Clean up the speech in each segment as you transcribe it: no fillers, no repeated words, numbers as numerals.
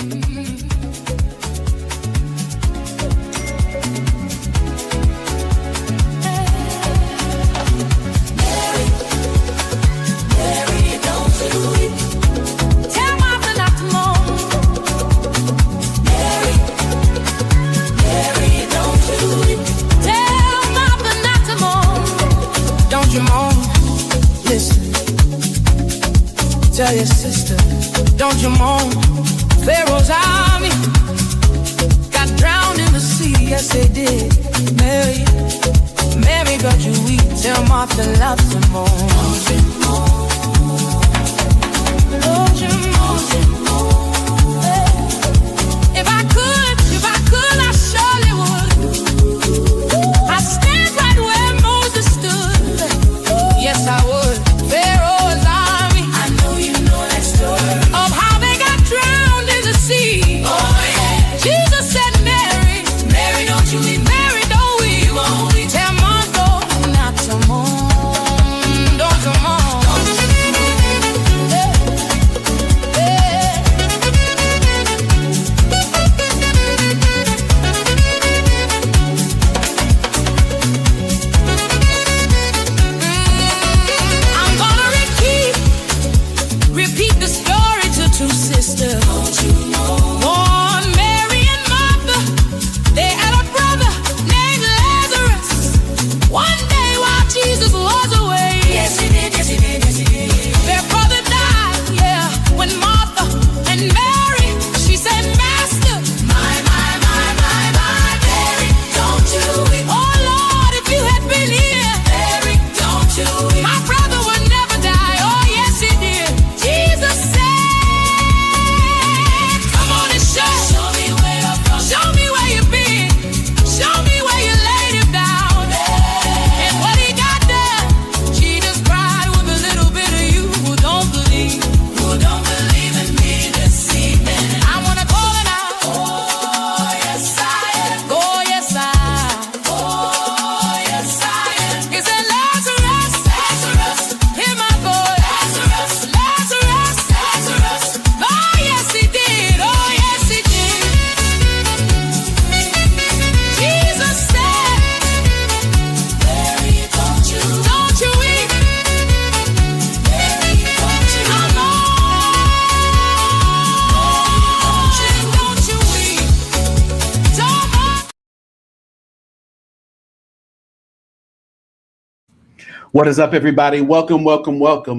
Tell your sister, don't you moan. Pharaoh's army got drowned in the sea, yes they did. Mary got you weak. Tell Martha loves him more. Don't you moan. Don't you moan. If I could, I surely would. I'd stand right where Moses stood. Yes, I would. Pharaoh's army. I know you know that story of how they got drowned in the sea. Oh yeah. Jesus said, Mary, Mary, don't you weep. Mary, don't weep. You won't weep. Tell Martha not to mourn. Don't you mourn. I'm gonna repeat the story to two sisters. Don't you know? One, Mary and Martha, they had a brother named Lazarus. One day while Jesus was away, yes he did, yes he did, yes he did. Their brother died, yeah. When Martha and Mary, she said, Master, my, Mary, don't you weep. Oh Lord, if you had been here, Mary, don't you weep. My brother would never die. Oh yes he did. Jesus said, come on and show me where you're from. Show me where you've been. Show me where you laid him down. And when he got there, Jesus cried with a little bit of you who don't believe. Who don't believe in me this evening. I wanna call it out. Oh yes I am. Oh yes I am. Oh yes I am. He said, Lazarus, Lazarus, hear my voice. Lazarus, Lazarus, Lazarus. Oh yes he did. Oh yes he did. Jesus said, Mary, don't you weep. Mary, don't you come on. Don't you weep. Don't What is up, everybody? Welcome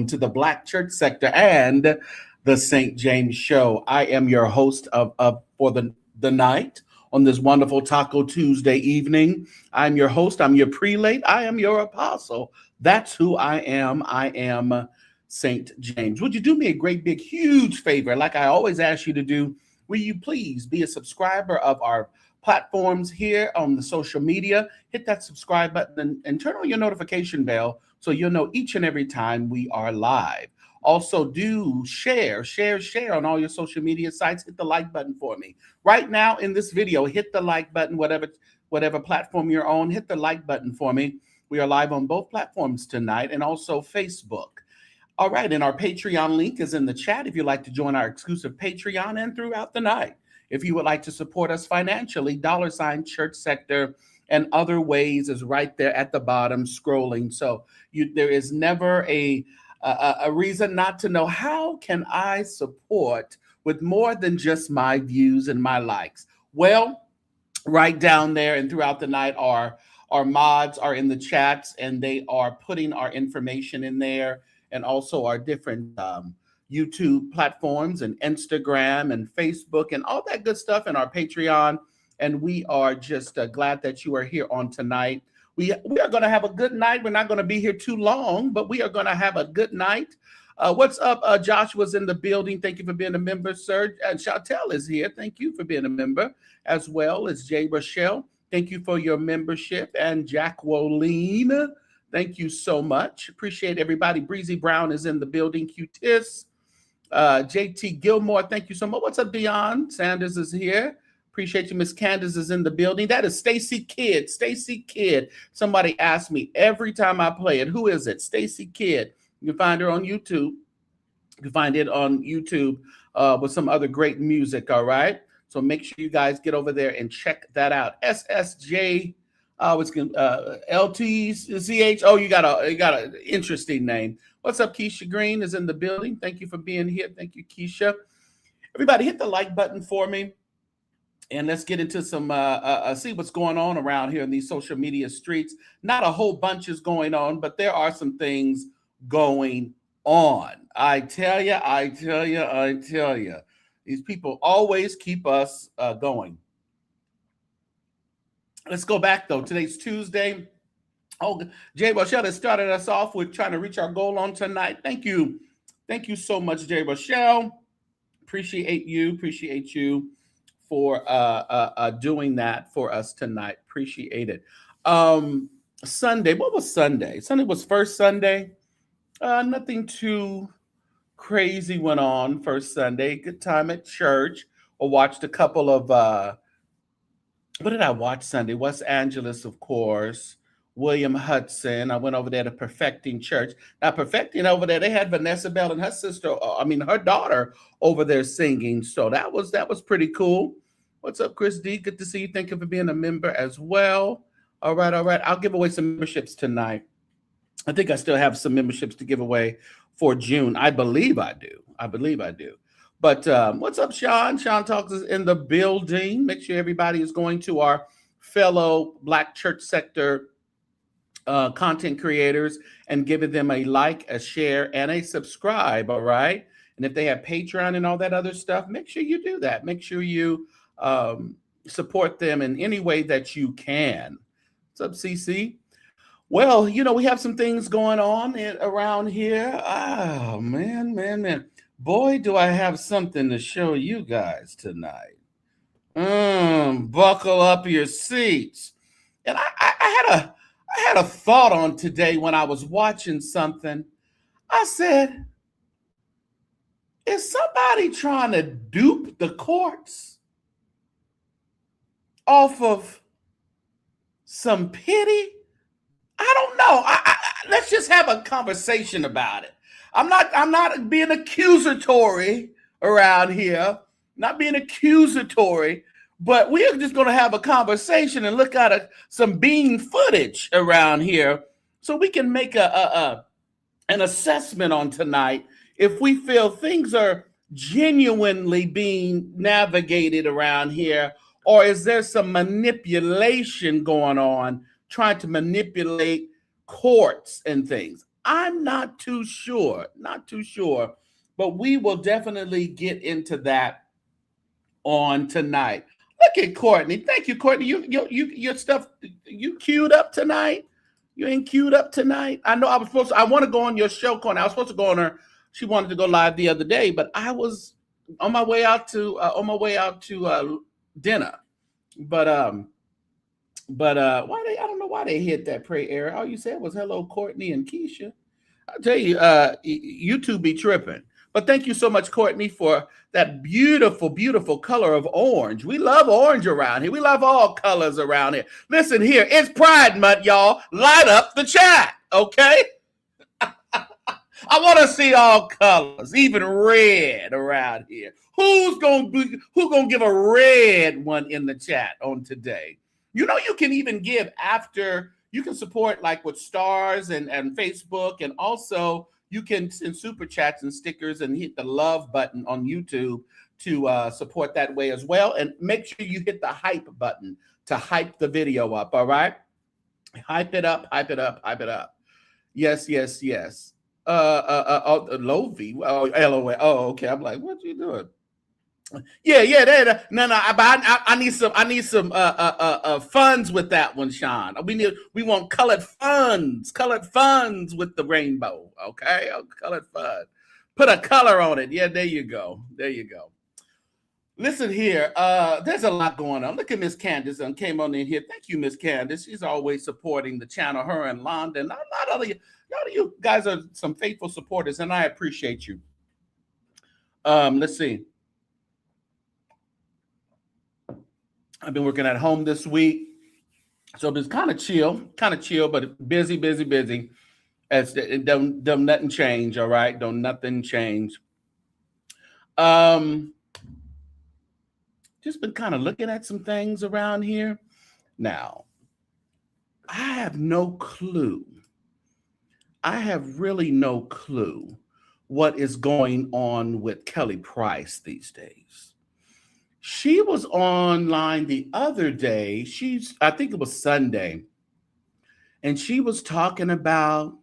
to the Black Church Sector and the St. James Show. I am your host for the night on this wonderful Taco Tuesday evening. I'm your host. I'm your prelate. I am your apostle. That's who I am. I am St. James. Would you do me a great, big, huge favor, like I always ask you to do? Will you please be a subscriber of our platforms here on the social media? Hit that subscribe button and turn on your notification bell so you'll know each and every time we are live. Also, do share on all your social media sites. Hit the like button for me. Right now in this video, hit the like button, whatever platform you're on, hit the like button for me. We are live on both platforms tonight and also Facebook. All right, and our Patreon link is in the chat if you'd like to join our exclusive Patreon and throughout the night. If you would like to support us financially, $ChurchSector and other ways is right there at the bottom scrolling. So there is never a reason not to know, how can I support with more than just my views and my likes? Well, right down there and throughout the night, our mods are in the chats and they are putting our information in there, and also our different YouTube platforms and Instagram and Facebook and all that good stuff, and our Patreon. And we are just glad that you are here on tonight. We are going to have a good night. We're not going to be here too long, but we are going to have a good night. What's up? Joshua's in the building. Thank you for being a member, sir. And Chantel is here. Thank you for being a member, as well as Jay Rochelle. Thank you for your membership. And Jacqueline, thank you so much. Appreciate everybody. Breezy Brown is in the building. Q-Tis. JT Gilmore, thank you so much. What's up, Dion? Sanders is here. Appreciate you. Miss Candace is in the building. That is Stacy Kidd. Stacy Kidd. Somebody asks me every time I play it, who is it? Stacy Kidd. You can find her on YouTube. You can find it on YouTube with some other great music. All right. So make sure you guys get over there and check that out. SSJ, LTCH. Oh, you got an interesting name. What's up, Keisha Green is in the building. Thank you for being here. Thank you, Keisha. Everybody, hit the like button for me, and let's get into some see what's going on around here in these social media streets. Not a whole bunch is going on, but there are some things going on. I tell you, I tell you, I tell you. These people always keep us going. Let's go back, though. Today's Tuesday. Oh, Jay Rochelle has started us off with trying to reach our goal on tonight. Thank you. Thank you so much, Jay Rochelle. Appreciate you for doing that for us tonight. Appreciate it. Sunday, what was Sunday? Sunday was first Sunday. Nothing too crazy went on first Sunday. Good time at church. I watched a couple of what did I watch Sunday? Los Angeles, of course. William Hudson. I went over there to Perfecting Church. Now, Perfecting over there, they had Vanessa Bell and her sister, her daughter over there singing. So that was pretty cool. What's up, Chris D? Good to see you. Thank you for being a member as well. All right. I'll give away some memberships tonight. I think I still have some memberships to give away for June. I believe I do. But what's up, Sean? Sean Talks is in the building. Make sure everybody is going to our fellow Black Church Sector content creators and giving them a like, a share, and a subscribe. All right. And if they have Patreon and all that other stuff, make sure you do that. Make sure you support them in any way that you can. What's up, CC? Well, we have some things going on around here. Oh, man. Boy, do I have something to show you guys tonight. Buckle up your seats. And I had a thought on today when I was watching something. I said, is somebody trying to dupe the courts off of some pity? I don't know. Let's just have a conversation about it. I'm not being accusatory around here. Not being accusatory, but we're just going to have a conversation and look at some bean footage around here so we can make an assessment on tonight if we feel things are genuinely being navigated around here, or is there some manipulation going on, trying to manipulate courts and things. I'm not too sure, but we will definitely get into that on tonight. Look at Courtney. Thank you, Courtney. Your stuff, you queued up tonight? You ain't queued up tonight? I know I want to go on your show, Courtney. I was supposed to go on her. She wanted to go live the other day, but I was on my way out to dinner. But why I don't know why they hit that prayer area. All you said was hello, Courtney and Keisha. I'll tell you, YouTube be tripping. But thank you so much, Courtney, for that beautiful, beautiful color of orange. We love orange around here. We love all colors around here. Listen here, it's Pride Month, y'all. Light up the chat, okay? I want to see all colors, even red around here. Who's gonna give a red one in the chat on today? You can even give after. You can support like with stars and Facebook, and also you can send super chats and stickers and hit the love button on YouTube to support that way as well. And make sure you hit the hype button to hype the video up. All right, hype it up. Yes. Lovey. Oh, LOL. Oh, okay. I'm like, what you doing? Yeah. No. I need some funds with that one, Sean. We want colored funds with the rainbow. Okay, colored fun. Put a color on it. Yeah, there you go. Listen here. There's a lot going on. Look at Miss Candace and came on in here. Thank you, Miss Candace. She's always supporting the channel. Her and London. A lot of you guys are some faithful supporters, and I appreciate you. Let's see. I've been working at home this week, so it's kind of chill, but busy. Don't nothing change, all right? Don't nothing change. Just been kind of looking at some things around here. Now, I have no clue. I have really no clue what is going on with Kelly Price these days. She was online the other day. I think it was Sunday, and she was talking about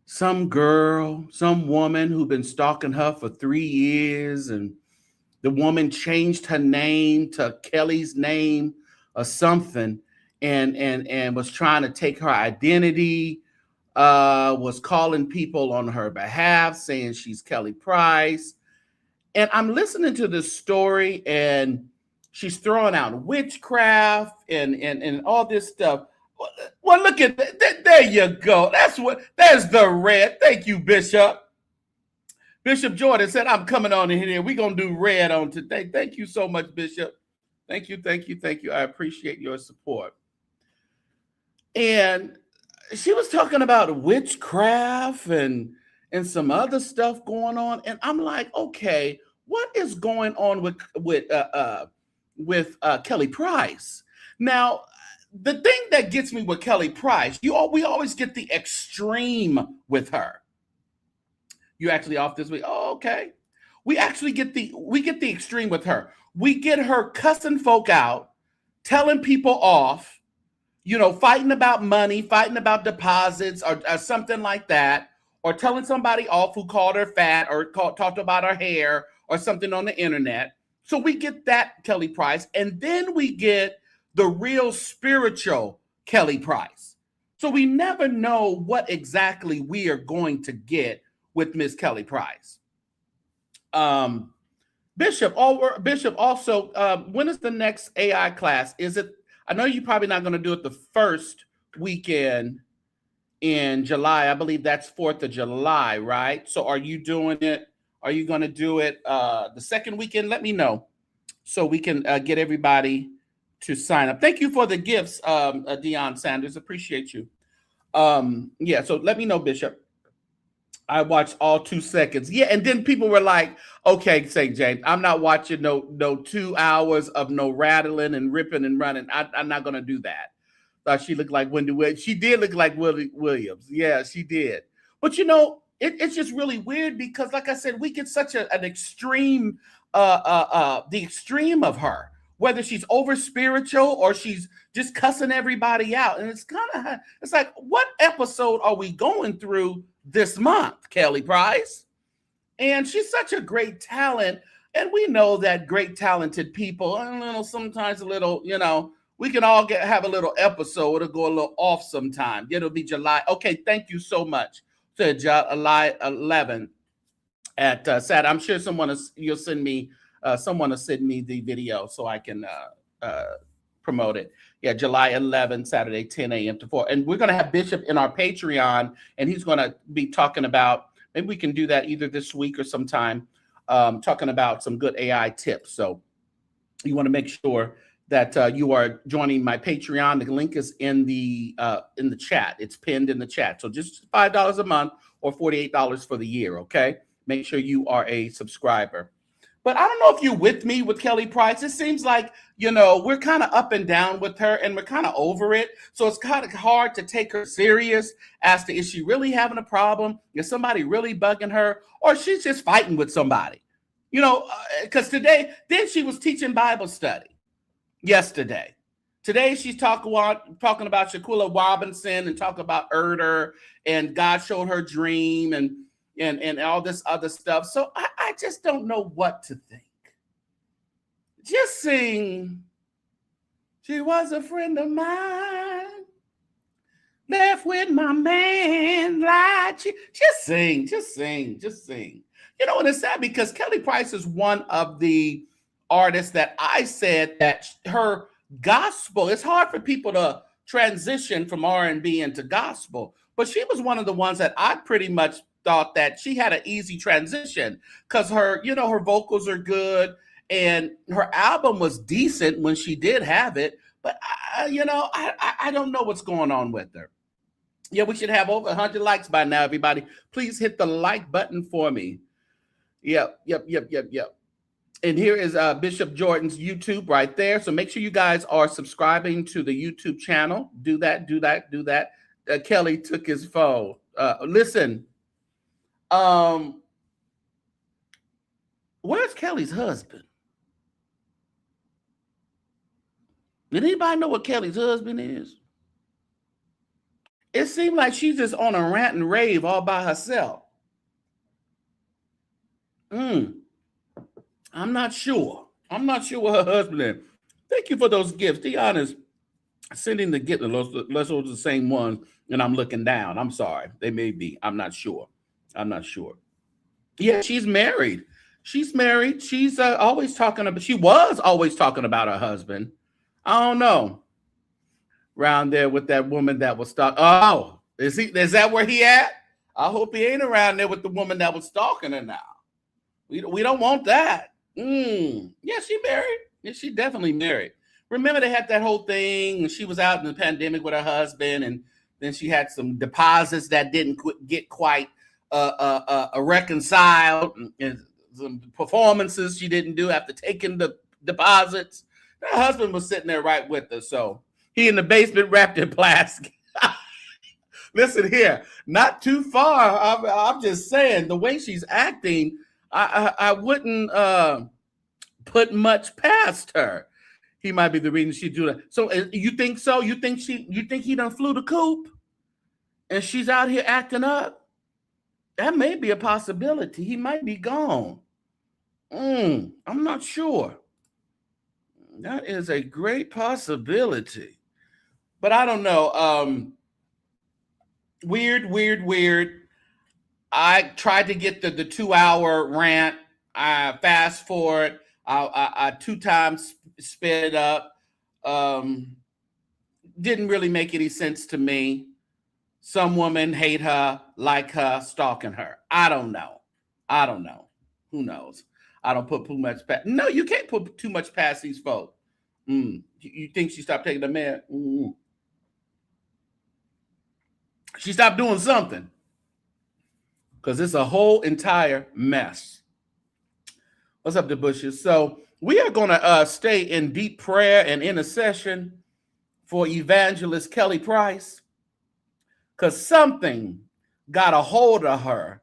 some girl, some woman who'd been stalking her for 3 years, and the woman changed her name to Kelly's name or something, and was trying to take her identity, was calling people on her behalf, saying she's Kelly Price. And I'm listening to this story, and she's throwing out witchcraft and all this stuff. Well, look at that. There you go. There's the red. Thank you, Bishop. Bishop Jordan said, I'm coming on in here. We're going to do red on today. Thank you so much, Bishop. Thank you. I appreciate your support. And she was talking about witchcraft and some other stuff going on. And I'm like, okay, what is going on with Kelly Price? Now, the thing that gets me with Kelly Price, we always get the extreme with her. You actually off this week? Oh, okay. We get the extreme with her. We get her cussing folk out, telling people off, fighting about money, fighting about deposits or something like that, or telling somebody off who called her fat or talked about her hair or something on the internet. So we get that Kelly Price, and then we get the real spiritual Kelly Price. So we never know what exactly we are going to get with Miss Kelly Price. Bishop, also, when is the next AI class? I know you're probably not going to do it the first weekend in July. I believe that's 4th of July, right? So are you doing it? Are you going to do it the second weekend? Let me know so we can get everybody to sign up. Thank you for the gifts, Deion Sanders. Appreciate you. Yeah, so let me know, Bishop. I watched all 2 seconds. Yeah, and then people were like, okay, St. James, I'm not watching no 2 hours of no rattling and ripping and running. I'm not going to do that. Thought she looked like Wendy Williams. She did look like Willie Williams. Yeah, she did. But, it's just really weird because, like I said, we get such an extreme, the extreme of her, whether she's over spiritual or she's just cussing everybody out. And it's like, what episode are we going through this month, Kelly Price? And she's such a great talent. And we know that great talented people, sometimes we can all have a little episode or go a little off sometime. It'll be July. Okay, thank you so much. So July 11 at Saturday. I'm sure someone will send me the video so I can promote it. Yeah, July 11, Saturday, 10 a.m. to 4. And we're going to have Bishop in our Patreon, and he's going to be talking about, maybe we can do that either this week or sometime, talking about some good AI tips. So you want to make sure that you are joining my Patreon. The link is in the chat. It's pinned in the chat. So just $5 a month or $48 for the year, okay? Make sure you are a subscriber. But I don't know if you're with me with Kelly Price. It seems like, we're kind of up and down with her and we're kind of over it. So it's kind of hard to take her serious as to, is she really having a problem? Is somebody really bugging her? Or she's just fighting with somebody? Because then she was teaching Bible study yesterday. Today she's talking about Shaquilla Robinson and talking about Erder and God showed her dream and all this other stuff. So I just don't know what to think. Just sing, she was a friend of mine, left with my man, lied. Just sing. And it's sad because Kelly Price is one of the artists that I said that her gospel, it's hard for people to transition from R&B into gospel, but she was one of the ones that I pretty much thought that she had an easy transition because her vocals are good and her album was decent when she did have it. But I don't know what's going on with her. Yeah, we should have over 100 likes by now, everybody. Please hit the like button for me. Yep. And here is Bishop Jordan's YouTube right there. So make sure you guys are subscribing to the YouTube channel. Do that. Kelly took his phone. Listen, where's Kelly's husband? Did anybody know what Kelly's husband is? It seemed like she's just on a rant and rave all by herself. I'm not sure. I'm not sure what her husband is. Thank you for those gifts. Deanna's sending the gift. Those are the same ones, and I'm looking down. I'm sorry. They may be. I'm not sure. Yeah, she's married. She's married. She's always talking about. She was always talking about her husband. I don't know. Around there with that woman that was stalking. Oh, is that where he at? I hope he ain't around there with the woman that was stalking her now. We don't want that. Yeah, she married. Yeah, she definitely married. Remember they had that whole thing and she was out in the pandemic with her husband, and then she had some deposits that didn't get quite reconciled, and some performances she didn't do after taking the deposits. Her husband was sitting there right with her, so he in the basement wrapped in plastic. Listen here, not too far. I'm just saying the way she's acting, I wouldn't put much past her. He might be the reason she do that. So you think so? You think he done flew the coop and she's out here acting up? That may be a possibility. He might be gone. I'm not sure. That is a great possibility. But I don't know. Weird. I tried to get the 2-hour rant. I fast forward. I 2 times sped it up. Didn't really make any sense to me. Some women hate her, like her, stalking her. I don't know. Who knows? I don't put too much past. No, you can't put too much past these folks. You think she stopped taking the man? She stopped doing something. Because it's a whole entire mess. What's up, the Bushes? So we are going to stay in deep prayer and intercession for evangelist Kelly Price, because something got a hold of her,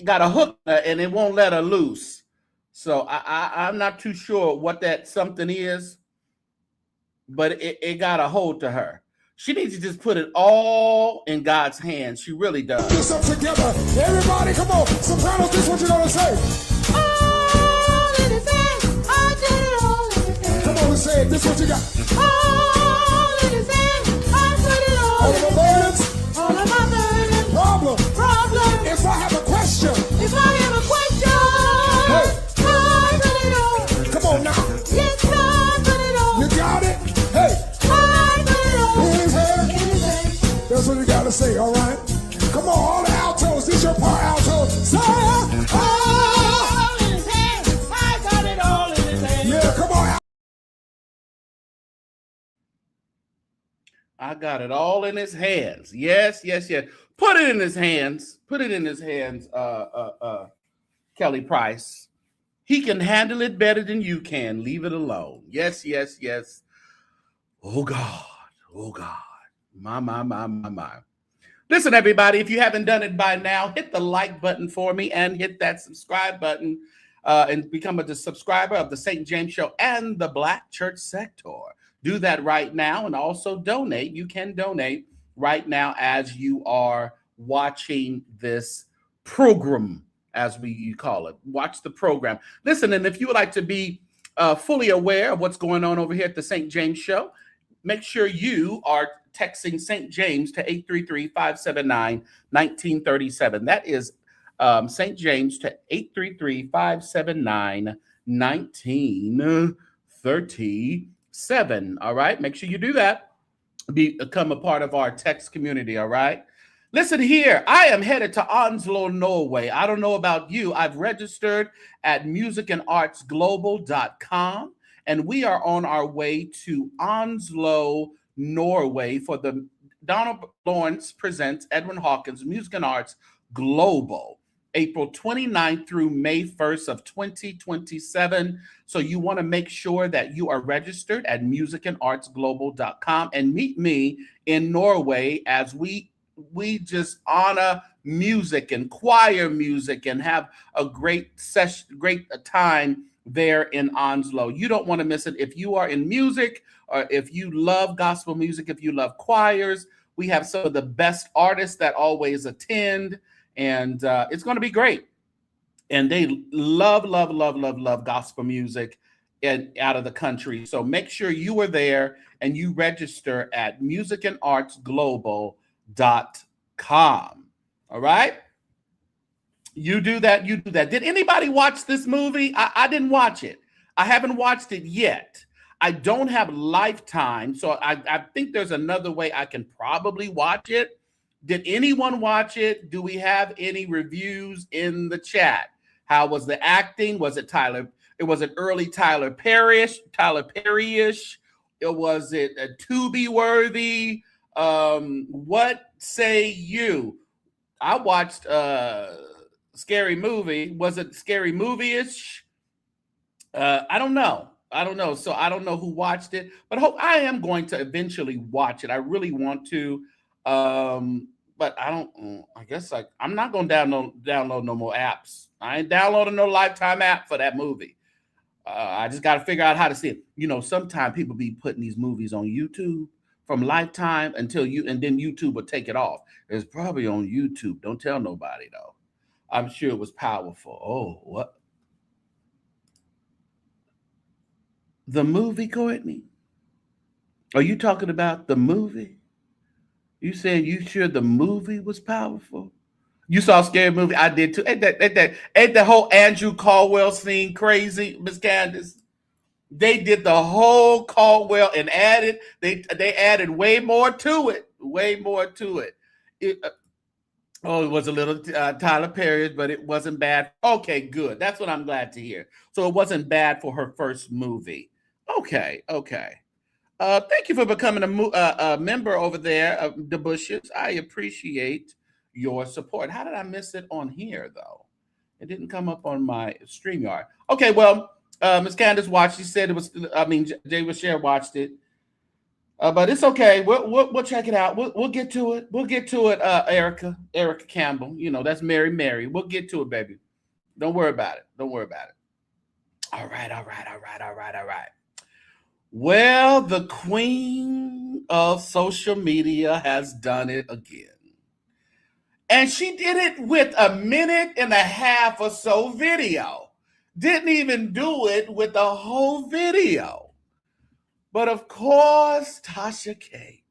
got a hook and it won't let her loose. So I'm not too sure what that something is, but it got a hold to her. She needs to just put it all in God's hands. She really does. Do something together. Everybody, come on. Sopranos, this is what you're going to say. All in his hands. I did it all in his hands. Come on and say it. This is what you got. All in his hands. I put it all in his hands. All of my burdens. Problem. If I have a question. Hey. I put it all. Come on now. Yes, I put it all. You got it? Hey. That's what you gotta say, all right? Come on, all the altos. This your part, alto. Say it. All in his hands. I got it all in his hands. Yeah, come on. I got it all in his hands. Yes. Put it in his hands. Kelly Price. He can handle it better than you can. Leave it alone. Yes. Oh God. My. Listen, everybody, if you haven't done it by now, hit the like button for me and hit that subscribe button and become a subscriber of the St. James Show and the Black Church Sector. Do that right now, and also donate. You can donate right now as you are watching this program, as you call it. Watch the program. Listen, and if you would like to be fully aware of what's going on over here at the St. James Show, make sure you are texting St. James to 833-579-1937. That is St. James to 833-579-1937. All right, make sure you do that. Become a part of our text community, all right? Listen here, I am headed to Oslo, Norway. I don't know about you. I've registered at musicandartsglobal.com. And we are on our way to Oslo, Norway for the Donald Lawrence presents Edwin Hawkins Music and Arts Global, April 29th through May 1st of 2027. So you want to make sure that you are registered at musicandartsglobal.com and meet me in Norway as we just honor music and choir music and have a great session, great time there in Onslow. You don't want to miss it. If you are in music, or if you love gospel music, if you love choirs, we have some of the best artists that always attend, and it's going to be great. And they love gospel music out of the country. So make sure you are there and you register at musicandartsglobal.com. All right? You do that. Did anybody watch this movie? I didn't watch it. I haven't watched it yet. I don't have Lifetime, so I think there's another way I can probably watch it. Did anyone watch it? Do we have any reviews in the chat? How was the acting? Was it Tyler? It was an early Tyler Perry-ish. Was it a Tubi worthy? What say you? I watched Scary Movie. Was it Scary Movie-ish? I don't know. So I don't know who watched it, but I am going to eventually watch it. I really want to. But I don't. I guess I'm not going to download no more apps. I ain't downloading no Lifetime app for that movie. I just got to figure out how to see it. You know, sometimes people be putting these movies on YouTube from Lifetime and then YouTube will take it off. It's probably on YouTube. Don't tell nobody though. I'm sure it was powerful. Oh, what? The movie, Courtney? Are you talking about the movie? You saying you sure the movie was powerful? You saw Scary Movie? I did too. Ain't the whole Andrew Caldwell scene crazy, Miss Candace? They did the whole Caldwell and they added way more to it. It was a little Tyler Perry, but it wasn't bad. Okay, good. That's what I'm glad to hear. So it wasn't bad for her first movie. Okay. Thank you for becoming a member over there of the Bushes. I appreciate your support. How did I miss it on here, though? It didn't come up on my StreamYard. Okay, well, Ms. Candace watched. She said it was, Jay Rashare watched it. But it's okay. We'll check it out. We'll get to it. Erica Campbell. You know, that's Mary. We'll get to it, baby. Don't worry about it. All right. Well, the queen of social media has done it again. And she did it with a minute and a half or so video. Didn't even do it with the whole video. But of course, TashaK.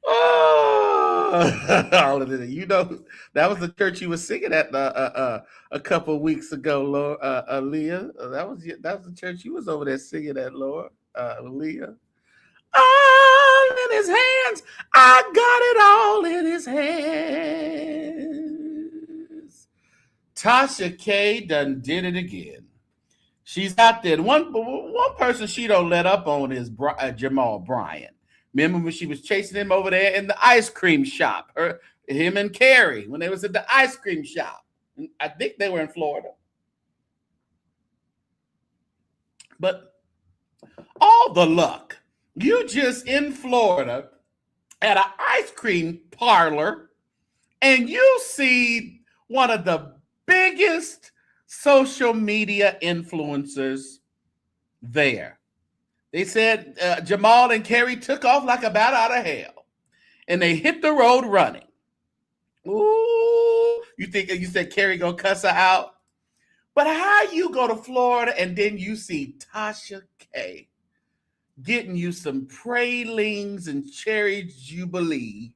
Oh, you know, that was the church you were singing at a couple of weeks ago, Lord, Leah. That was the church you was over there singing at, Lord, Leah. All in his hands. I got it all in his hands. TashaK done did it again. She's out there. One person she don't let up on is Jamal Bryant. Remember when she was chasing him over there in the ice cream shop? Him and Carrie, when they was at the ice cream shop. I think they were in Florida. But all the luck. You just in Florida at an ice cream parlor and you see one of the biggest social media influencers there. They said Jamal and Carrie took off like a bat out of hell, and they hit the road running. Ooh, you said Carrie gonna cuss her out? But how you go to Florida and then you see TashaK getting you some pralines and cherry jubilee?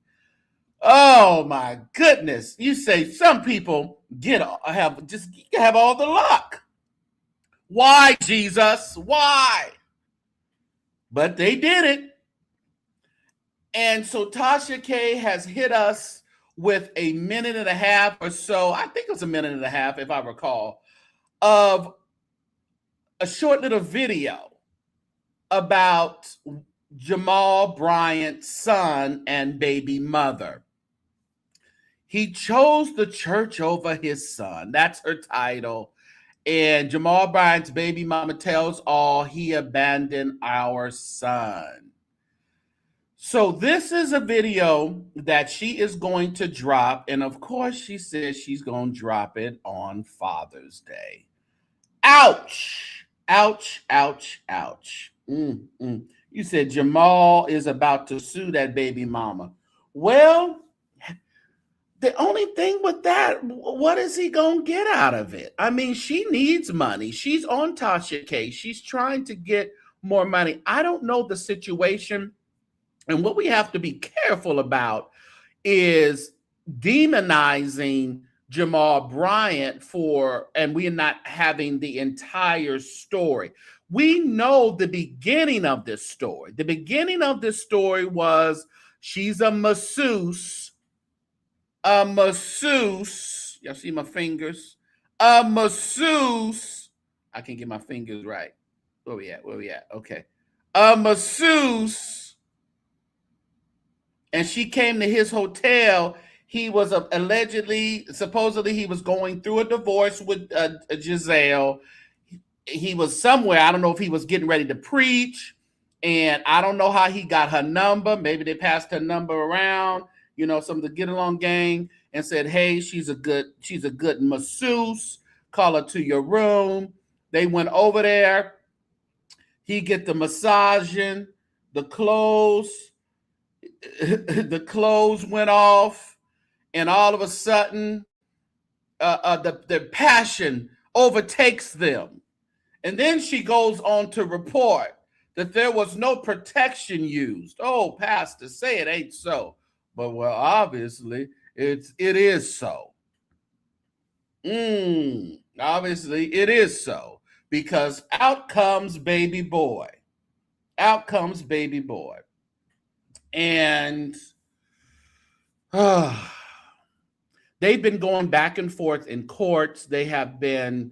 Oh my goodness! You say some people have all the luck. Why, Jesus? Why? But they did it. And so TashaK has hit us with a minute and a half or so, I think it was a minute and a half, if I recall, of a short little video about Jamal Bryant's son and baby mother. He chose the church over his son. That's her title. And Jamal Bryant's baby mama tells all he abandoned our son. So this is a video that she is going to drop. And of course, she says she's going to drop it on Father's Day. Ouch. Ouch, ouch, ouch. You said Jamal is about to sue that baby mama. Well, the only thing with that, what is he going to get out of it? I mean, she needs money. She's on TashaK. She's trying to get more money. I don't know the situation. And what we have to be careful about is demonizing Jamal Bryant and we're not having the entire story. We know the beginning of this story. The beginning of this story was she's a masseuse. A masseuse. Y'all see my fingers? A masseuse. I can't get my fingers right. Where we at? Okay. A masseuse. And she came to his hotel. He was supposedly he was going through a divorce with Zelle. He was somewhere. I don't know if he was getting ready to preach. And I don't know how he got her number. Maybe they passed her number around, some of the get along gang, and said, hey, she's a good masseuse. Call her to your room. They went over there. He get the massaging, the clothes went off, and all of a sudden, the passion overtakes them. And then she goes on to report that there was no protection used. Oh, Pastor, say it ain't so. But, well, obviously, it is so. Obviously, it is so. Because out comes baby boy. Out comes baby boy. And they've been going back and forth in courts. They have been,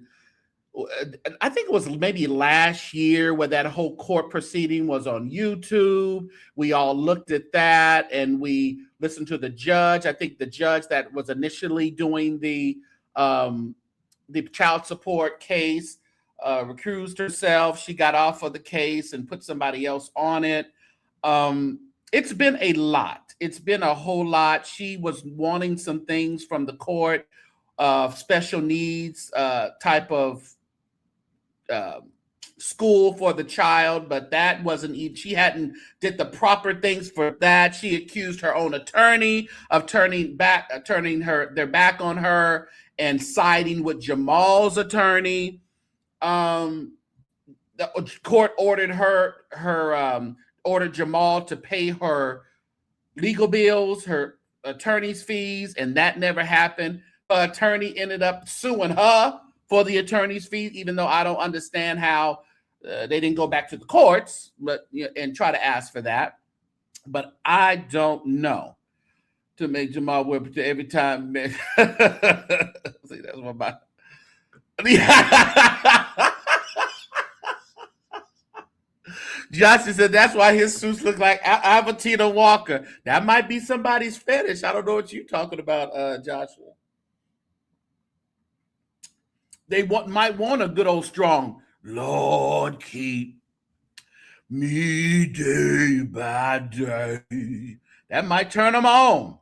I think it was maybe last year where that whole court proceeding was on YouTube. We all looked at that and we listened to the judge. I think the judge that was initially doing the child support case recused herself. She got off of the case and put somebody else on it. It's been a lot. It's been a whole lot. She was wanting some things from the court, special needs type of school for the child, but that wasn't even, she hadn't did the proper things for that. She accused her own attorney of turning their back on her and siding with Jamal's attorney. The court ordered Jamal to pay her legal bills, her attorney's fees, and that never happened. Her attorney ended up suing her for the attorney's fees, even though I don't understand how they didn't go back to the courts and try to ask for that. But I don't know. To make Jamal whip every time, man. See, that's what my Johnson said that's why his suits look like Albertina Walker. That might be somebody's fetish. I don't know what you're talking about, Joshua. They might want a good old strong, Lord, keep me day by day. That might turn them on.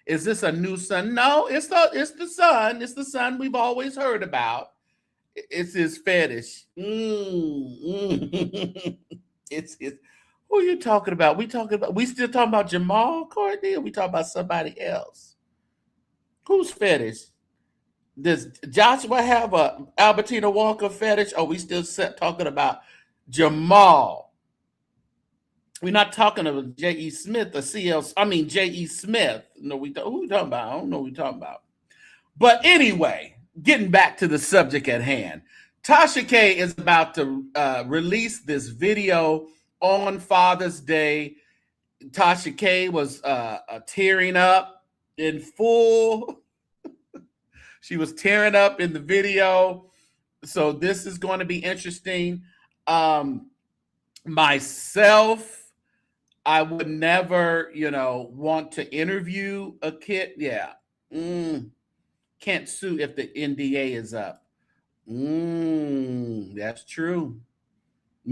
Is this a new son? No, it's the son. It's the son we've always heard about. It's his fetish. It's who are you talking about? We still talking about Jamal, Courtney, or we talking about somebody else? Whose fetish? Does Joshua have a Albertina Walker fetish, or we still talking about Jamal? We're not talking about J.E. Smith or J.E. Smith. No, who we talking about? I don't know what we're talking about. But anyway, getting back to the subject at hand, TashaK is about to release this video on Father's Day. TashaK was tearing up in full. She was tearing up in the video. So this is going to be interesting. Myself, I would never, want to interview a kid. Yeah. Can't sue if the NDA is up. That's true.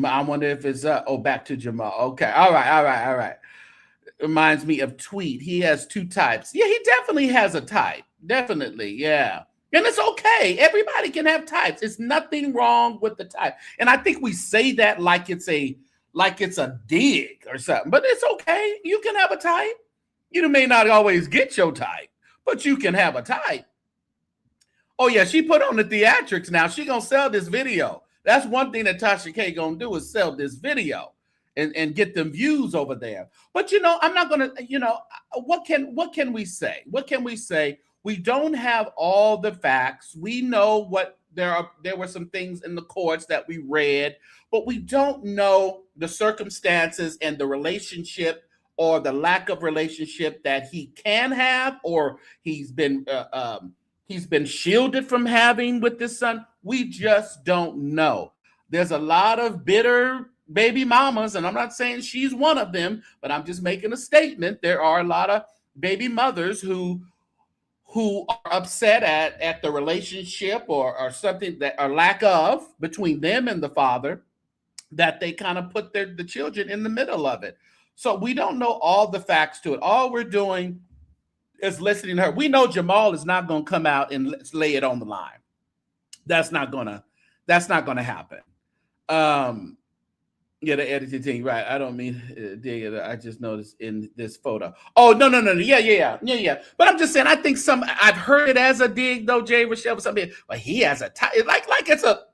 I wonder if it's up. Oh, back to Jamal. Okay. All right. Reminds me of Tweet. He has two types. Yeah, he definitely has a type. Definitely. Yeah. And it's okay. Everybody can have types. It's nothing wrong with the type. And I think we say that like it's a dig or something, but it's okay. You can have a type. You may not always get your type, but you can have a type. Oh yeah, she put on the theatrics now. She gonna sell this video. That's one thing that TashaK gonna do is sell this video and get them views over there. But I'm not gonna, what can we say? What can we say? We don't have all the facts. We know what there were some things in the courts that we read, but we don't know the circumstances and the relationship or the lack of relationship that he can have, or he's been shielded from having with this son. We just don't know. There's a lot of bitter baby mamas, and I'm not saying she's one of them, but I'm just making a statement. There are a lot of baby mothers who are upset at the relationship or something that or lack of between them and the father, that they kind of put the children in the middle of it. So we don't know all the facts to it. All we're doing is listening to her. We know Jamal is not going to come out and lay it on the line. That's not gonna happen. Yeah, the editing thing, right? I don't mean dig it. I just noticed in this photo. Oh no. Yeah. But I'm just saying, I think I've heard it as a dig though, Jay Rochelle, something. But he has a type, like it's a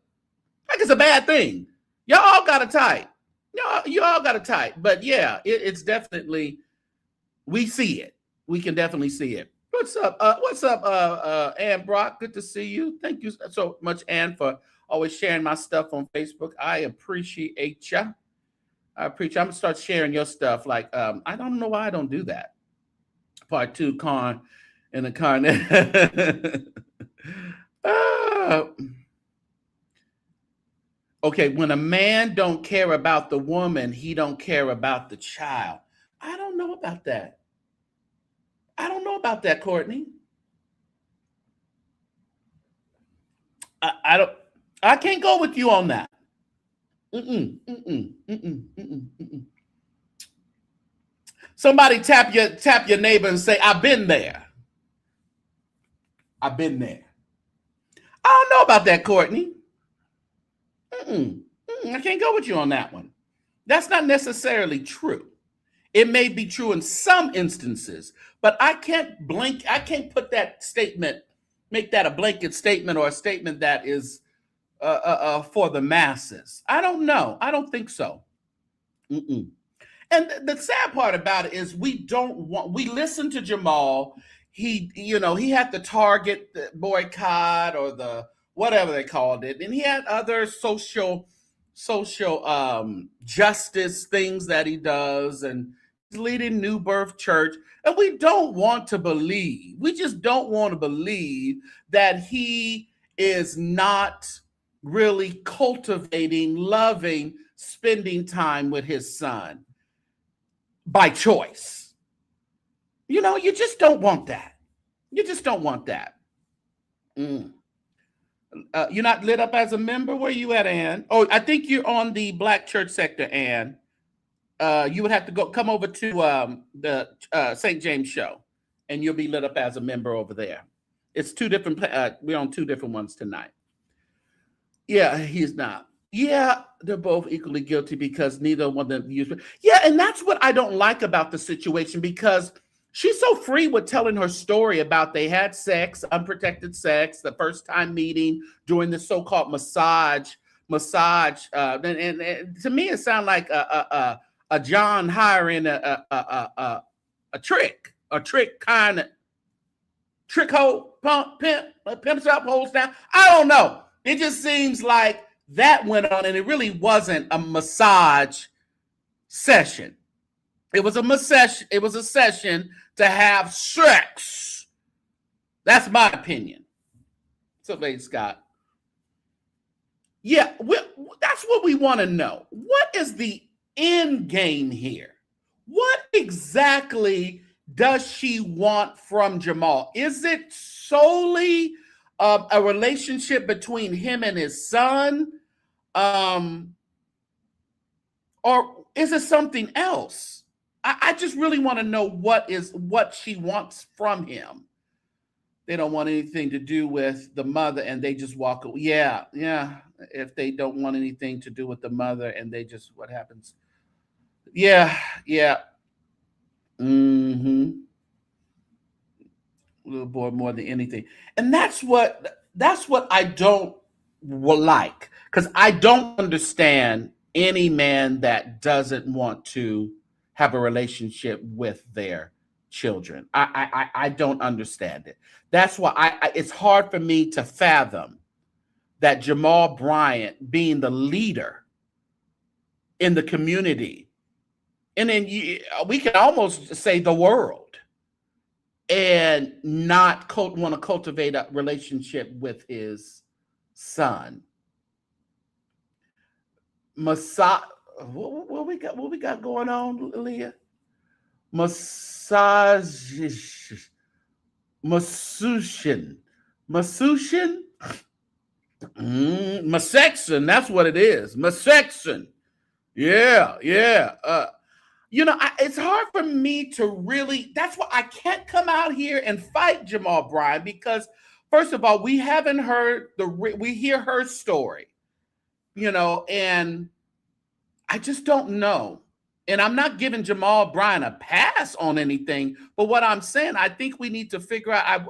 bad thing. Y'all all got a type. You all got a type. But yeah, it's definitely, we see it. We can definitely see it. What's up, Ann Brock? Good to see you. Thank you so much, Ann, for always sharing my stuff on Facebook. I appreciate you. I'm gonna start sharing your stuff. Like, I don't know why I don't do that. Part 2, Carn and the Carn. Okay, when a man don't care about the woman, he don't care about the child. I don't know about that. Courtney. I can't go with you on that. Somebody tap your neighbor and say, I've been there. I don't know about that, Courtney. I can't go with you on that one. That's not necessarily true. It may be true in some instances, but I can't put that statement, make that a blanket statement or a statement that is for the masses. I don't know. I don't think so. And the sad part about it is we listen to Jamal. He had the Target, the boycott, or the whatever they called it, and he had other social justice things that he does, and he's leading New Birth Church. And we just don't want to believe that he is not really cultivating, loving, spending time with his son by choice. You just don't want that. You're not lit up as a member? Where you at, Ann? Oh, I think you're on the Black ChurchSector, Ann. You would have to come over to the St. James Show, and you'll be lit up as a member over there. It's two different. We're on two different ones tonight. Yeah, he's not. Yeah, they're both equally guilty because neither one of them used. Yeah, and that's what I don't like about the situation, because she's so free with telling her story about they had sex, unprotected sex, the first time meeting during the so-called massage. And to me, it sounded like a John hiring a trick kind of trick hole pimps up, holds down. I don't know. It just seems like that went on, and it really wasn't a massage session. It was a session to have sex. That's my opinion. So, Lady Scott. Yeah, that's what we want to know. What is the end game here? What exactly does she want from Jamal? Is it solely a relationship between him and his son? Or is it something else? I just really want to know what she wants from him. They don't want anything to do with the mother and they just walk away. Yeah. If they don't want anything to do with the mother and they just, what happens? Yeah. Mm-hmm. Little boy more than anything. And that's what I don't like. Because I don't understand any man that doesn't want to have a relationship with their children. I don't understand it. That's why it's hard for me to fathom that Jamal Bryant, being the leader in the community, and then we can almost say the world, and not want to cultivate a relationship with his son. What we got going on, Leah? Masushin. Masexon, that's what it is. Masexon. Yeah. It's hard for me to really, that's why I can't come out here and fight Jamal Bryant, because first of all, we haven't heard we hear her story, and I just don't know. And I'm not giving Jamal Bryant a pass on anything, but what I'm saying, I think we need to figure out,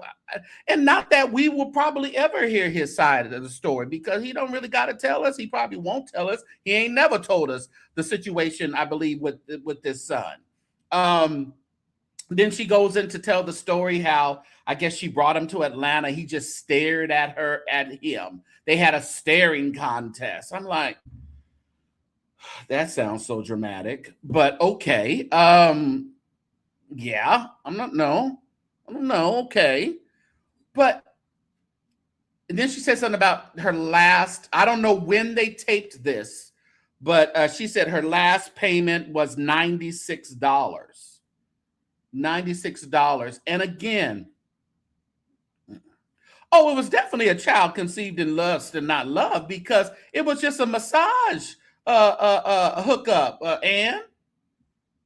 and not that we will probably ever hear his side of the story, because he don't really got to tell us. He probably won't tell us. He ain't never told us the situation, I believe, with this son. Then she goes in to tell the story how, I guess she brought him to Atlanta. He just stared at him. They had a staring contest. I'm like, that sounds so dramatic, but okay. Yeah, I don't know. Okay. But then she said something about her last, I don't know when they taped this, but she said her last payment was $96. $96. And again, it was definitely a child conceived in lust and not love, because it was just a massage hookup, and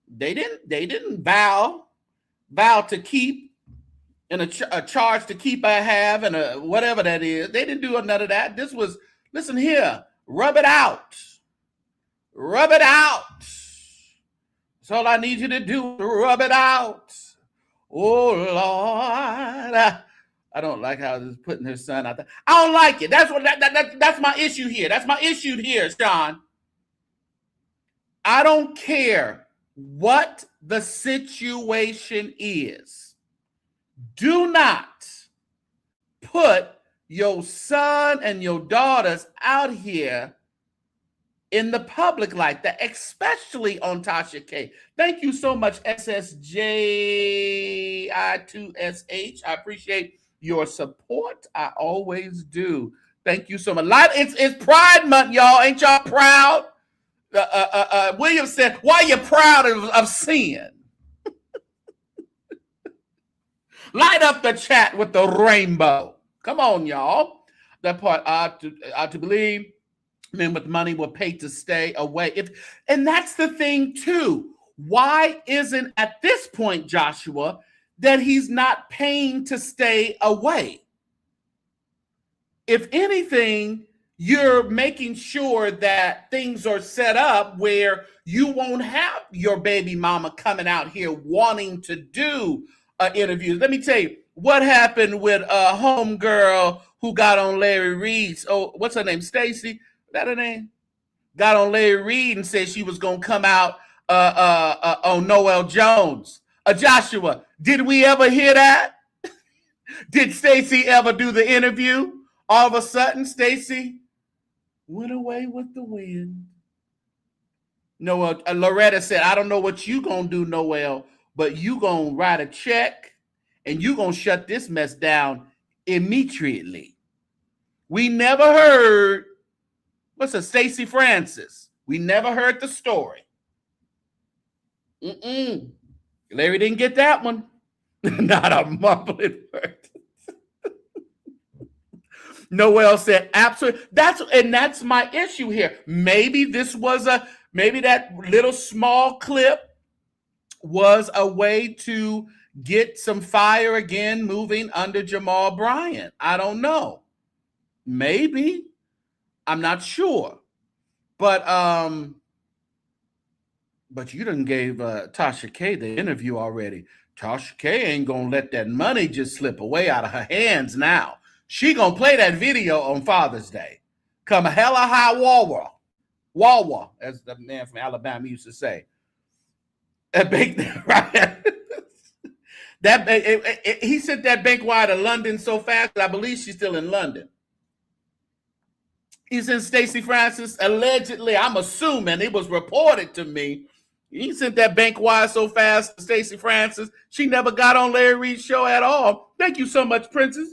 they didn't vow to keep, and a charge to keep I have, and a whatever that is. They didn't do none of that. This was, listen here, rub it out. That's all I need you to do, rub it out. Oh Lord, I don't like how this putting her son out there. I don't like it. That's my issue here. That's my issue here, Sean. I don't care what the situation is. Do not put your son and your daughters out here in the public like that, especially on TashaK. Thank you so much, SSJI2SH. I appreciate your support. I always do. Thank you so much. It's Pride Month, y'all. Ain't y'all proud? William said, why are you proud of sin? Light up the chat with the rainbow. Come on, y'all. That part, I to believe men with money will pay to stay away. And that's the thing too. Why isn't at this point, Joshua, that he's not paying to stay away? If anything, you're making sure that things are set up where you won't have your baby mama coming out here wanting to do interviews. Let me tell you what happened with a homegirl who got on Larry Reed's. What's her name? Stacy? Is that her name? Got on Larry Reed and said she was going to come out on Noel Jones. Joshua, did we ever hear that? Did Stacy ever do the interview? All of a sudden, Stacy went away with the wind. Noel, Loretta said, I don't know what you gonna do, Noel, but you gonna write a check and you gonna shut this mess down immediately. We never heard, what's a Stacey Francis? We never heard the story. Larry didn't get that one. Not a mumbling word. Noel said, absolutely. That's my issue here. Maybe that little small clip was a way to get some fire again moving under Jamal Bryant. I don't know. Maybe. I'm not sure. But you done gave TashaK the interview already. TashaK ain't gonna let that money just slip away out of her hands now. She gonna play that video on Father's Day. Come hella high Wawa, as the man from Alabama used to say. Right? He sent that bank wire to London so fast that I believe she's still in London. He sent Stacey Francis, allegedly, I'm assuming, it was reported to me, he sent that bank wire so fast to Stacey Francis, she never got on Larry Reid's show at all. Thank you so much, Princess.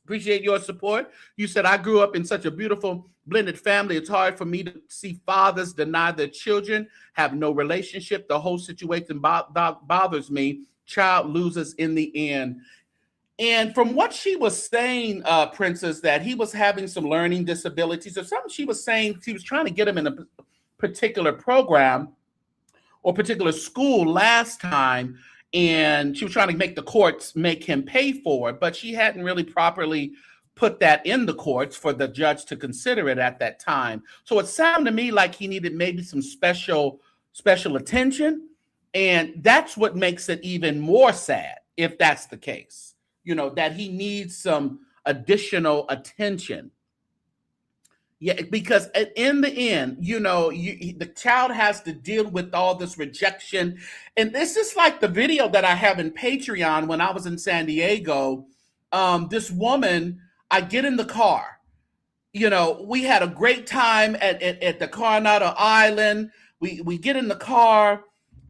Appreciate your support. You said, I grew up in such a beautiful blended family. It's hard for me to see fathers deny their children, have no relationship. The whole situation bothers me. Child loses in the end. And from what she was saying, Princess, that he was having some learning disabilities or something, she was saying she was trying to get him in a particular program or particular school last time, and she was trying to make the courts make him pay for it, but she hadn't really properly put that in the courts for the judge to consider it at that time. So it sounded to me like he needed maybe some special attention, and that's what makes it even more sad if that's the case. That he needs some additional attention. Yeah, because in the end, the child has to deal with all this rejection. And this is like the video that I have in Patreon when I was in San Diego. This woman, I get in the car. We had a great time at the Coronado Island. We get in the car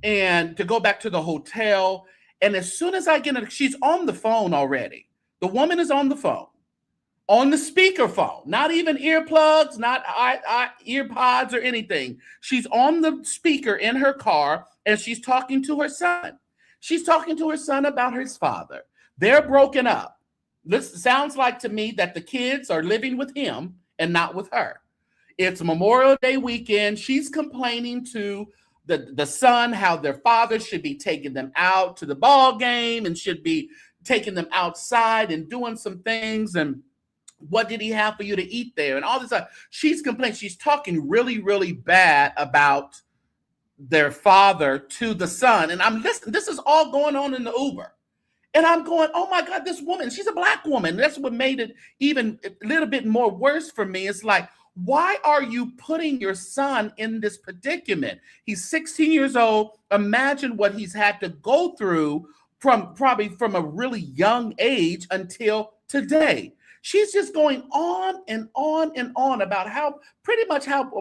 and to go back to the hotel. And as soon as I get in, she's on the phone already. The woman is on the phone, on the speakerphone, not even earplugs, not earpods or anything. She's on the speaker in her car, and she's talking to her son. She's talking to her son about his father. They're broken up. This sounds like to me that the kids are living with him and not with her. It's Memorial Day weekend. She's complaining to the son how their father should be taking them out to the ball game and should be taking them outside and doing some things. And what did he have for you to eat there? And all this stuff. She's complaining. She's talking really, really bad about their father to the son. And I'm listening. This is all going on in the Uber. And I'm going, oh my God, this woman, she's a Black woman. That's what made it even a little bit more worse for me. It's like, why are you putting your son in this predicament? He's 16 years old. Imagine what he's had to go through from a really young age until today. She's just going on and on and on about how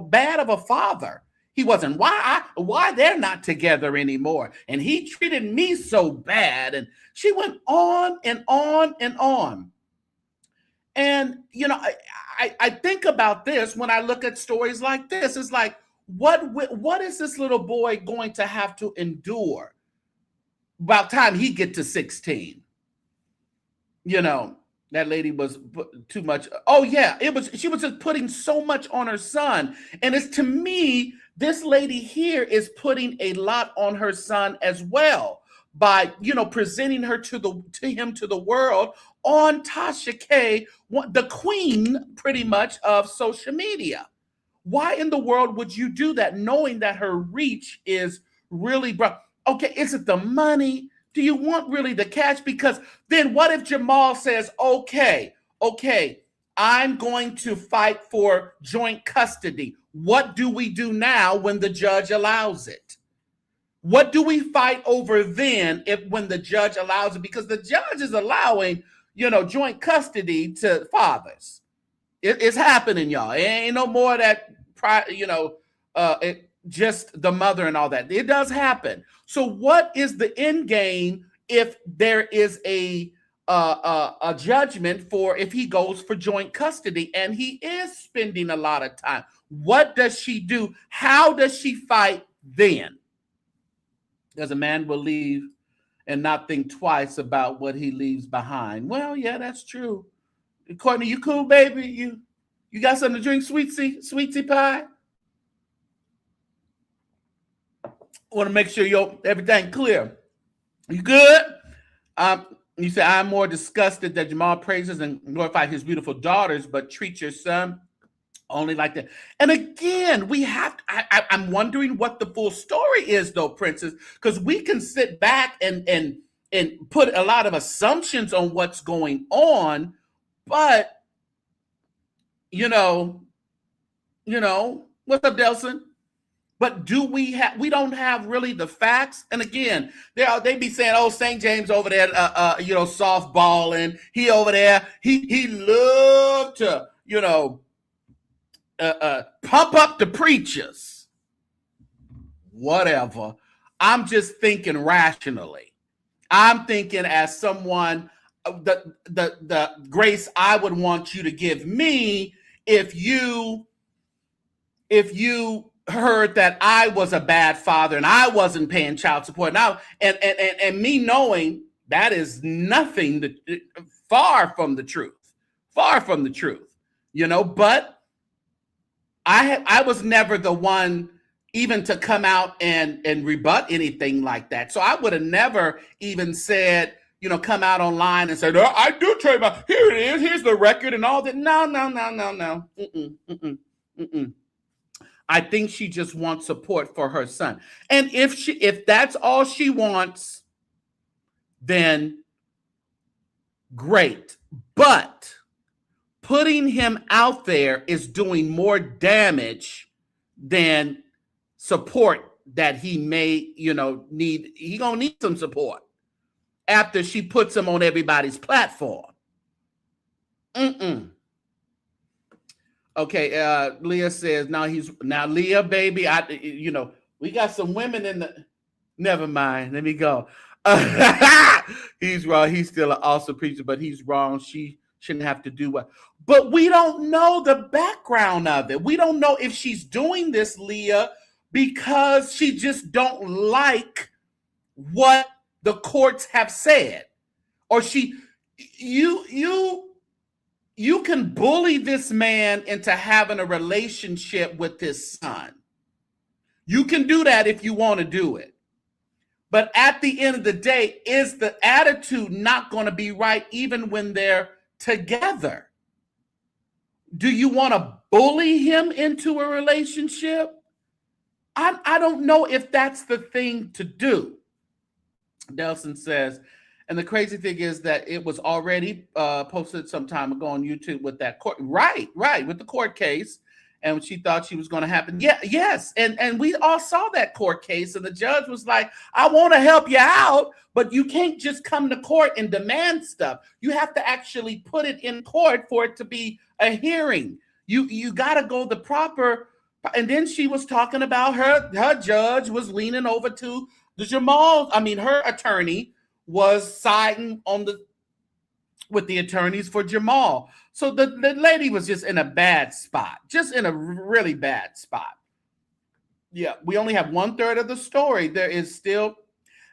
bad of a father he wasn't. Why they're not together anymore. And he treated me so bad. And she went on and on and on. And, I think about this when I look at stories like this. It's like, what is this little boy going to have to endure about time he get to 16? That lady was too much. Oh yeah, she was just putting so much on her son. And it's, to me, this lady here is putting a lot on her son as well by, presenting her to him to the world on TashaK, the queen pretty much of social media. Why in the world would you do that, knowing that her reach is really broad? Okay, is it the money? Do you want really the cash? Because then what if Jamal says, okay, I'm going to fight for joint custody. What do we do now when the judge allows it? What do we fight over then when the judge allows it? Because the judge is allowing, joint custody to fathers. It's happening, y'all. It ain't no more of that, just the mother and all that. It does happen. So what is the end game if there is a judgment for if he goes for joint custody and he is spending a lot of time? What does she do? How does she fight then? Because a man will leave and not think twice about what he leaves behind. Well, yeah, that's true. Courtney, you cool, baby? You got something to drink, sweetie pie? Want to make sure everything clear. You good? You say, I'm more disgusted that Jamal praises and glorifies his beautiful daughters, but treats your son only like that. And again, I'm wondering what the full story is, though, Princess, because we can sit back and put a lot of assumptions on what's going on, but what's up, Delson? But we don't have really the facts. And again, they be saying, oh, St. James over there, softballing. He over there, he loved to, pump up the preachers. Whatever. I'm just thinking rationally. I'm thinking as someone, the grace I would want you to give me if you heard that I was a bad father and I wasn't paying child support. Now, and me knowing that is nothing, far from the truth, but I was never the one even to come out and rebut anything like that. So I would have never even said, come out online and said, oh, I do trade my, here it is, here's the record and all that. No. I think she just wants support for her son. And if that's all she wants, then great. But putting him out there is doing more damage than support that he may, need. He gonna need some support after she puts him on everybody's platform. Okay, Leah says now Leah, baby. We got some women in the. Never mind. Let me go. He's wrong. He's still an awesome preacher, but he's wrong. She shouldn't have to do what. But we don't know the background of it. We don't know if she's doing this, Leah, because she just don't like what the courts have said, or you can bully this man into having a relationship with his son. You can do that if you want to do it. But at the end of the day, is the attitude not going to be right even when they're together? Do you want to bully him into a relationship? I don't know if that's the thing to do. Delson says, and the crazy thing is that it was already posted some time ago on YouTube with that court. Right, with the court case. And she thought she was going to happen. Yeah, yes. And we all saw that court case. And the judge was like, I want to help you out, but you can't just come to court and demand stuff. You have to actually put it in court for it to be a hearing. You got to go the proper. And then she was talking about her judge was leaning over to the Jamal. I mean, her attorney was siding with the attorneys for Jamal. So the lady was just in a bad spot, just in a really bad spot. Yeah, we only have 1/3 of the story. There is still,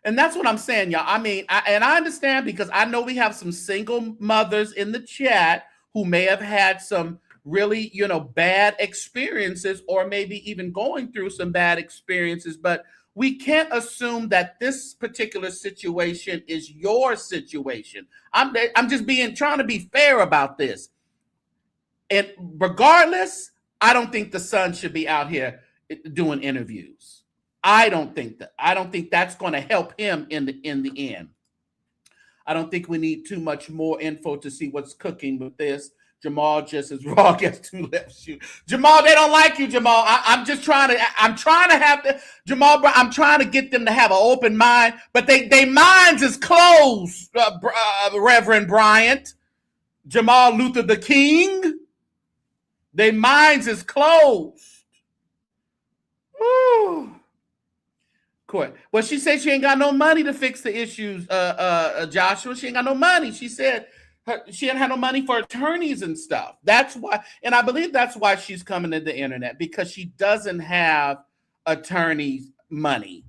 and that's what I'm saying, y'all. I mean, I understand because I know we have some single mothers in the chat who may have had some really, bad experiences or maybe even going through some bad experiences, but we can't assume that this particular situation is your situation. I'm just trying to be fair about this. And regardless, I don't think the son should be out here doing interviews. I don't think that's going to help him in the end. I don't think we need too much more info to see what's cooking with this. Jamal just as raw as two left shoes. Jamal, they don't like you, Jamal. I'm trying to get them to have an open mind, but they minds is closed, Reverend Bryant. Jamal Luther the King. Their minds is closed. Woo. Court. Well, she said she ain't got no money to fix the issues, Joshua. She ain't got no money. She said she didn't have no money for attorneys and stuff. That's why, and I believe that's why she's coming to the internet, because she doesn't have attorneys' money.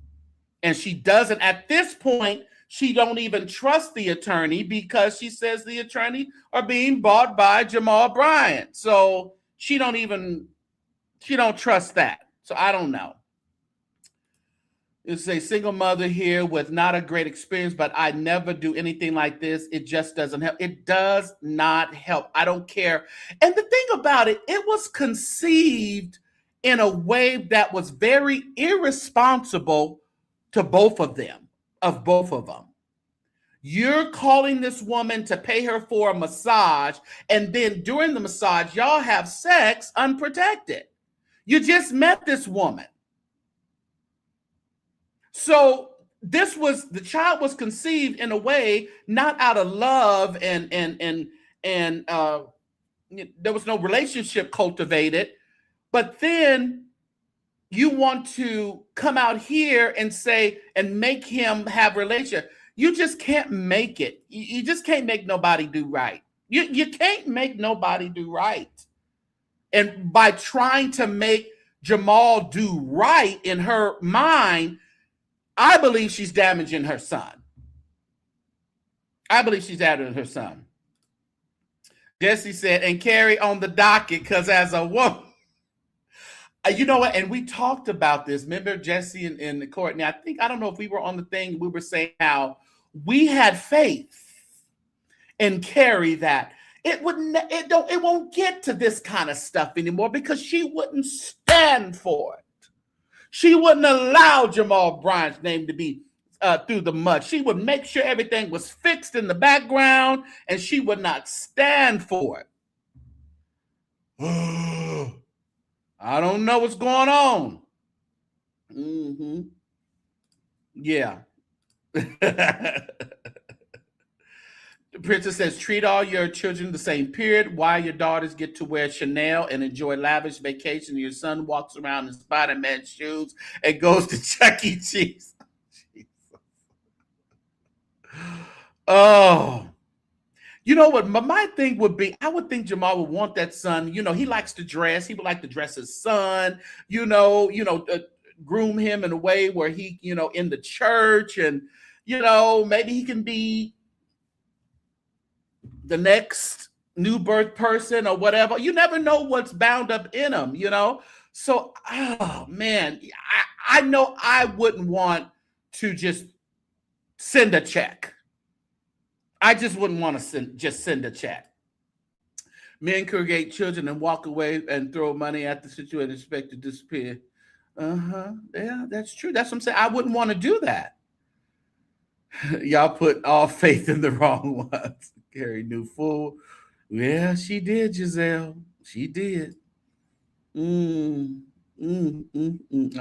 And she doesn't, at this point, she don't even trust the attorney because she says the attorney are being bought by Jamal Bryant. So she don't trust that. So I don't know. It's a single mother here with not a great experience, but I never do anything like this. It just doesn't help. It does not help. I don't care. And the thing about it, it was conceived in a way that was very irresponsible to both of them. You're calling this woman to pay her for a massage, and then during the massage, y'all have sex unprotected. You just met this woman. So the child was conceived in a way not out of love and there was no relationship cultivated, but then you want to come out here and say and make him have relationship. You just can't make it. You just can't make nobody do right. You can't make nobody do right. And by trying to make Jamal do right in her mind, I believe she's damaging her son. Jesse said, and Carrie on the docket, because as a woman, you know what? And we talked about this. Remember Jesse and Courtney? I don't know if we were on the thing. We were saying how we had faith in Carrie that it won't get to this kind of stuff anymore because she wouldn't stand for it. She wouldn't allow Jamal Bryant's name to be through the mud. She would make sure everything was fixed in the background, and she would not stand for it. I don't know what's going on. Yeah. The princess says, treat all your children the same period. Why your daughters get to wear Chanel and enjoy lavish vacation. Your son walks around in Spider-Man shoes and goes to Chuck E. Cheese. Oh. You know what? My thing would be, I would think Jamal would want that son. You know, he likes to dress. He would like to dress his son, groom him in a way where he, in the church and, maybe he can be the next new birth person or whatever. You never know what's bound up in him, So, oh man, I know I wouldn't want to just send a check. I just wouldn't want to send a check. Men create children and walk away and throw money at the situation and expect to disappear. Yeah, that's true. That's what I'm saying. I wouldn't want to do that. Y'all put all faith in the wrong ones. Carrie New Fool. Yeah, she did, Giselle. She did. I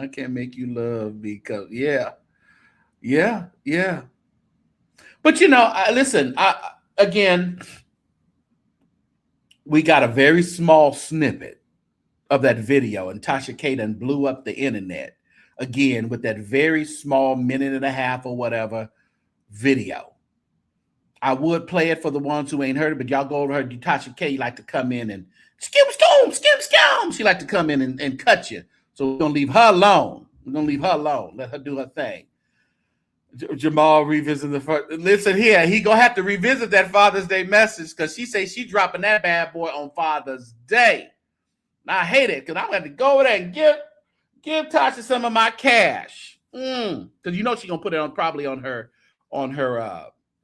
can't make you love because, yeah. But, listen, again, we got a very small snippet of that video, and TashaK done blew up the internet again with that very small minute and a half or whatever video. I would play it for the ones who ain't heard it, but y'all go over her. TashaK, you like to come in and skim. She like to come in and cut you. So we're going to leave her alone. Let her do her thing. Jamal revisiting the first. Listen here, he going to have to revisit that Father's Day message because she say she dropping that bad boy on Father's Day. Now, I hate it because I'm going to have to go over there and give Tasha some of my cash. Because she's going to put it probably on her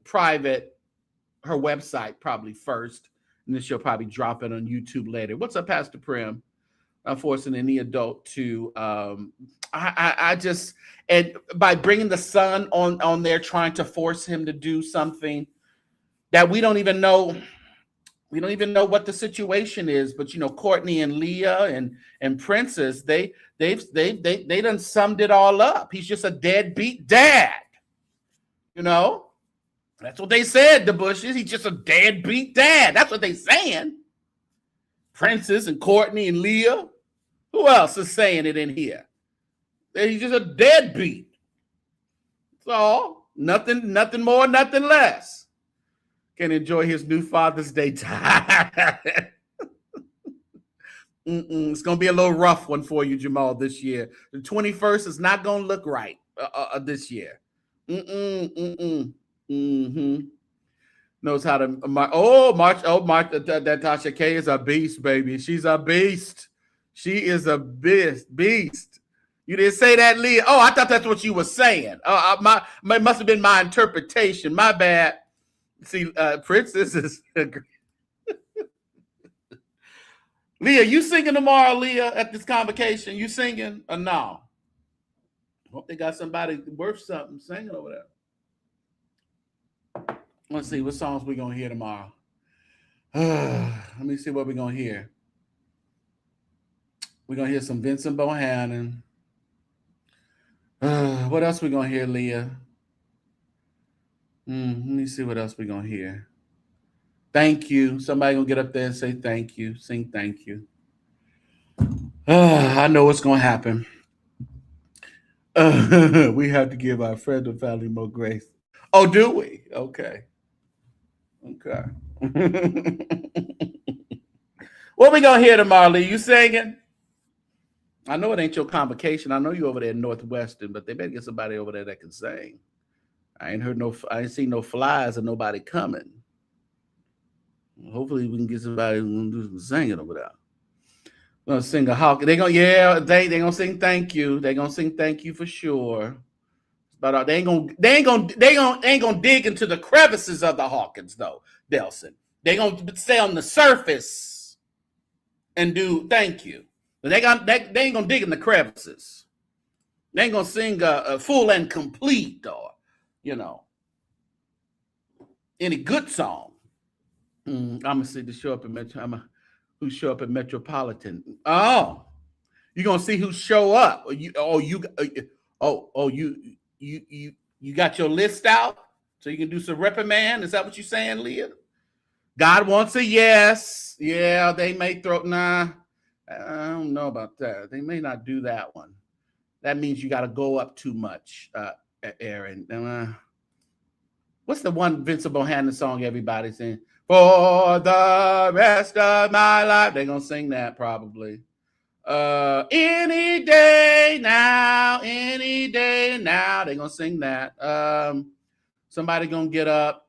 private, her website probably first, and then she'll probably drop it on YouTube later. What's up, Pastor Prim? I'm forcing any adult to I just, and by bringing the son on there, trying to force him to do something that we don't even know what the situation is. But Courtney and Leah and Princess, they done summed it all up. He's just a deadbeat dad. That's what they said, the Bushes. He's just a deadbeat dad. That's what they saying. Princess and Courtney and Leah. Who else is saying it in here? He's just a deadbeat. That's all. Nothing more, nothing less. Can enjoy his new Father's Day time. It's going to be a little rough one for you, Jamal, this year. The 21st is not going to look right. this year. Knows how to march. That TashaK is a beast, baby. She's a beast. She is a beast. You didn't say that, Leah. Oh, I thought that's what you were saying. It must have been my interpretation. My bad. See, Princess is Leah, you singing tomorrow, Leah, at this convocation? You singing or no? Hope they got somebody worth something singing over there. Let's see what songs we're going to hear tomorrow. Let me see what we're going to hear. We're going to hear some Vincent Bohannon. What else we going to hear, Leah? Let me see what else we're going to hear. Thank you. Somebody going to get up there and say thank you. Sing thank you. I know what's going to happen. We have to give our friends and family more grace. Oh, do we? Okay. What we going to hear tomorrow, Lee? You singing? I know it ain't your convocation. I know you over there in Northwestern, but they better get somebody over there that can sing. I ain't seen no flies or nobody coming. Hopefully we can get somebody who's gonna do some singing over there. Gonna sing a hawk. They gonna sing thank you. They gonna sing thank you for sure. But they ain't gonna dig into the crevices of the Hawkins though, Delson. They gonna stay on the surface and do thank you. But they ain't gonna dig in the crevices. They ain't gonna sing a full and complete or any good song. I'm gonna see the show up in Metro. Who show up at Metropolitan? Oh, you're gonna see who show up. You got your list out so you can do some reprimand. Is that what you're saying, Leah? God wants a yes. Yeah, they may throw. Nah, I don't know about that. They may not do that one. That means you got to go up too much, Aaron. What's the one Vincent Bohannon song everybody's saying? For the rest of my life. They're going to sing that probably. Any day now. They're going to sing that. Somebody going to get up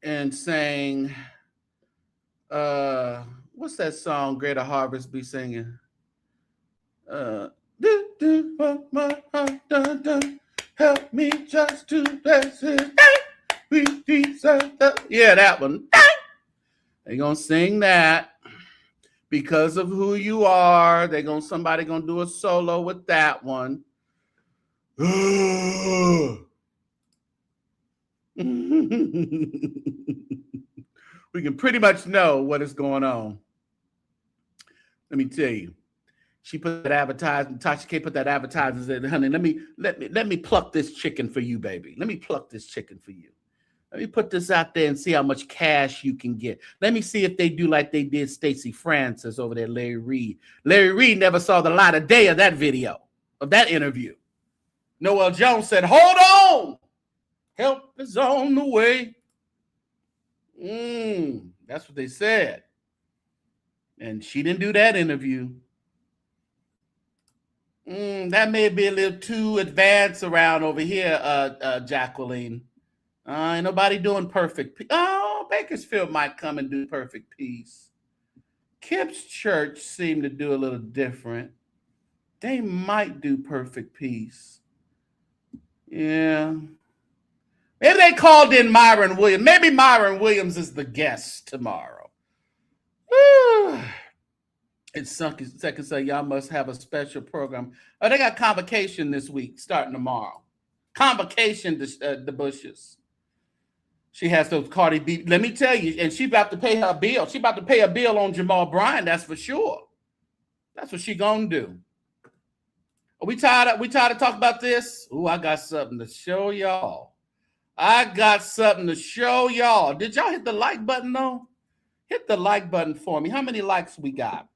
and sing. What's that song Greater Harvest be singing? Help me just to bless his name. Yeah, that one. They're gonna sing that because of who you are. Somebody gonna do a solo with that one. We can pretty much know what is going on. Let me tell you. She put that advertisement. TashaK put that advertisement. Said, "Honey, let me pluck this chicken for you, baby. Let me pluck this chicken for you. Let me put this out there and see how much cash you can get. Let me see if they do like they did Stacey Francis over there, Larry Reed. Larry Reed never saw the light of day of that video, of that interview. Noel Jones said, hold on. Help is on the way. That's what they said. And she didn't do that interview. That may be a little too advanced around over here, Jacqueline. Ain't nobody doing perfect. Bakersfield might come and do perfect peace. Kip's church seemed to do a little different. They might do perfect peace. Yeah. Maybe they called in Myron Williams. Maybe Myron Williams is the guest tomorrow. It's second say y'all must have a special program. Oh, they got convocation this week starting tomorrow. Convocation, the Bushes. She has those Cardi B. Let me tell you, and she's about to pay her bill. She's about to pay a bill on Jamal Bryant. That's for sure. That's what she gonna do. Are we tired of talking about this? I got something to show y'all. Did y'all hit the like button though? Hit the like button for me. How many likes we got?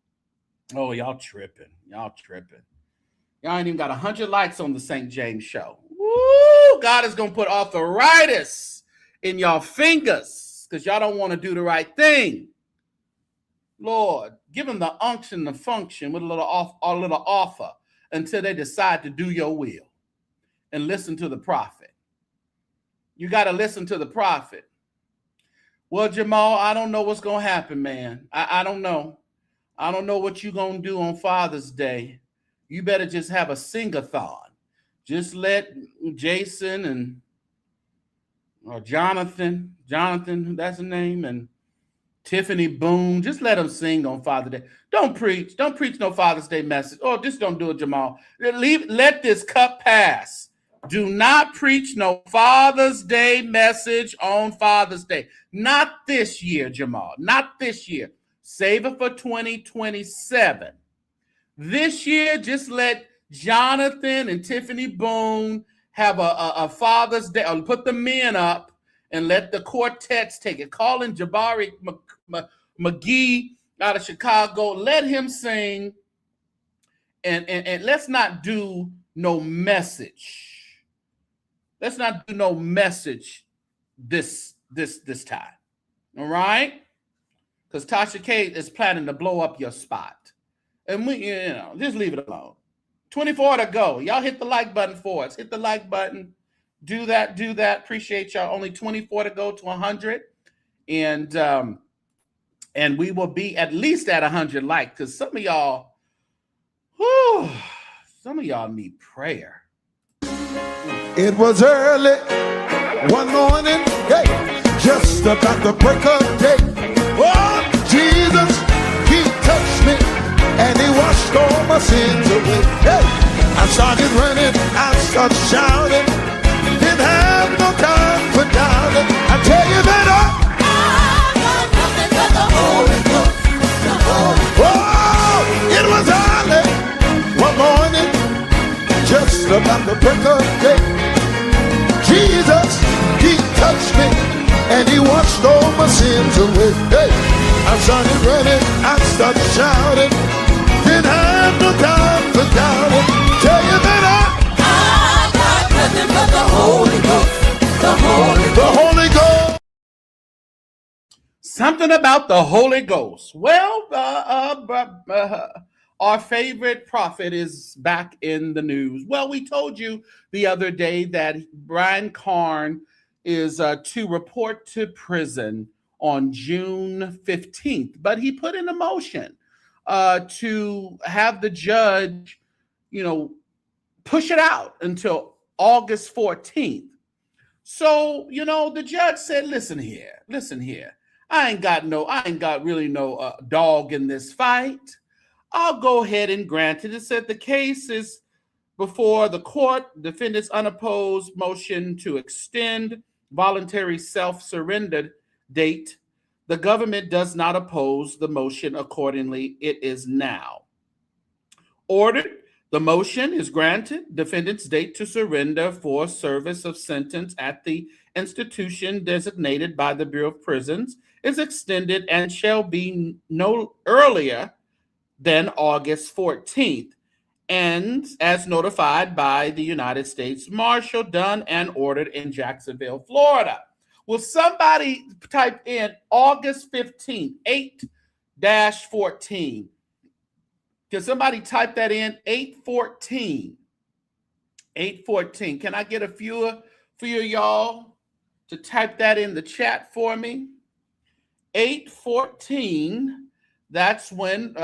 Oh, y'all tripping. Y'all ain't even got 100 likes on the St. James Show. Woo! God is gonna put arthritis in y'all fingers because y'all don't want to do the right thing. Lord, give them the unction, the function with a little offer. until they decide to do your will and listen to the prophet. You got to listen to the prophet. Well, Jamal, I don't know what's going to happen, man. I don't know. I don't know what you're going to do on Father's Day. You better just have a sing-a-thon. Just let Jason and or Jonathan, that's the name, and Tiffany Boone, just let them sing on Father's Day. Don't preach no Father's Day message. Oh, just don't do it, Jamal. Let this cup pass. Do not preach no Father's Day message on Father's Day. Not this year, Jamal. Not this year. Save it for 2027. This year, just let Jonathan and Tiffany Boone have a Father's Day, or put the men up and let the quartets take it. Call in Jabari McGee out of Chicago. Let him sing, and let's not do no message. Let's not do no message this time. All right? Because TashaK is planning to blow up your spot. And we, just leave it alone. 24 to go. Y'all hit the like button for us. Hit the like button. Do that. Appreciate y'all. Only 24 to go to 100. And we will be at least at 100 likes, because some of y'all need prayer. It was early one morning, hey, just about the break of day. Oh, Jesus, he touched me and he washed all my sins away. Hey, I started running, I started shouting, didn't have no time for doubting. I tell you that I got nothing but the Holy Ghost, the Holy Ghost. Oh, it was early one morning, just about the break of day. Jesus, he touched me and he washed all my sins away. Hey, I started running, I started shouting, didn't have no time for doubting. Tell you that I got nothing but the Holy Ghost, the Holy Ghost. Something about the Holy Ghost. Well, our favorite prophet is back in the news. Well, we told you the other day that Bryant Carn is to report to prison on June 15th, but he put in a motion to have the judge, push it out until August 14th. So, the judge said, listen here. I ain't got really no dog in this fight. I'll go ahead and grant it. It said the case is before the court. Defendant's unopposed motion to extend voluntary self-surrender date. The government does not oppose the motion. Accordingly, it is now ordered. The motion is granted. Defendant's date to surrender for service of sentence at the institution designated by the Bureau of Prisons is extended and shall be no earlier than August 14th, and as notified by the United States Marshal, done and ordered in Jacksonville, Florida. Will somebody type in August 15th, 8-14? Can somebody type that in? 8-14. 8-14. Can I get a few of y'all to type that in the chat for me? 8-14. That's when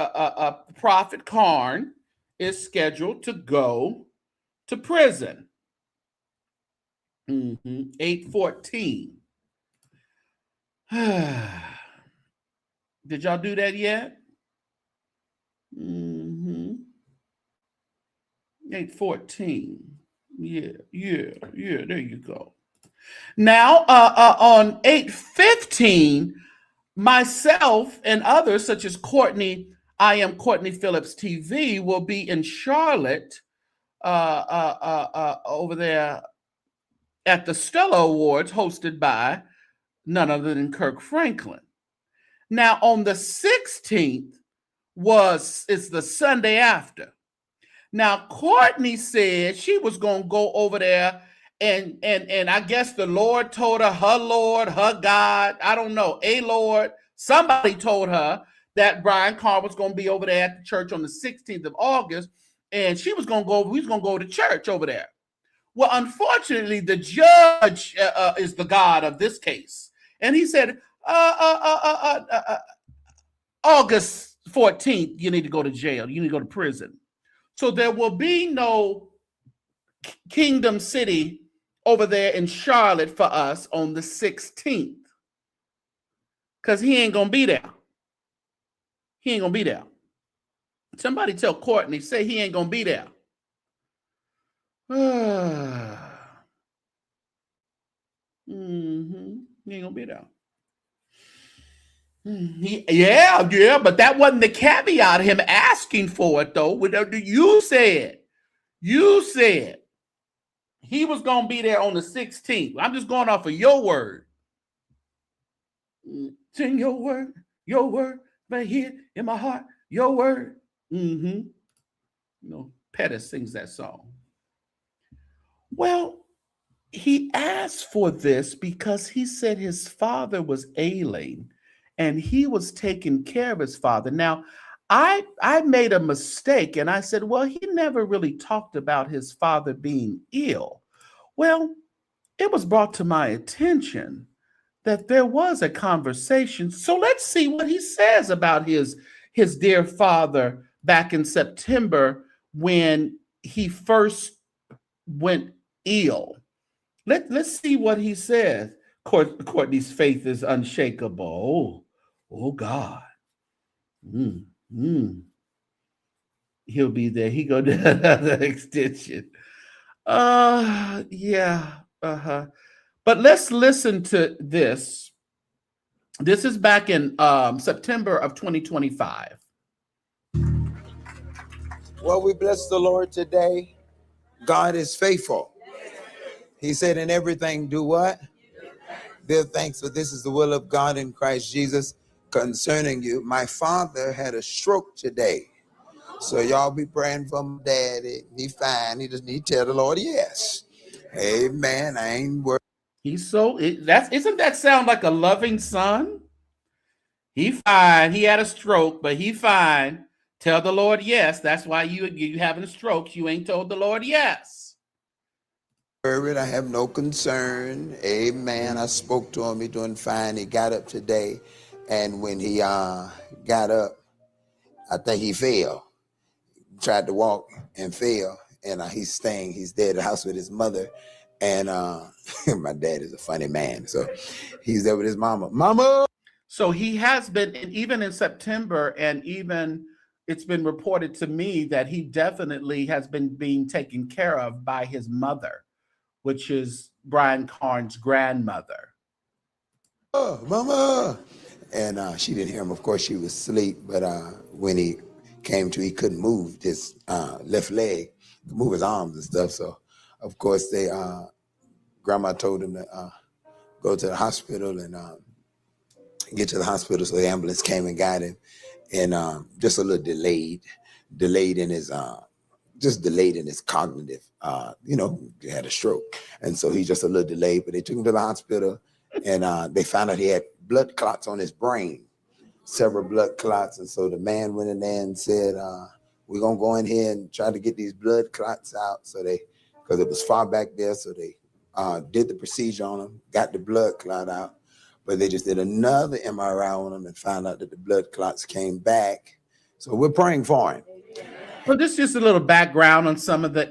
Prophet Carn is scheduled to go to prison. 8-14. Did y'all do that yet? 8-14. Yeah, there you go. Now, on 8-15, myself and others, such as Courtney, I am Courtney Phillips TV, will be in Charlotte over there at the Stella Awards, hosted by none other than Kirk Franklin. Now, on the 16th it's the Sunday after. Now, Courtney said she was going to go over there, and I guess the Lord told her Lord, her God, I don't know, a Lord, somebody told her that Bryant Carn was going to be over there at the church on the 16th of August, and we was gonna go to church over there. Well, unfortunately, the judge is the God of this case, and he said, August 14th, you need to go to jail. You need to go to prison. So there will be no Kingdom City over there in Charlotte for us on the 16th, because he ain't gonna be there. He ain't gonna be there. Somebody tell Courtney, say he ain't gonna be there. He ain't gonna be there. Yeah, but that wasn't the caveat of him asking for it, though. You said he was gonna be there on the 16th. I'm just going off of your word. It's in your word, right here in my heart, your word. You know, Pettis sings that song. Well, he asked for this because he said his father was ailing and he was taking care of his father. Now, I made a mistake and I said, well, he never really talked about his father being ill. Well, it was brought to my attention that there was a conversation. So let's see what he says about his dear father back in September when he first went ill. Let's see what he says. Courtney's faith is unshakable. Oh God. He'll be there. He go to another extension. Yeah. But let's listen to this. This is back in September of 2025. Well, we bless the Lord today. God is faithful. He said, in everything, do what? Give thanks, for this is the will of God in Christ Jesus concerning you. My father had a stroke today. So y'all be praying for my daddy. He fine. He just need to tell the Lord yes. Amen. I ain't worried. Isn't that sound like a loving son? He fine. He had a stroke, but he fine. Tell the Lord yes. That's why you having a stroke. You ain't told the Lord yes. I have no concern. Amen. I spoke to him. He's doing fine. He got up today. And when he got up, I think he fell. Tried to walk and fell. And he's there at the house with his mother. And my dad is a funny man. So he's there with his mama. So he has been, even in September, and even it's been reported to me that he definitely has been being taken care of by his mother, which is Brian Carn's grandmother. Oh, mama. And she didn't hear him. Of course, she was asleep. But when he came to, he couldn't move his left leg, move his arms and stuff. So, of course, grandma told him to go to the hospital and get to the hospital. So the ambulance came and got him. And just a little delayed in his cognitive, he had a stroke. And so he's just a little delayed, but they took him to the hospital and they found out he had blood clots on his brain, several blood clots. And so the man went in there and said, we're going to go in here and try to get these blood clots out. So because it was far back there. So they did the procedure on him, got the blood clot out. But they just did another MRI on him and found out that the blood clots came back. So we're praying for him. Well, this is just a little background on some of the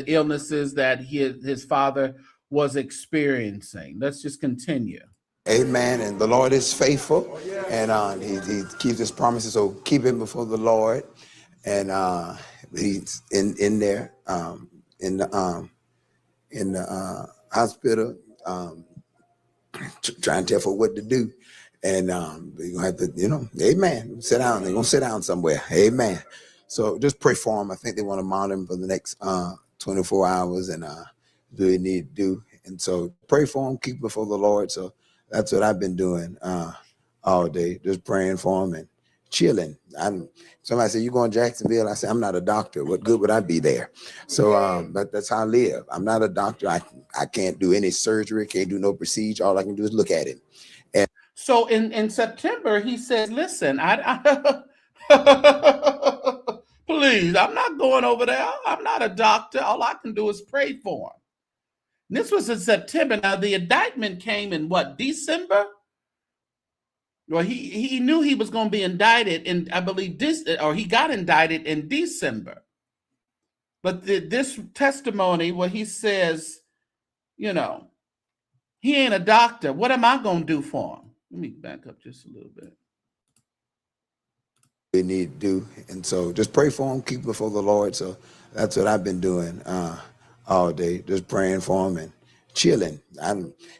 illnesses that his father was experiencing. Let's just continue. Amen. And the Lord is faithful, and he keeps his promises. So keep him before the Lord, and he's in there in the hospital. Trying to tell for what to do. And you're gonna have to, amen. Sit down. They're gonna sit down somewhere. Amen. So just pray for him. I think they want to monitor him for the next 24 hours and do what they need to do. And so pray for him, keep before the Lord. So that's what I've been doing all day, just praying for him and chilling. Somebody said, you going to Jacksonville? I said, I'm not a doctor. What good would I be there? So, but that's how I live. I'm not a doctor. I can't do any surgery, can't do no procedure. All I can do is look at him. And so in September, he says, listen, Please, I'm not going over there. I'm not a doctor. All I can do is pray for him. And this was in September. Now, the indictment came in what, December? Well, he knew he was going to be indicted in, I believe, he got indicted in December. But this testimony where he says, you know, he ain't a doctor. What am I going to do for him? Let me back up just a little bit. We need to do, and so just pray for him, keep him before the Lord. So that's what I've been doing all day, just praying for him and chilling.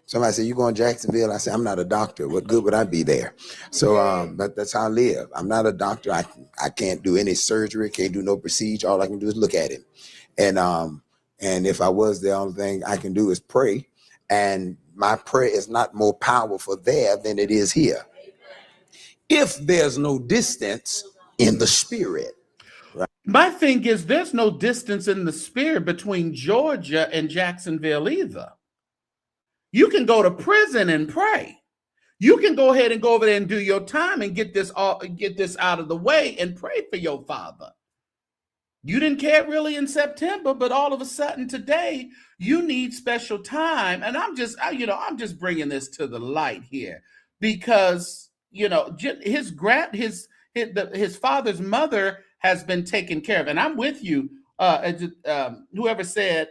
Somebody said, you going to Jacksonville? I said, I'm not a doctor. What good would I be there? So but that's how I live. I'm not a doctor. I can't do any surgery, can't do no procedure. All I can do is look at him. And if I was, the only thing I can do is pray. And my prayer is not more powerful there than it is here. If there's no distance in the spirit. Right? My thing is, there's no distance in the spirit between Georgia and Jacksonville either. You can go to prison and pray. You can go ahead and go over there and do your time and get this out of the way and pray for your father. You didn't care really in September, but all of a sudden today you need special time. And I'm just bringing this to the light here because, you know, his father's mother has been taken care of. And I'm with you. Whoever said,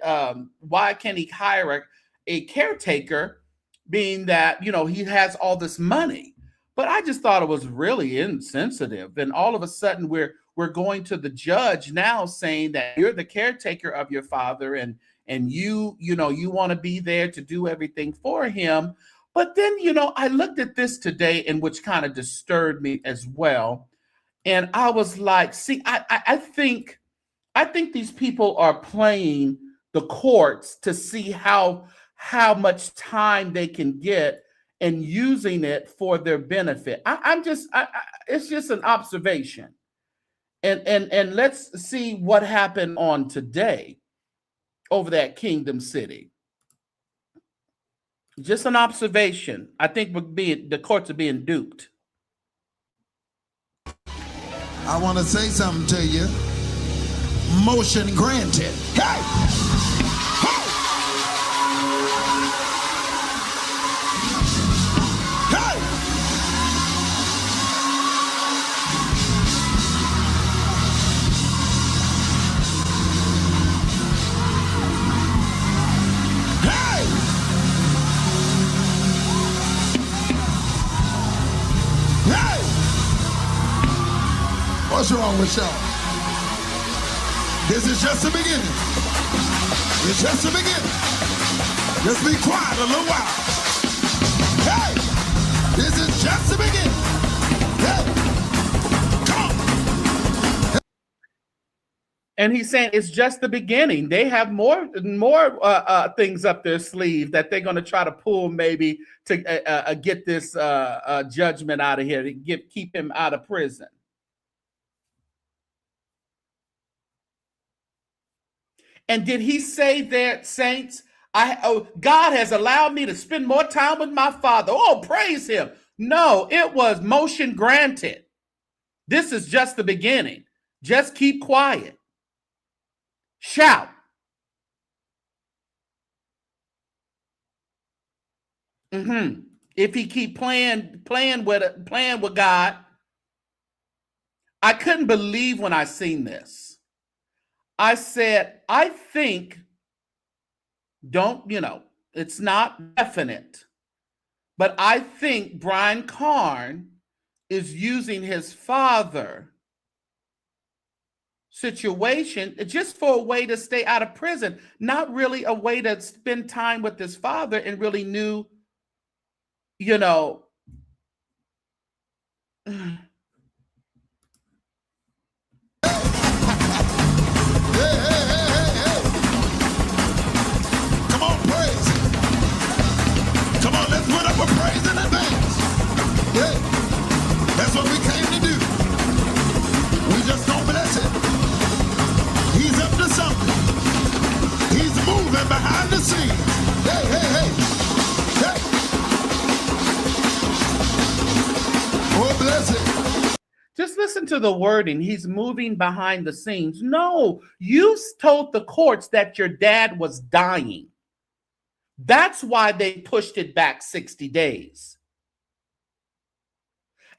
why can't he hire a caretaker, being that, you know, he has all this money? But I just thought it was really insensitive. And all of a sudden we're going to the judge now saying that you're the caretaker of your father and you want to be there to do everything for him. But then, you know, I looked at this today, and which kind of disturbed me as well. And I was like, see, I think these people are playing the courts to see how much time they can get and using it for their benefit. It's just an observation. And let's see what happened on today over that Kingdom City. Just an observation. I think the courts are being duped. I want to say something to you. Motion granted. Hey! Hey! Hey! Hey! Hey! What's wrong with y'all? This is just the beginning. It's just the beginning. Just be quiet a little while. Hey! This is just the beginning. Hey! Come on. And he's saying it's just the beginning. They have more things up their sleeve that they're going to try to pull, maybe to get this judgment out of here, to keep him out of prison. And did he say that, saints, God has allowed me to spend more time with my father? Oh, praise him. No, it was motion granted. This is just the beginning. Just keep quiet. Shout. If he keep playing with God, I couldn't believe when I seen this. I said, I think, it's not definite, but I think Brian Carn is using his father situation just for a way to stay out of prison, not really a way to spend time with his father and really knew, Praise in advance. Yeah. That's what we came to do. We just don't bless it. He's up to something. He's moving behind the scenes. Hey, hey, hey. Hey. Oh, bless it. listen to the wording. He's moving behind the scenes. No, you told the courts that your dad was dying. That's why they pushed it back 60 days.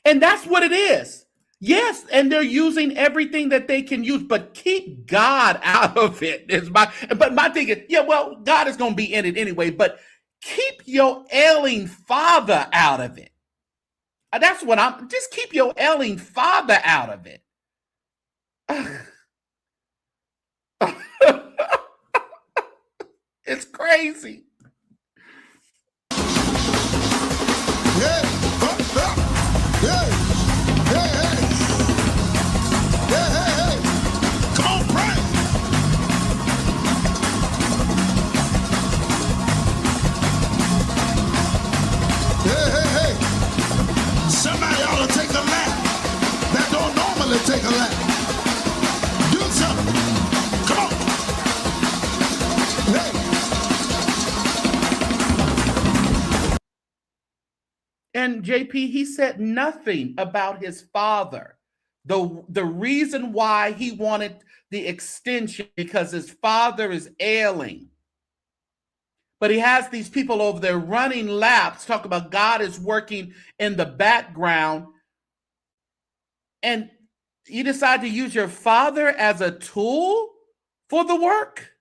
And that's what it is. Yes, and they're using everything that they can use, but keep God out of it. But my thing is, yeah, well, God is going to be in it anyway, but keep your ailing father out of it. That's what just keep your ailing father out of it. It's crazy. Yeah. Yeah. Hey, hey. Yeah, hey, hey. Come on, pray. Hey, hey, hey. Somebody ought to take a lap that don't normally take a lap. Do something. Come on. Hey. And JP, he said nothing about his father. The reason why he wanted the extension because his father is ailing. But he has these people over there running laps, talk about God is working in the background. And you decide to use your father as a tool for the work?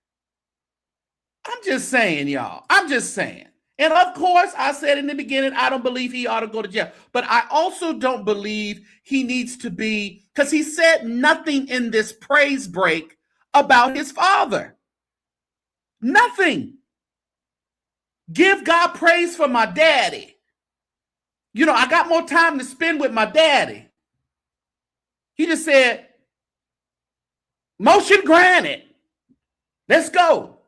I'm just saying, y'all. I'm just saying. And of course, I said in the beginning, I don't believe he ought to go to jail. But I also don't believe he needs to be, because he said nothing in this praise break about his father. Nothing. Give God praise for my daddy. You know, I got more time to spend with my daddy. He just said, motion granted. Let's go.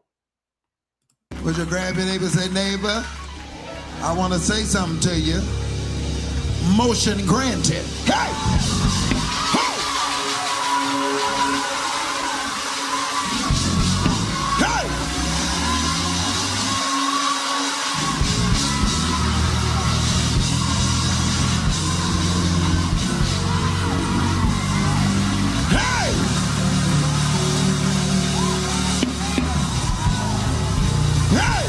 Would you grab your neighbor and say, neighbor, I want to say something to you. Motion granted. Hey! Hey! Hey! Hey! Hey!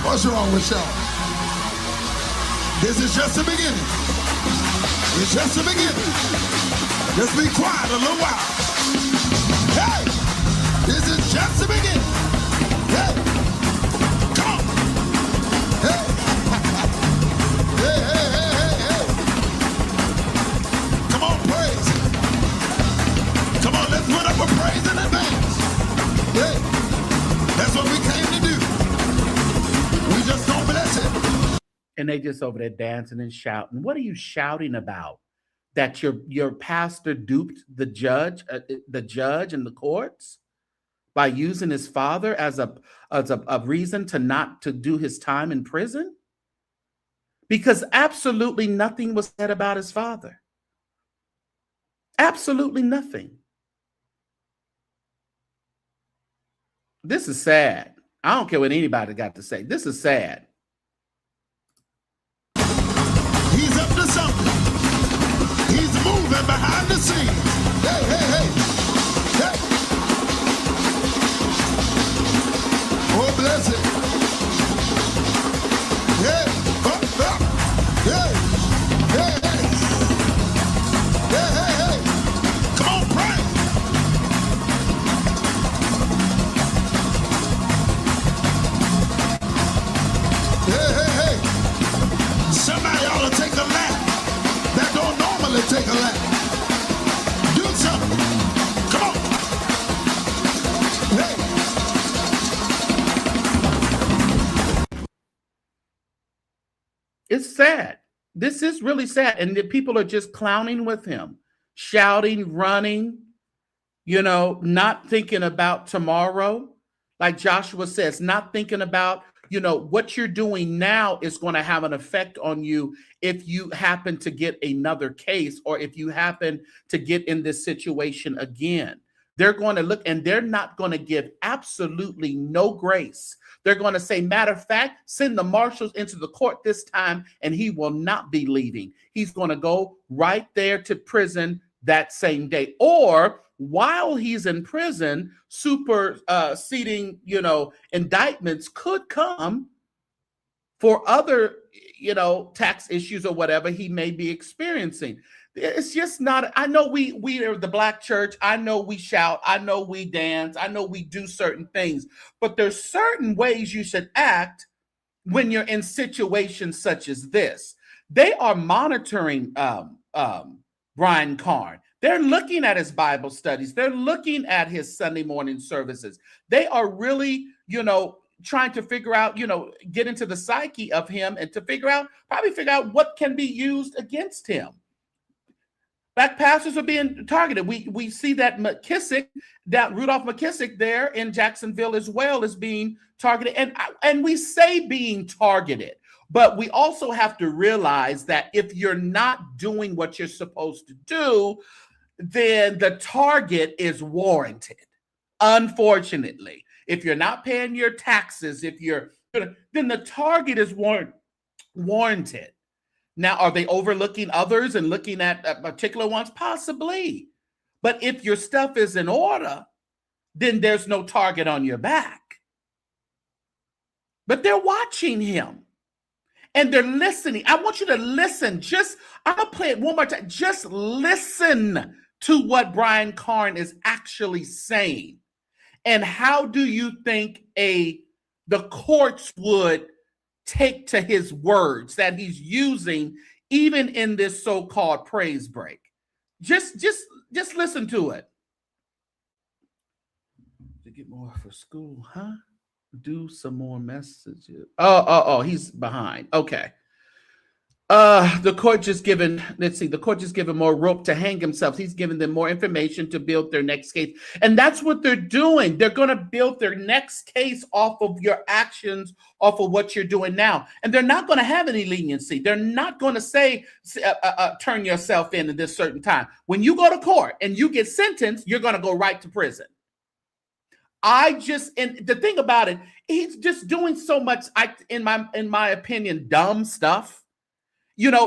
What's wrong with y'all? This is just the beginning. It's just the beginning. Just be quiet a little while. Hey! This is just the beginning. Hey! Come on! Hey! Hey, hey, hey, hey, hey! Come on, praise. Come on, let's put up a praise in advance. Hey! That's what we came to do. We just don't bless it. And they just over there dancing and shouting. What are you shouting about? That your pastor duped the judge in the courts by using his father as a reason to not to do his time in prison? Because absolutely nothing was said about his father. Absolutely nothing. This is sad. I don't care what anybody got to say. This is sad. He's up to something. He's moving behind the scenes. Hey, hey, hey. Hey. Oh, bless it. Yeah. Up, up. Yeah. Hey, hey. Hey, hey, hey. Come on, pray. Hey, hey, hey. Somebody ought to take a lap that don't normally take a lap. Do something. Come on. Hey. It's sad. This is really sad. And the people are just clowning with him, shouting, running, not thinking about tomorrow. Like Joshua says, not thinking about, what you're doing now is going to have an effect on you if you happen to get another case or if you happen to get in this situation again. They're going to look and they're not going to give absolutely no grace. They're going to say, matter of fact, send the marshals into the court this time and he will not be leaving. He's going to go right there to prison that same day. Or while he's in prison, superseding, indictments could come for other, tax issues or whatever he may be experiencing. It's just not, I know we are the Black church. I know we shout. I know we dance. I know we do certain things, but there's certain ways you should act when you're in situations such as this. They are monitoring Brian Carn. They're looking at his Bible studies. They're looking at his Sunday morning services. They are really, trying to figure out, get into the psyche of him and to figure out what can be used against him. Black pastors are being targeted. We see that Rudolph McKissick there in Jacksonville as well is being targeted. And we say being targeted, but we also have to realize that if you're not doing what you're supposed to do, then the target is warranted. Unfortunately, if you're not paying your taxes, then the target is warranted. Now, are they overlooking others and looking at particular ones? Possibly. But if your stuff is in order, then there's no target on your back. But they're watching him and they're listening. I want you to listen. I'm going to play it one more time. Just listen to what Brian Carn is actually saying. And how do you think the courts would take to his words that he's using even in this so-called praise break? Just listen to it. To get more for school, huh? Do some more messages. Oh, he's behind. Okay. The court just given more rope to hang himself. He's giving them more information to build their next case. And that's what they're doing. They're going to build their next case off of your actions, off of what you're doing now. And they're not going to have any leniency. They're not going to say, turn yourself in at this certain time. When you go to court and you get sentenced, you're going to go right to prison. And the thing about it, he's just doing so much, in my opinion, dumb stuff.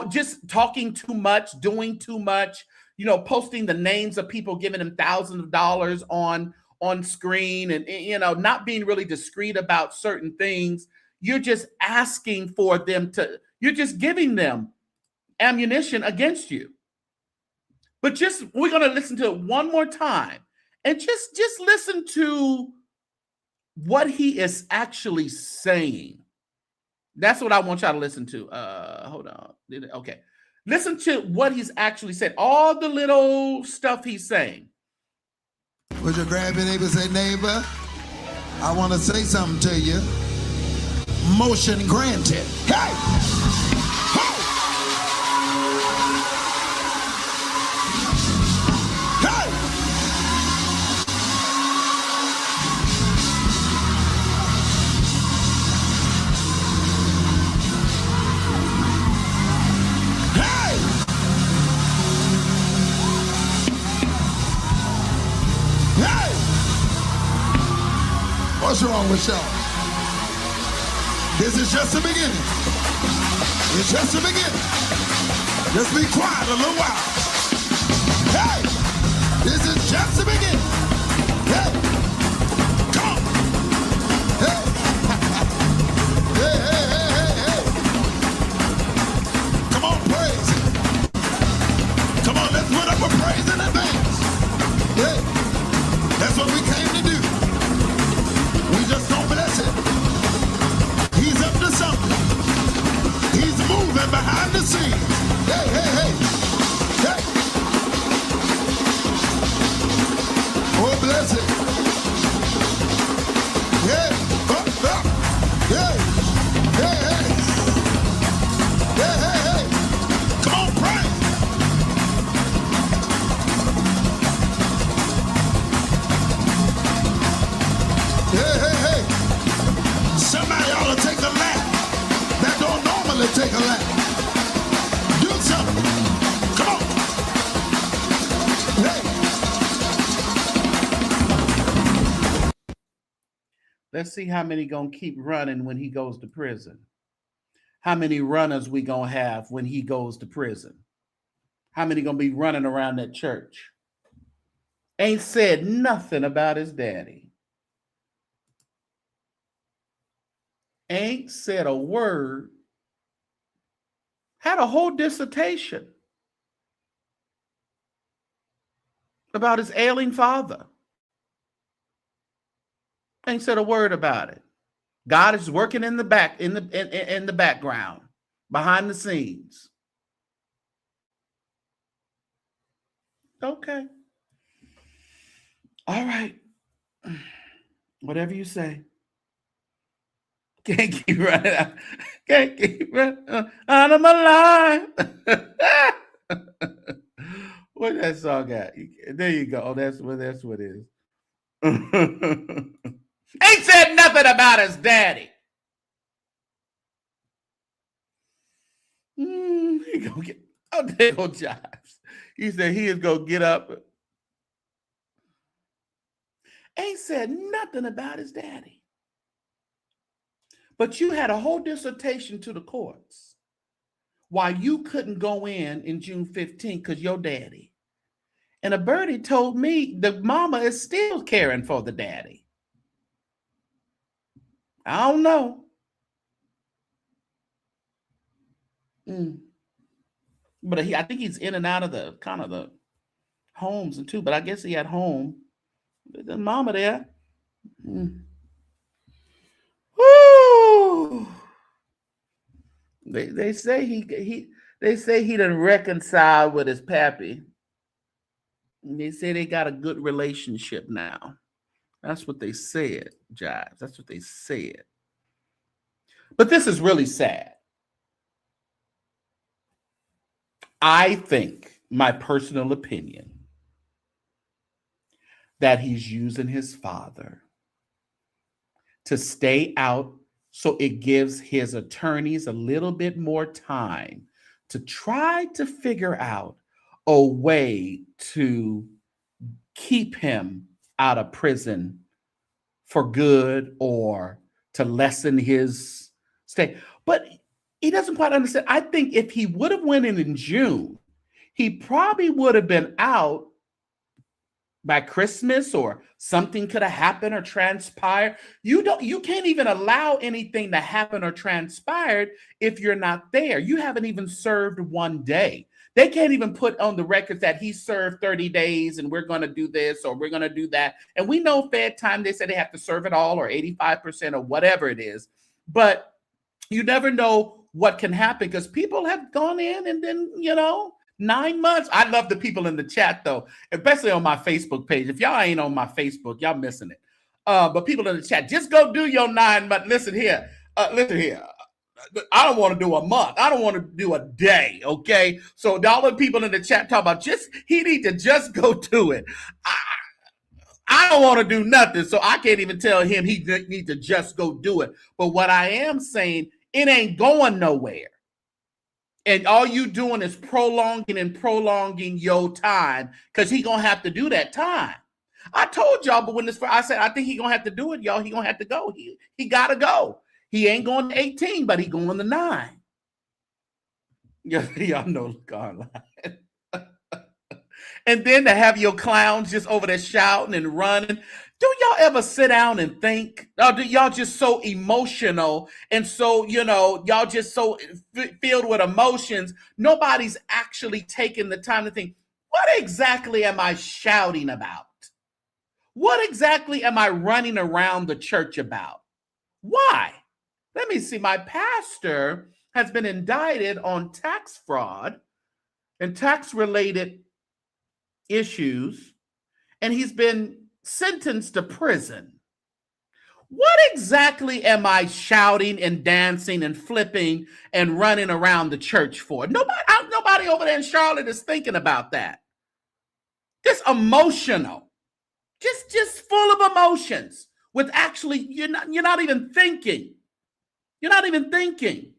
Just talking too much, doing too much, posting the names of people, giving him thousands of dollars on screen and, not being really discreet about certain things. You're just asking for them you're just giving them ammunition against you. But we're going to listen to it one more time and just listen to what he is actually saying. That's what I want y'all to listen to. Hold on. Okay. Listen to what he's actually said. All the little stuff he's saying. Would you grab your neighbor and say, neighbor, I want to say something to you. Motion granted. Hey! Hey! Hey! What's wrong with y'all? This is just the beginning. It's just the beginning. Just be quiet a little while. Hey! This is just the beginning. Hey! Come on! Hey! Hey, hey, hey, hey, hey! Come on, praise. Come on, let's put up a praise in advance. Hey! That's what we came to do. We just don't bless it. He's up to something. He's moving behind the scenes. Hey, hey, hey. Hey. Oh, Let's see how many gonna keep running when he goes to prison. How many runners we gonna have when he goes to prison? How many gonna be running around that church? Ain't said nothing about his daddy. Ain't said a word. Had a whole dissertation about his ailing father. Ain't said a word about it. God is working in the back, in the background, behind the scenes. Okay. All right. Whatever you say. Can't keep running out. Can't keep running out of my life. What that song got? There you go. Oh, that's what it is. Ain't said nothing about his daddy. He gonna get. Oh, there go Jives. He said he is gonna get up. Ain't said nothing about his daddy. But you had a whole dissertation to the courts why you couldn't go in June 15th because your daddy. And a birdie told me the mama is still caring for the daddy. I don't know. But I think he's in and out of the kind of the homes and too. But I guess he had home. The mama there. Woo! They say he done reconciled with his pappy. And they say they got a good relationship now. That's what they said, Jives. That's what they said. But this is really sad. I think, my personal opinion, that he's using his father to stay out so it gives his attorneys a little bit more time to try to figure out a way to keep him out of prison for good or to lessen his stay. But he doesn't quite understand. I think if he would have went in June, he probably would have been out by Christmas, or something could have happened or transpired. You can't even allow anything to happen or transpired if you're not there. You haven't even served one day. They can't even put on the record that he served 30 days and we're going to do this or we're going to do that. And we know Fed time, they said they have to serve it all or 85% or whatever it is. But you never know what can happen because people have gone in and then, 9 months. I love the people in the chat, though, especially on my Facebook page. If y'all ain't on my Facebook, y'all missing it. But people in the chat, just go do your 9 months. Listen here. I don't want to do a month. I don't want to do a day, okay? So all the people in the chat talk about he need to just go do it. I don't want to do nothing, so I can't even tell him he need to just go do it. But what I am saying, it ain't going nowhere. And all you doing is prolonging your time because he going to have to do that time. I told y'all, but I said, I think he going to have to do it, y'all. He going to have to go. He got to go. He ain't going to 18, but he going to 9. Y'all know Carn. And then to have your clowns just over there shouting and running. Do y'all ever sit down and think? Or do y'all just so emotional and so, y'all just so filled with emotions, nobody's actually taking the time to think, what exactly am I shouting about? What exactly am I running around the church about? Why? Let me see. My pastor has been indicted on tax fraud and tax-related issues, and he's been sentenced to prison. What exactly am I shouting and dancing and flipping and running around the church for? Nobody over there in Charlotte is thinking about that. Just emotional, just full of emotions. With actually, you're not even thinking. You're not even thinking.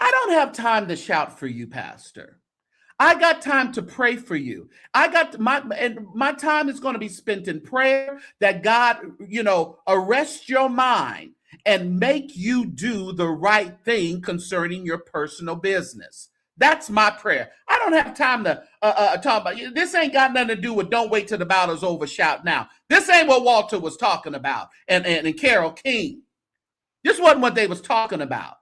I don't have time to shout for you, Pastor. I got time to pray for you. I got my time is going to be spent in prayer that God, arrest your mind and make you do the right thing concerning your personal business. That's my prayer. I don't have time to talk about this. Ain't got nothing to do with don't wait till the battle's over, shout now. This ain't what Walter was talking about and Carol King. This wasn't what they was talking about.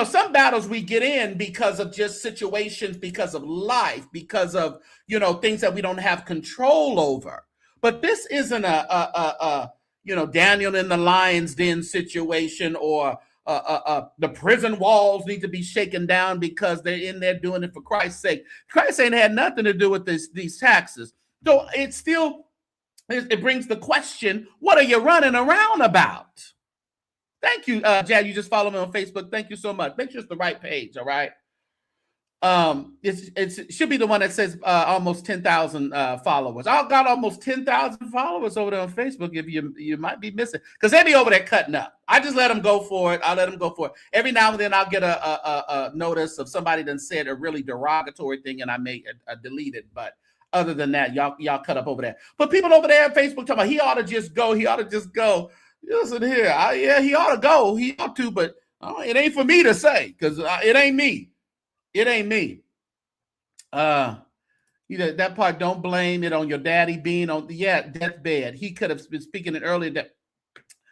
Some battles we get in because of just situations, because of life, because of, things that we don't have control over. But this isn't a Daniel in the lion's den situation, or the prison walls need to be shaken down because they're in there doing it for Christ's sake. Christ ain't had nothing to do with these taxes. So it brings the question, what are you running around about? Thank you, Jad. You just follow me on Facebook. Thank you so much. Make sure it's the right page, all right? It should be the one that says almost 10,000 followers. I've got almost 10,000 followers over there on Facebook. If you might be missing, because they be over there cutting up. I just let them go for it. Every now and then I'll get a notice of somebody that said a really derogatory thing, and I may delete it. But other than that, y'all cut up over there. But people over there on Facebook talking about he ought to just go. Listen here, yeah, he ought to go. He ought to, but it ain't for me to say, because it ain't me. It ain't me. That part, don't blame it on your daddy being on deathbed. He could have been speaking it earlier.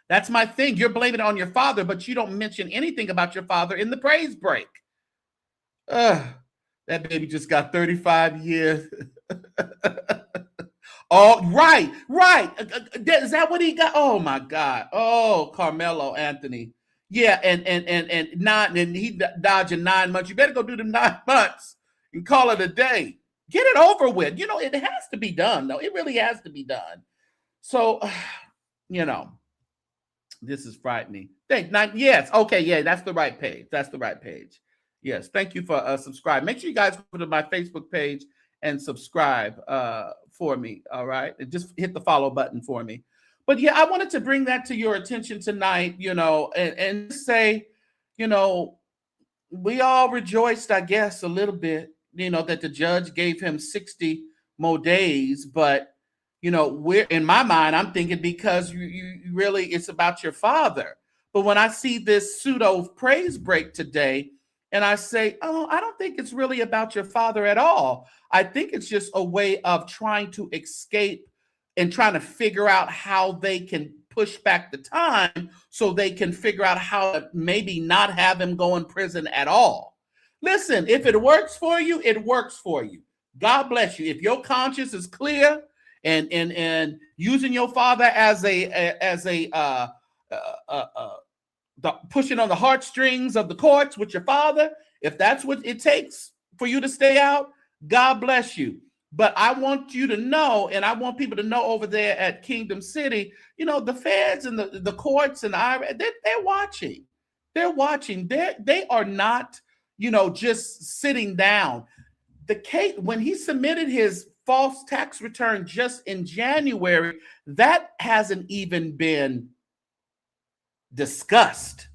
That's my thing. You're blaming it on your father, but you don't mention anything about your father in the praise break. That baby just got 35 years. Oh, right. Is that what he got? Oh my God. Oh, Carmelo Anthony. Yeah, and he dodging 9 months. You better go do them 9 months and call it a day. Get it over with. It has to be done, though. It really has to be done. So, this is frightening. Yes, okay, yeah, that's the right page. Yes, thank you for subscribing. Make sure you guys go to my Facebook page and subscribe for me, all right? And just hit the follow button for me. But yeah, I wanted to bring that to your attention tonight, and say, we all rejoiced, I guess, a little bit, that the judge gave him 60 more days. But, we're, in my mind, I'm thinking because you really, it's about your father. But when I see this pseudo praise break today, and I say, I don't think it's really about your father at all. I think it's just a way of trying to escape and trying to figure out how they can push back the time so they can figure out how to maybe not have him go in prison at all. Listen, if it works for you, it works for you. God bless you. If your conscience is clear and using your father as pushing on the heartstrings of the courts with your father, if that's what it takes for you to stay out, God bless you. But I want you to know, and I want people to know over there at Kingdom City, the feds and the courts and they're watching. They're watching. They are not, just sitting down. The case, when he submitted his false tax return just in January, that hasn't even been discussed.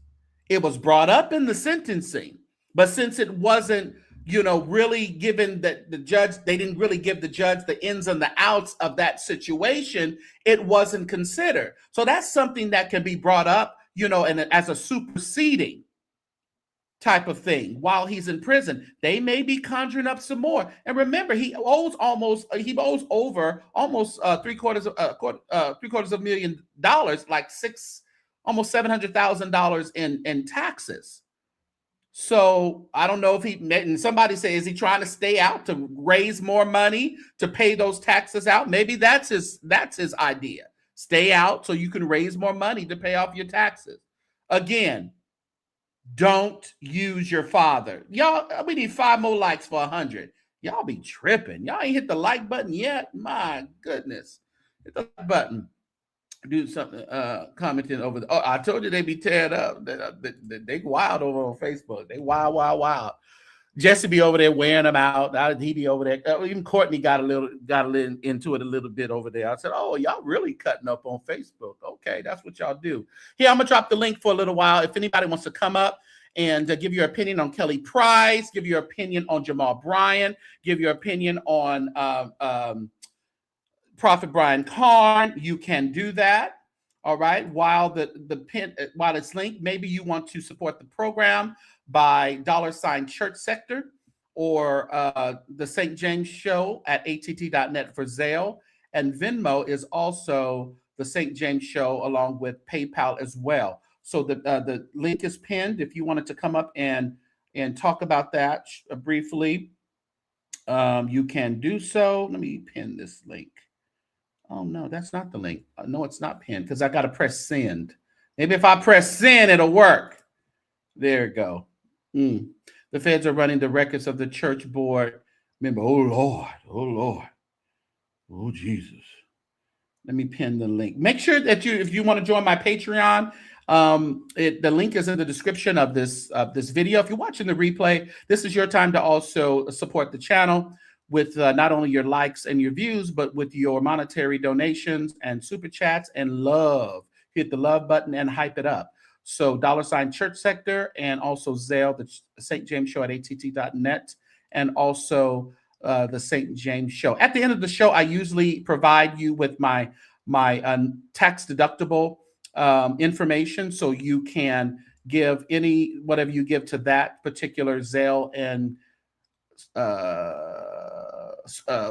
It was brought up in the sentencing, but since it wasn't, really given that the judge, they didn't really give the judge the ins and the outs of that situation, it wasn't considered. So that's something that can be brought up, and as a superseding type of thing while he's in prison. They may be conjuring up some more. And remember, he owes over almost $750,000, like almost $700,000 in taxes. So I don't know if and somebody says, is he trying to stay out to raise more money to pay those taxes out? Maybe that's his idea. Stay out so you can raise more money to pay off your taxes. Again, don't use your father. Y'all, we need 5 more likes for 100. Y'all be tripping. Y'all ain't hit the like button yet. My goodness. Hit the like button. Do something, commenting over the. Oh, I told you they be teared up. They wild over on Facebook. They wild. Jesse be over there wearing them out. He be over there. Even Courtney got a little into it a little bit over there. I said, "Oh, y'all really cutting up on Facebook? Okay, that's what y'all do." Here, I'm gonna drop the link for a little while. If anybody wants to come up and give your opinion on Kelly Price, give your opinion on Jamal Bryant, give your opinion on Prophet Brian Carn, you can do that. All right. While while it's linked, maybe you want to support the program by $ChurchSector or the St. James Show at att.net for Zelle. And Venmo is also the St. James Show along with PayPal as well. So the link is pinned. If you wanted to come up and talk about that briefly, you can do so. Let me pin this link. Oh, no, that's not the link. No, it's not pinned because I got to press send. Maybe if I press send, it'll work. There we go. The feds are running the records of the church board. Remember, oh, Lord. Oh, Jesus. Let me pin the link. Make sure that if you want to join my Patreon, the link is in the description of this video. If you're watching the replay, this is your time to also support the channel with not only your likes and your views, but with your monetary donations and super chats and love. Hit the love button and hype it up. So $ChurchSector and also Zelle, the St. James Show at att.net, and also the St. James Show. At the end of the show, I usually provide you with my tax deductible information, so you can give whatever you give to that particular Zelle and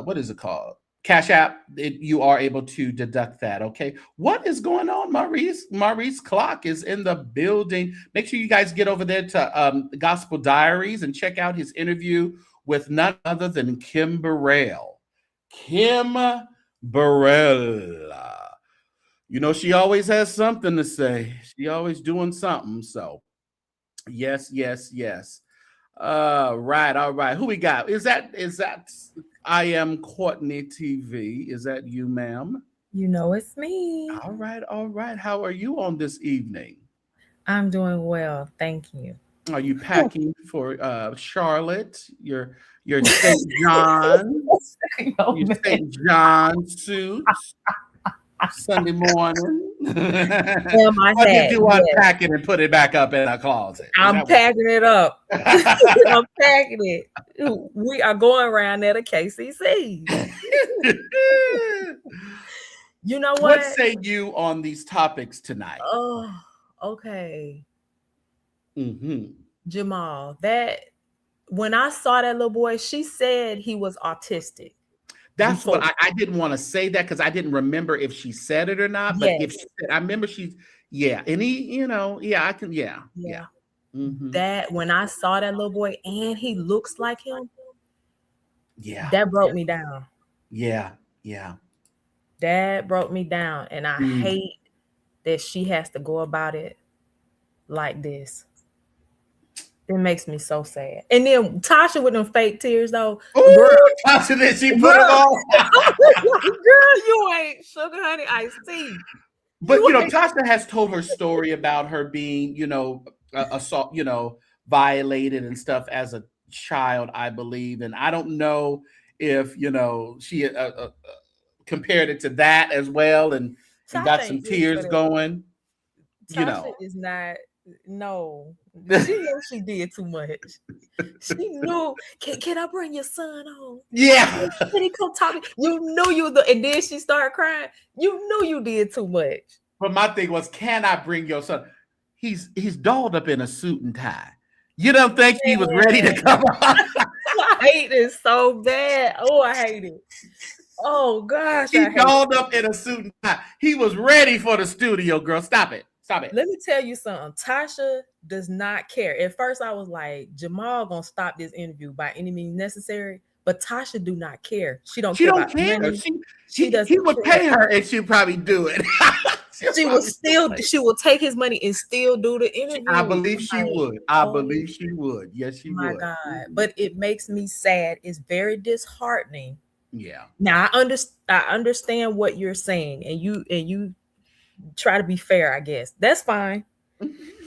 what is it called? CashApp. You are able to deduct that. Okay. What is going on, Maurice? Maurice Clock is in the building. Make sure you guys get over there to Gospel Diaries and check out his interview with none other than Kim Burrell. Kim Burrell. You know, she always has something to say. She always doing something. So yes. All right. Who we got? Is that I Am Courtney TV? Is that you, ma'am? You know it's me. All right. How are you on this evening? I'm doing well, thank you. Are you packing for Charlotte? Your St. John, your St. John suits Sunday morning. What did you unpack it and put it back up in a closet? I'm packing it up. I'm packing it. We are going around there to KCC. You know what? What say you on these topics tonight? Oh, okay. Jamal, when I saw that little boy, she said he was autistic. That's what I didn't want to say that because I didn't remember if she said it or not. But if she said, I remember and he, I can, That when I saw that little boy and he looks like him, that broke me down. That broke me down, and I hate that she has to go about it like this. It makes me so sad. And then Tasha with them fake tears, though. Ooh, girl, Tasha, did she put it on? Girl, you ain't sugar honey iced tea. But Tasha has told her story about her being, assault, violated and stuff as a child, I believe. And I don't know if she compared it to that as well, and got some tears going. Tasha is not. No, she knew she did too much. She knew. Can I bring your son home? Yeah. Can he come talk? You knew you and then she started crying. You knew you did too much. But my thing was, can I bring your son? He's dolled up in a suit and tie. You don't think he was ready to come on? I hate it so bad. Oh, I hate it. Oh gosh, he dolled up in a suit and tie. He was ready for the studio, girl. Stop it. Let me tell you something. Tasha does not care. At first, I was like, Jamal gonna stop this interview by any means necessary. But Tasha do not care. She don't care. She doesn't. He would pay her, and she'd probably do it. She will take his money and still do the interview. I believe she would. I believe she would. Yes, she would. My God, but it makes me sad. It's very disheartening. Yeah. Now I understand what you're saying, and you try to be fair, I guess. That's fine.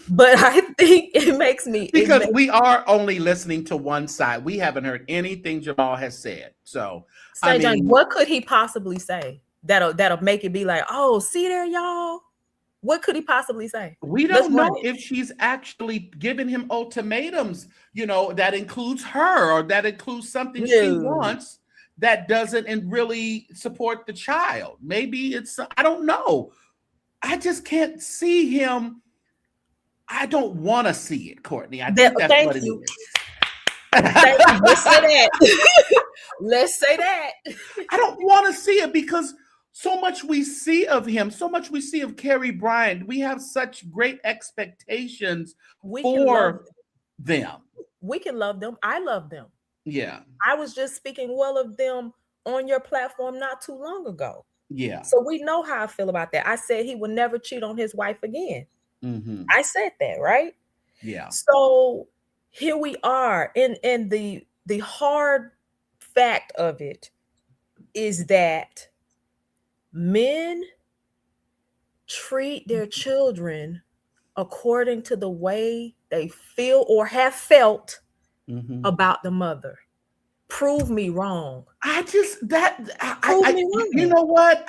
But I think it makes me because we are only listening to one side. We haven't heard anything Jamal has said. So what could he possibly say that'll make it be like, oh, see there, y'all? What could he possibly say? We don't know if she's actually giving him ultimatums, that includes her, or that includes something she wants that doesn't and really support the child. Maybe I don't know. I just can't see him. I don't want to see it, Courtney. I think that's what it is. Thank you. Let's say that. Let's say that. I don't want to see it because so much we see of him, so much we see of Carrie Bryant. We have such great expectations for them. We can love them. I love them. Yeah. I was just speaking well of them on your platform not too long ago. Yeah. So we know how I feel about that. I said he would never cheat on his wife again. Mm-hmm. I said that, right? Yeah. So here we are. And the hard fact of it is that men treat their children according to the way they feel or have felt about the mother. Prove me wrong. Prove me wrong. You know what?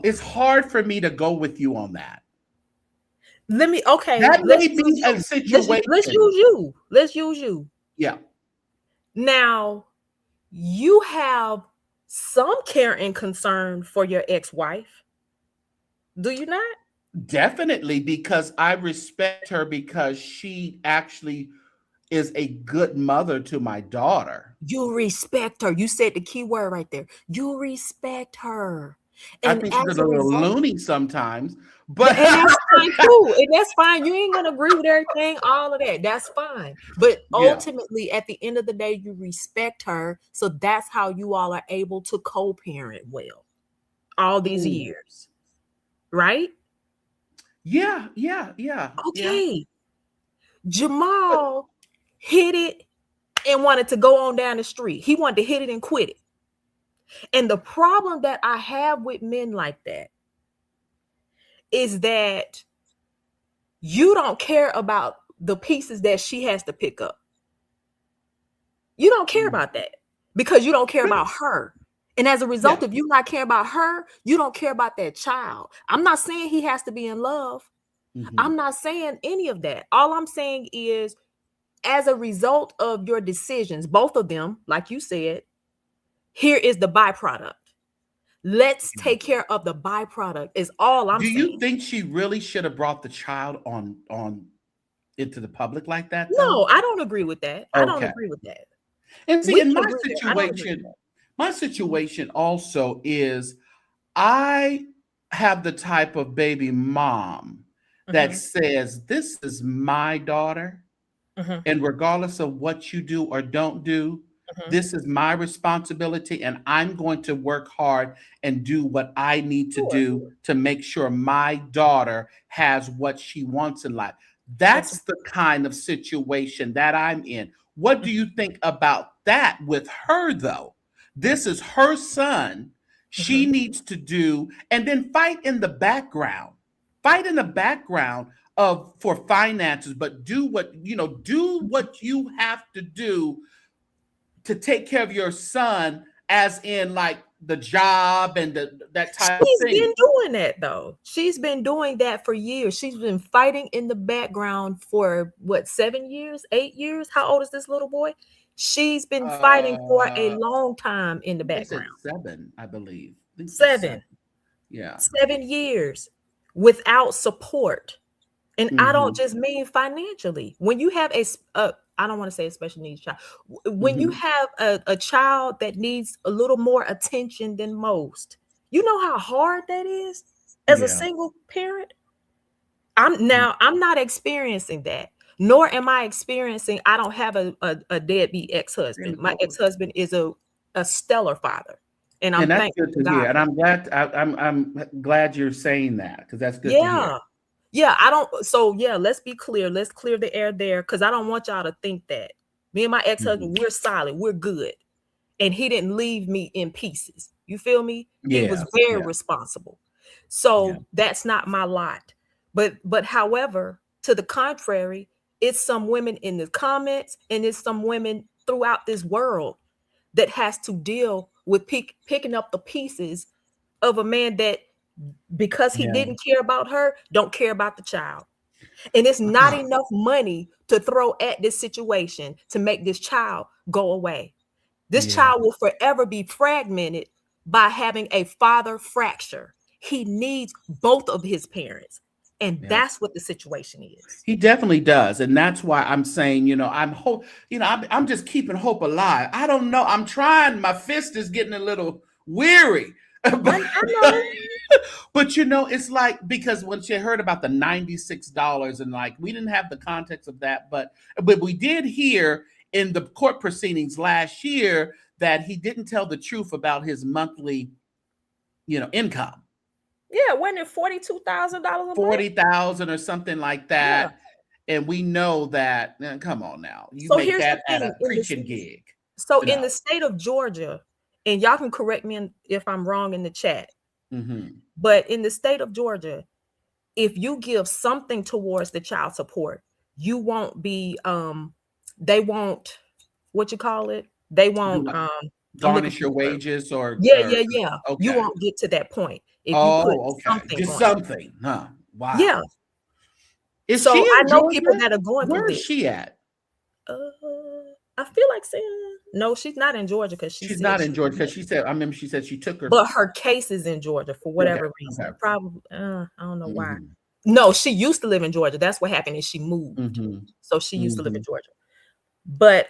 It's hard for me to go with you on that. That may be a situation. Let's use you. Yeah. Now, you have some care and concern for your ex-wife. Do you not? Definitely, because I respect her because she actually is a good mother to my daughter. You respect her. You said the key word right there. You respect her. And I think she's a little loony sometimes, but and that's fine too. And that's fine. You ain't gonna agree with everything, all of that. That's fine. But ultimately, at the end of the day, you respect her. So that's how you all are able to co-parent well all these years. Right? Yeah. Okay. Yeah. Jamal hit it and wanted to go on down the street. He wanted to hit it and quit it. And the problem that I have with men like that is that you don't care about the pieces that she has to pick up. You don't care about that because you don't care about her. And as a result of you not caring about her, you don't care about that child. I'm not saying he has to be in love. I'm not saying any of that. All I'm saying is, as a result of your decisions, both of them, like you said, here is the byproduct. Let's take care of the byproduct is all I'm saying. Do you think she really should have brought the child on into the public like that, though? No, I don't agree with that. I don't agree with that. And see, in my situation also is I have the type of baby mom that says, this is my daughter. And regardless of what you do or don't do, this is my responsibility, and I'm going to work hard and do what I need to do to make sure my daughter has what she wants in life. That's the kind of situation that I'm in. What do you think about that with her, though? This is her son. She needs to do, and then fight in the background. Fight in the background for finances, but do what you have to do to take care of your son, as in like the job and that type of thing. She's been doing that though. She's been doing that for years. She's been fighting in the background for what, 7 years, 8 years? How old is this little boy? She's been fighting for a long time in the background. 7, I believe. 7. Yeah. 7 years without support. And I don't just mean financially. When you have I don't want to say a special needs child. When you have a child that needs a little more attention than most, you know how hard that is as a single parent? I'm not experiencing that, nor am I experiencing, I don't have a deadbeat ex-husband. My ex-husband is a stellar father. And that's good to hear. And I'm glad you're saying that, because that's good to hear. Yeah, let's be clear. Let's clear the air there, because I don't want y'all to think that me and my ex-husband, we're solid, we're good. And he didn't leave me in pieces. You feel me? He was very responsible. So that's not my lot. But however, to the contrary, it's some women in the comments and it's some women throughout this world that has to deal with picking up the pieces of a man that because he didn't care about her, don't care about the child. And it's not enough money to throw at this situation to make this child go away. This child will forever be fragmented by having a father fracture. He needs both of his parents. And that's what the situation is. He definitely does. And that's why I'm saying, I'm just keeping hope alive. I don't know. I'm trying. My fist is getting a little weary. But it's like, because once you heard about the $96 and like, we didn't have the context of that, but we did hear in the court proceedings last year that he didn't tell the truth about his monthly, income. Yeah, wasn't it $42,000? $40,000 or something like that. Yeah. And we know that, come on now, you make that at a preaching gig. So in the state of Georgia, and y'all can correct me if I'm wrong in the chat, but in the state of Georgia, if you give something towards the child support, you won't be, they won't, what you call it? They won't garnish your wages or Okay. You won't get to that point if you put something just on something. Huh. Wow. Yeah. So I know people that are going through this. Where is she at? I feel like saying no, she's not in Georgia because she's not in Georgia because she said she took her. But her case is in Georgia for whatever reason. Probably I don't know why. No, she used to live in Georgia. That's what happened, is she moved. So she used to live in Georgia. But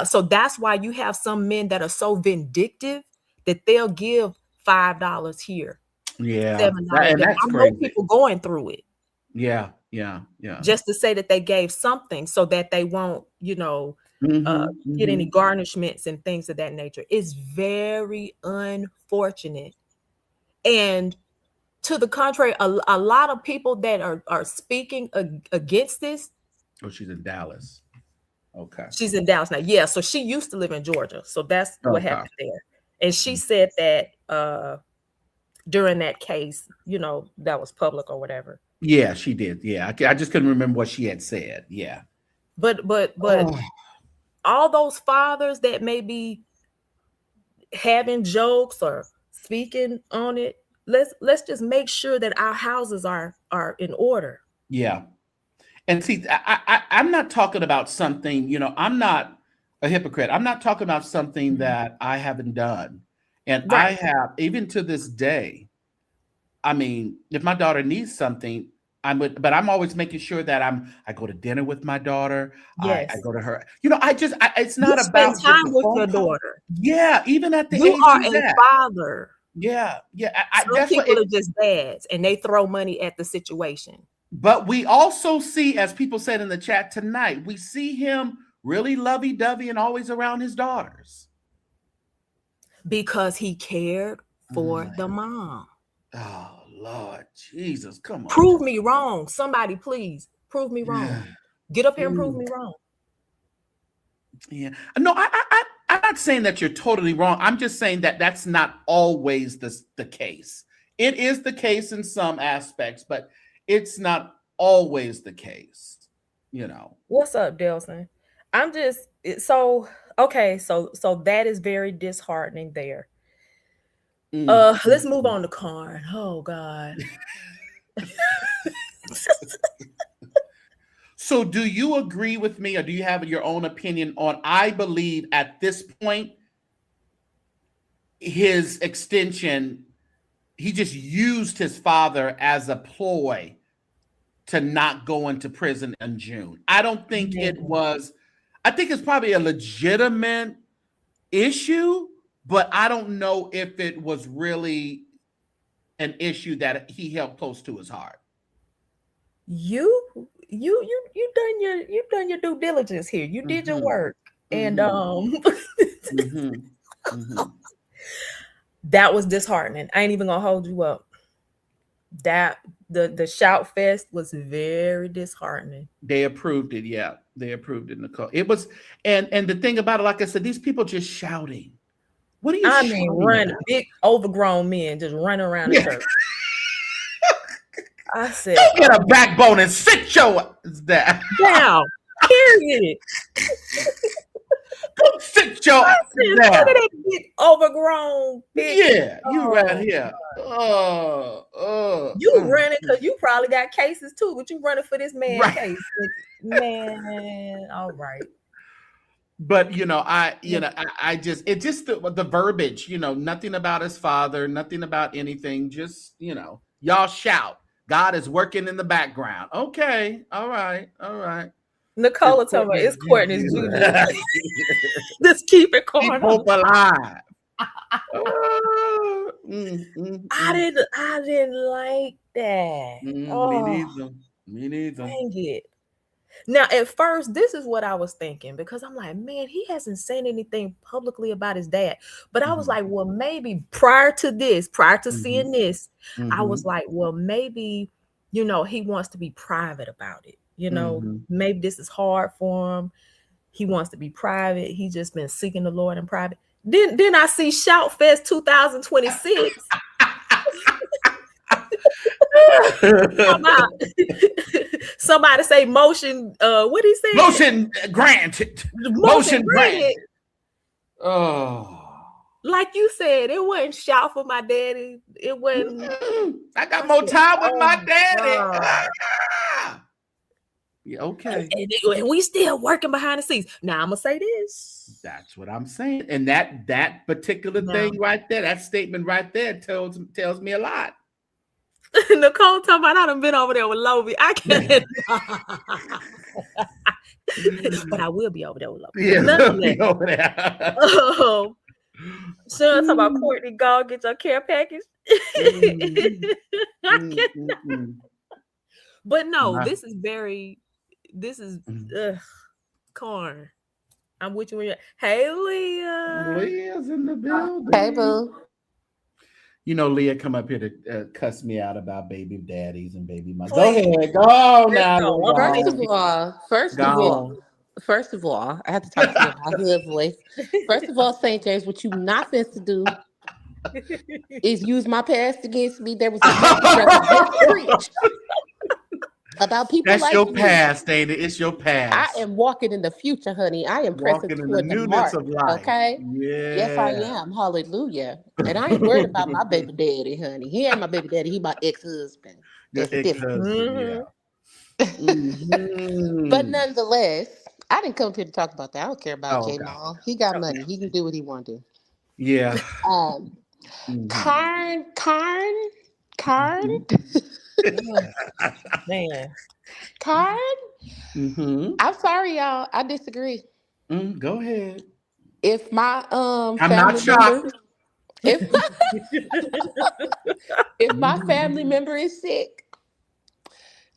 so that's why you have some men that are so vindictive that they'll give $5 here. Yeah. $7. And that's I know people going through it. Yeah. Just to say that they gave something so that they won't, get any garnishments and things of that nature. It's very unfortunate. And to the contrary, a lot of people that are speaking against this. Oh, she's in Dallas. Okay. She's in Dallas now. Yeah. So she used to live in Georgia. So that's what happened there. And she said that during that case, that was public or whatever. Yeah, she did. Yeah. I just couldn't remember what she had said. Yeah. But all those fathers that may be having jokes or speaking on it, let's just make sure that our houses are in order. Yeah. And see, I'm not talking about something, I'm not a hypocrite. I'm not talking about something that I haven't done. And I have, even to this day, I mean, if my daughter needs something, but I'm always making sure that I go to dinner with my daughter. Yes. I go to her. It's not about spend time with your daughter. Yeah, even at the age you are a father. Yeah. Some people are just dads and they throw money at the situation. But we also see, as people said in the chat tonight, we see him really lovey-dovey and always around his daughters. Because he cared for the mom. Oh, Lord Jesus, come on. Prove me wrong. Somebody, please, prove me wrong. Get up here and prove me wrong. Yeah. No, I'm not saying that you're totally wrong. I'm just saying that that's not always the case. It is the case in some aspects, but it's not always the case, What's up, Delson? I'm just so that is very disheartening there. Let's move on to Carn. Oh God. So do you agree with me, or do you have your own opinion on, I believe at this point, his extension, he just used his father as a ploy to not go into prison in June. I don't think I think it's probably a legitimate issue, but I don't know if it was really an issue that he held close to his heart. You've done your due diligence here. You did your work. And that was disheartening. I ain't even gonna hold you up. That the shout fest was very disheartening. They approved it, yeah. They approved it, Nicole. It was, and the thing about it, like I said, these people just shouting. What are you shouting running, big overgrown men just running around the church. I said, get a backbone and sit your down. Period. Come sit your ass Look down. at that big overgrown bitch. Yeah, you right here. You running because you probably got cases too, but you running for this man Right. case. Man, all right. But I just the verbiage, nothing about his father, nothing about anything, just y'all shout. God is working in the background. Okay, all right. Nicola told me it's Courtney's Juju. Just keep it Keep going. hope alive. I didn't like that. Me neither. Dang it. Now, at first, this is what I was thinking because I'm like, man, he hasn't said anything publicly about his dad. But I was like, well, maybe prior to seeing this, I was like, well, maybe, he wants to be private about it. Maybe this is hard for him. He wants to be private. He's just been seeking the Lord in private. Then I see Shout Fest 2026. Somebody say motion. What he say? Motion granted. Motion granted. Oh, like you said, it wasn't shout for my daddy. It wasn't. I got more time with my daddy. Yeah, okay. And we still working behind the scenes. Now I'm gonna say this. That's what I'm saying, and that particular thing right there, that statement right there tells me a lot. Nicole talking about I done been over there with Lovey. I can't. But I will be over there with Lovey. Yeah, we'll be over there. Sean talking about Courtney, go get your care package. But no, this is Carn. I'm with you when you're. Hey, Leah. Leah's in the building. Hey, boo. Leah come up here to cuss me out about baby daddies and baby moms. Go ahead. Go now. First of all, I have to talk to you in my hood voice. First of all, St. James, what you not supposed to do is use my past against me. There was a preach about people That's like your you. Past, ain't it? It's your past. I am walking in the future, honey. I am pressing toward the mark. Of life. Okay. Yeah. Yes, I am. Hallelujah. And I ain't worried about my baby daddy, honey. He ain't my baby daddy. He my ex-husband. Your ex-husband. But nonetheless, I didn't come here to talk about that. I don't care about Jamal. He got money. He can do what he want to do. Yeah. Carn. Man. Carn? I'm sorry, y'all. I disagree. Go ahead. If my I'm not shocked. If my family member is sick,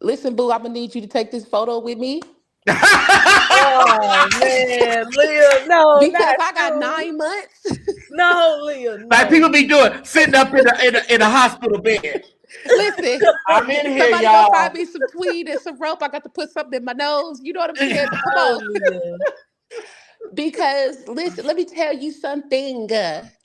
listen, boo, I'm gonna need you to take this photo with me. Oh man, Leah, no, because I got 9 months. No, Leah, no. Like people be doing, sitting up in a hospital bed. Listen, I'm in here, somebody y'all. gonna find me some tweed and some rope. I got to put something in my nose. You know what I'm saying? Come on. Because listen, let me tell you something.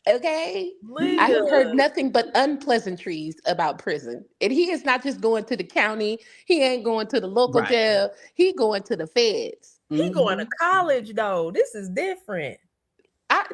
Okay, Leah. I have heard nothing but unpleasantries about prison, and he is not just going to the county. He ain't going to the local jail. He going to the feds. He going to college though. This is different.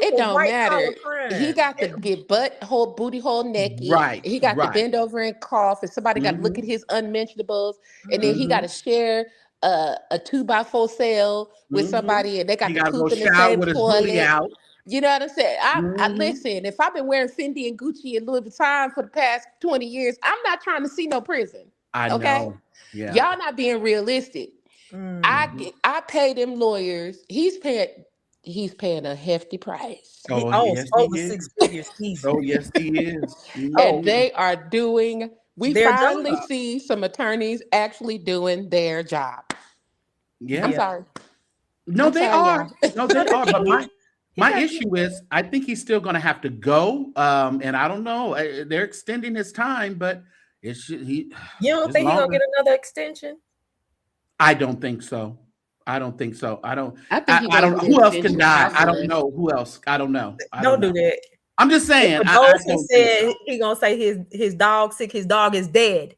It don't matter. He got to get booty hole naked. Right. He got to bend over and cough, and somebody got to look at his unmentionables, and then he got to share a 2x4 cell with somebody, and they got to poop in the same toilet. You know what I'm saying? I listen. If I've been wearing Fendi and Gucci and Louis Vuitton for the past 20 years, I'm not trying to see no prison. I know. Yeah. Y'all not being realistic. I pay them lawyers. He's paying a hefty price. Over 6 figures. Oh, yes, he is. And they are doing. We finally see some attorneys actually doing their job. Yeah, I'm sorry. No, they are. No, they are. But my issue is, I think he's still going to have to go. And I don't know. They're extending his time, but it should. You don't think he's gonna get another extension? I don't think so. I don't think so. I don't. Who else can die? I don't know. Who else? I don't know. Don't do that. I'm just saying. He said he gonna say his dog sick. His dog is dead.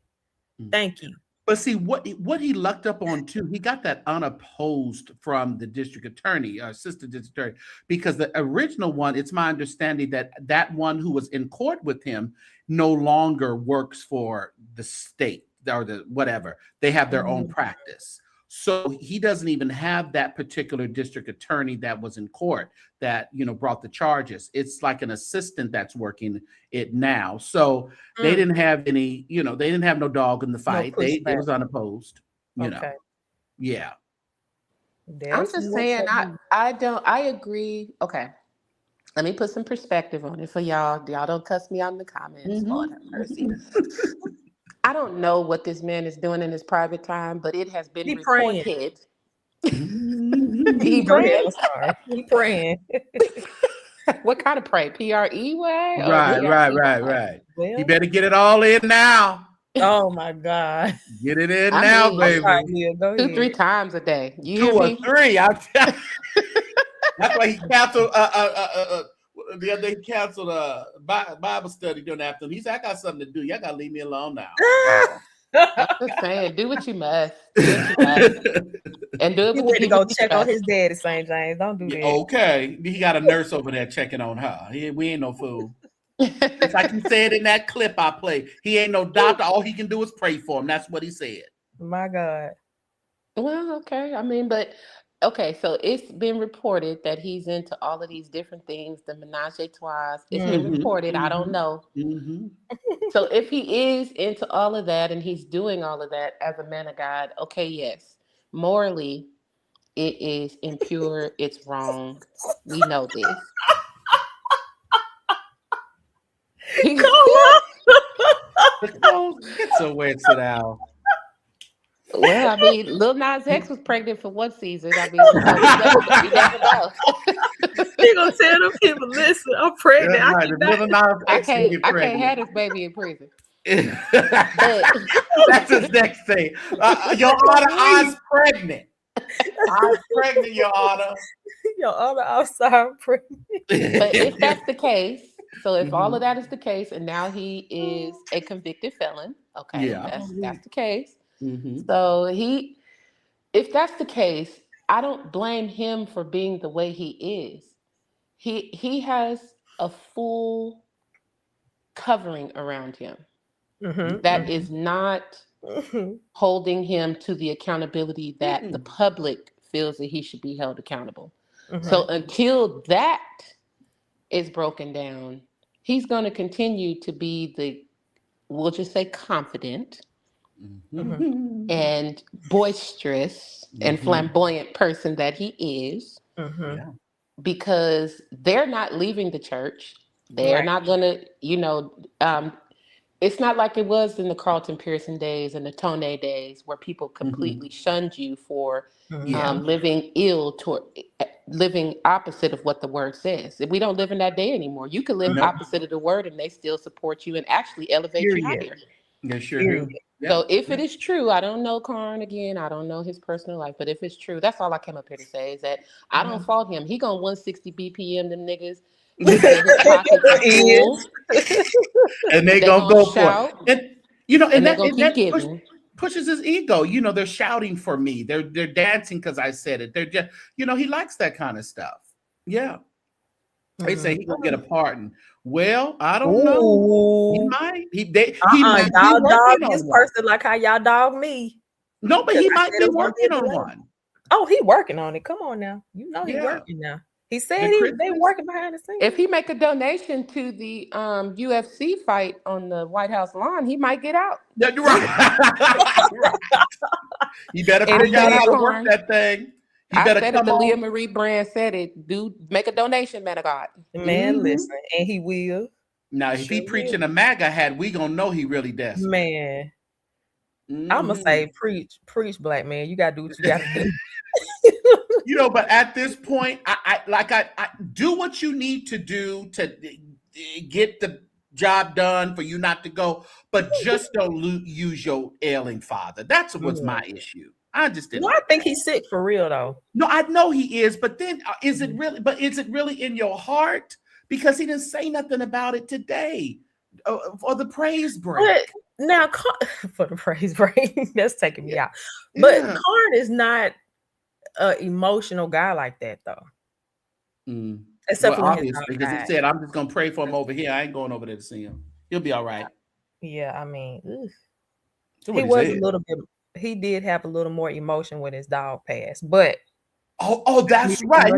Thank you. But see, what he lucked up on too, he got that unopposed from the district attorney, assistant district attorney, because the original one, it's my understanding that one who was in court with him no longer works for the state or the whatever. They have their own practice. So he doesn't even have that particular district attorney that was in court that, brought the charges. It's like an assistant that's working it now. So they didn't have any, they didn't have no dog in the fight. It was unopposed, Okay. Yeah. I'm just saying, I agree. Okay. Let me put some perspective on it for y'all. Y'all don't cuss me out in the comments. Lord have mercy. I don't know what this man is doing in his private time, but it has been reported. He praying. I'm sorry. He praying. What kind of pray? P-R-E-Y? Right. Well, you better get it all in now. Oh my God. Get it in now, baby. Sorry, Leah, go ahead. 2-3 times a day. You 2 hear or me? 3. That's why he canceled the other day. He canceled a Bible study during the afternoon. He said, "I got something to do. Y'all gotta leave me alone now." I'm just saying, do what you must. And do it. You ready to go check on his dad at St. James? Don't do that. Okay, he got a nurse over there checking on her. We ain't no fool. It's like he said in that clip I played. He ain't no doctor. All he can do is pray for him. That's what he said. My God. Well, okay. I mean, but okay. So it's been reported that he's into all of these different things. The menage a trois. It's been reported. I don't know. So if he is into all of that and he's doing all of that as a man of God, okay, yes. Morally, it is impure. It's wrong. We know this. Come on. Get somewhere, sit down. Well, I mean, Lil Nas X was pregnant for one season. I mean, we never know. He gonna tell them people, listen, I'm pregnant. I can't have this baby in prison. That's his next thing. Your Honor, I'm pregnant. I'm pregnant, Your Honor. Your Honor, I'm pregnant. But if that's the case, so if all of that is the case, and now he is a convicted felon, okay, that's the case. So if that's the case, I don't blame him for being the way he is. He has a full covering around him that is not holding him to the accountability that the public feels that he should be held accountable. So until that is broken down, he's going to continue to be we'll just say confident and boisterous and flamboyant person that he is, because they're not leaving the church. They're not going to, it's not like it was in the Carlton Pearson days and the Tone days where people completely shunned you for living opposite of what the word says. We don't live in that day anymore. You can live opposite of the word and they still support you and actually elevate you higher. They sure do. So if it is true, I don't know Carn again. I don't know his personal life, but if it's true, that's all I came up here to say is that I don't fault him. He gonna 160 BPM them niggas. And they gonna go for it. And that pushes his ego. They're shouting for me. They're dancing because I said it. They're just, he likes that kind of stuff. Yeah. They say he's gonna get a pardon. Well, I don't know. He might. He might y'all dog his person like how y'all dog me. No, but he might be working on one. Oh, he working on it. Come on now. He working now. He said they working behind the scenes. If he make a donation to the UFC fight on the White House lawn, he might get out. That's right. You better figure out how to work that thing. I said it. The Leah Marie Brand said it. Do make a donation, man of God. Man, listen, and he will. Now, if he preaching a MAGA hat, we gonna know he really desperate. Man, I'm gonna say preach, black man. You gotta do what you gotta do. But at this point, I do what you need to do to get the job done for you not to go, but just don't use your ailing father. That's what's my issue. I just didn't. No, I think he's sick for real though. No, I know he is, but then is it really in your heart? Because he didn't say nothing about it today. for the praise break. But now, for the praise break, that's taking me out. But Carn is not an emotional guy like that, though. Except for obviously, because he said, "I'm just gonna pray for him over here. I ain't going over there to see him. He'll be all right." Yeah, I mean, he was a little bit. He did have a little more emotion when his dog passed, but that's right.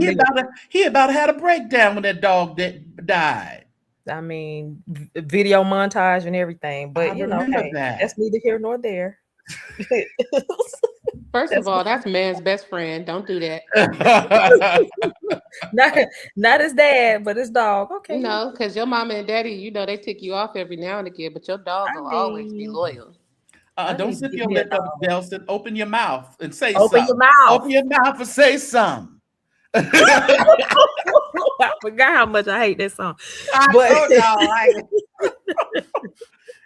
He about had a breakdown when that dog died. I mean, video montage and everything, but you know, that's neither here nor there. First of all, that's man's best friend. Don't do that. not his dad, but his dog. Okay. No, because your mama and daddy, you know, they tick you off every now and again, but your dog will always be loyal. Don't sip your lip up, Delson. Open your mouth and say something. Open your mouth. Open your mouth and say something. I forgot how much I hate that song.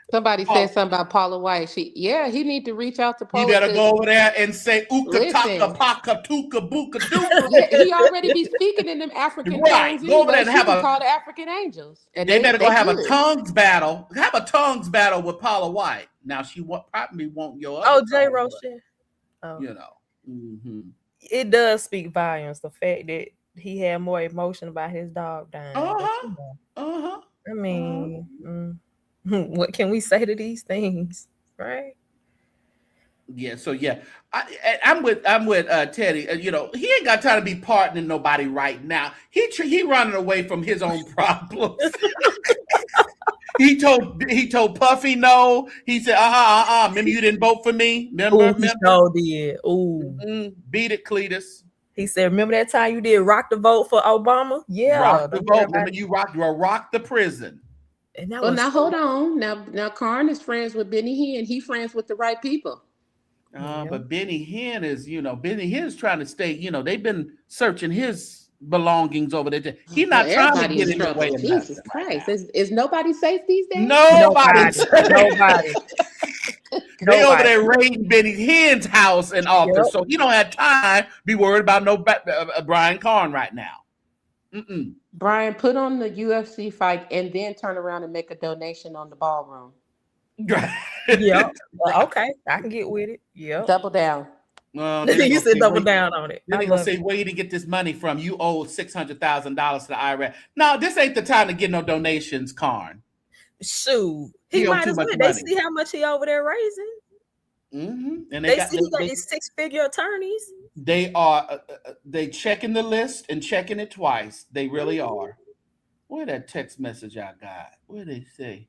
Somebody said something about Paula White. He need to reach out to Paula. You better go over there and say uka taka paka tuka buka duka. Yeah, he already be speaking in them African tongues. Go over there and have called African angels. And they better go have a tongues battle. Have a tongues battle with Paula White. Now she probably won't your other J. Rochen. You know. It does speak volumes, the fact that he had more emotion about his dog dying. I mean, what can we say to these things, right? Yeah. So I'm with Teddy. You know, he ain't got time to be partnering nobody right now. He running away from his own problems. He told Puffy no. He said, remember you didn't vote for me? Remember? He sure did. Beat it, Cletus. He said, remember that time you did rock the vote for Obama? Yeah. Rock the vote. Remember you rocked the prison. And that now hold on. Now Carn is friends with Benny Hinn. He friends with the right people. But Benny Hinn is, Benny Hinn is trying to stay, they've been searching his belongings over there. He's not trying to get in the way of Jesus Christ. Is nobody safe these days? Nobody. They over Nobody. there raiding Benny Hinn's house and office, so he don't have time to be worried about no Brian Carn right now. Brian, put on the UFC fight and then turn around and make a donation on the ballroom. Yeah. Okay, I can get with it. Yeah. Double down. You said double down on it. Then they're gonna say, where you get this money from? You owe $600,000 to the IRS. No, this ain't the time to get no donations, Carn. Shoot, he might as well. They see how much he over there raising. And they see he got these 6-figure attorneys. They are they checking the list and checking it twice. They really are. Where that text message I got? What did they say?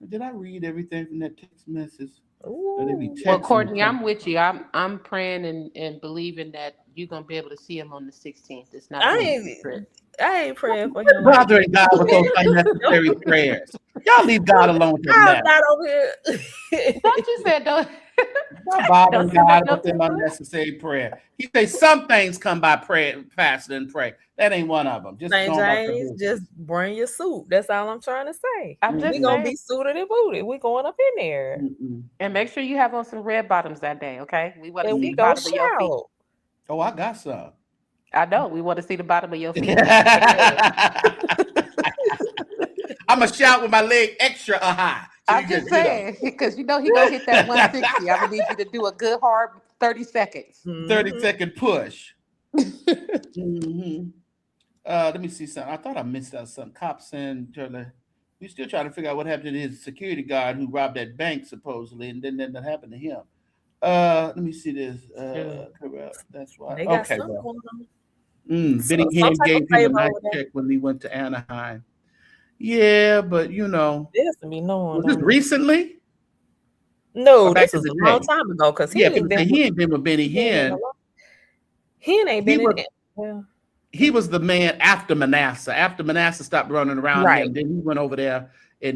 Did I read everything from that text message? Well, Courtney, I'm with you. I'm praying and believing that you're gonna be able to see him on the 16th. It's not. I ain't praying for him. Bothering God with those unnecessary prayers. Y'all leave God alone with I'm not over here. Don't you say don't. Bothering God with them unnecessary prayer. He say some things come by prayer, fasting and pray. That ain't one of them. St. James, just bring your suit. That's all I'm trying to say. We gonna be suited and booted. We going up in there. And make sure you have on some red bottoms that day, okay? We want to see the bottom of your feet. Oh, I got some. I know. We want to see the bottom of your feet. I'm gonna shout with my leg extra high. So I'm just saying, because he gonna hit that 160. I'm gonna need you to do a good hard 30 seconds. 30-second push. Let me see something. I thought I missed out something. Cops and we still trying to figure out what happened to his security guard who robbed that bank supposedly, and then that happened to him. Let me see this. Correct. That's why. Okay. Benny Hinn gave him a nice check when he went to Anaheim. Yeah, but this to be known. Was this recently? No, this was a long time ago. Because he ain't been with Benny Hinn. He ain't been in it. Well, he was the man after Manasseh. After Manasseh stopped running around him, then he went over there,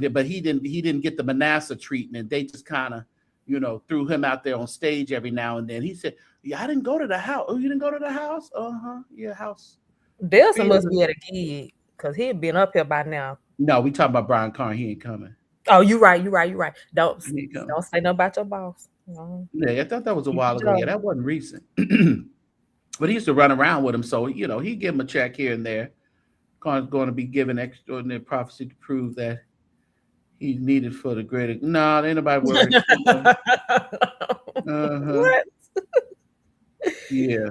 but he didn't get the Manasseh treatment. They just kind of, threw him out there on stage every now and then. He said, "Yeah, I didn't go to the house." Oh, you didn't go to the house? Yeah, house. Delson must be at a gig because he'd been up here by now. No, we talking about Brian Carn. He ain't coming. Oh, you right. Don't say nothing about your boss. No. Yeah, I thought that was a while ago. Yeah, that wasn't recent. But he used to run around with him, so he'd give him a check here and there. Carn's going to be given extraordinary prophecy to prove that He's needed for the greater. No, ain't nobody worried. What? Yeah.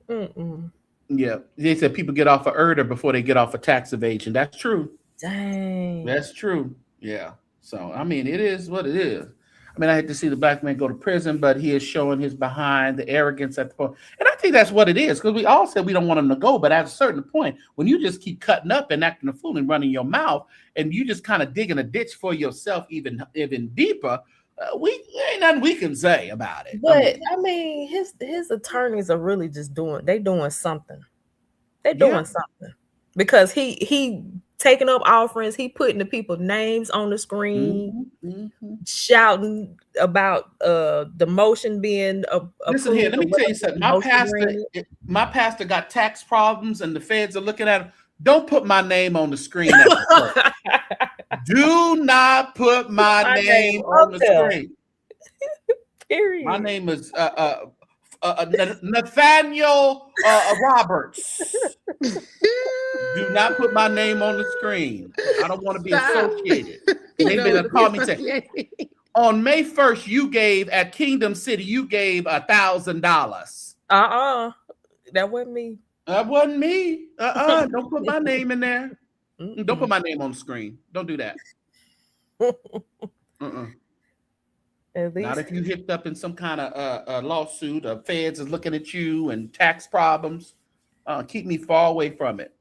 Mm-mm. Yeah. They said people get off of ERDA before they get off of tax evasion. That's true. Dang. That's true. Yeah. So, I mean, it is what it is. I mean, I hate to see the black man go to prison, but he is showing his behind, the arrogance at the point. And I think that's what it is, because we all said we don't want him to go. But at a certain point, when you just keep cutting up and acting a fool and running your mouth, and you just kind of digging a ditch for yourself even deeper, ain't nothing we can say about it. But I mean his attorneys are really just doing something. They're doing something, because he taking up offerings, he putting the people's names on the screen, shouting about the motion being listen here, let me tell you something. My pastor got tax problems and the feds are looking at him. Don't put my name on the screen. Do not put my name on the screen. Period. My name is Nathaniel Roberts. Do not put my name on the screen. I don't want to be associated. They've been calling me saying, on May 1st, you gave at Kingdom City, you gave $1,000. That wasn't me. That wasn't me. Don't put my name in there. Don't put my name on the screen. Don't do that. Not if you hipped up in some kind of lawsuit, or feds is looking at you and tax problems. Keep me far away from it.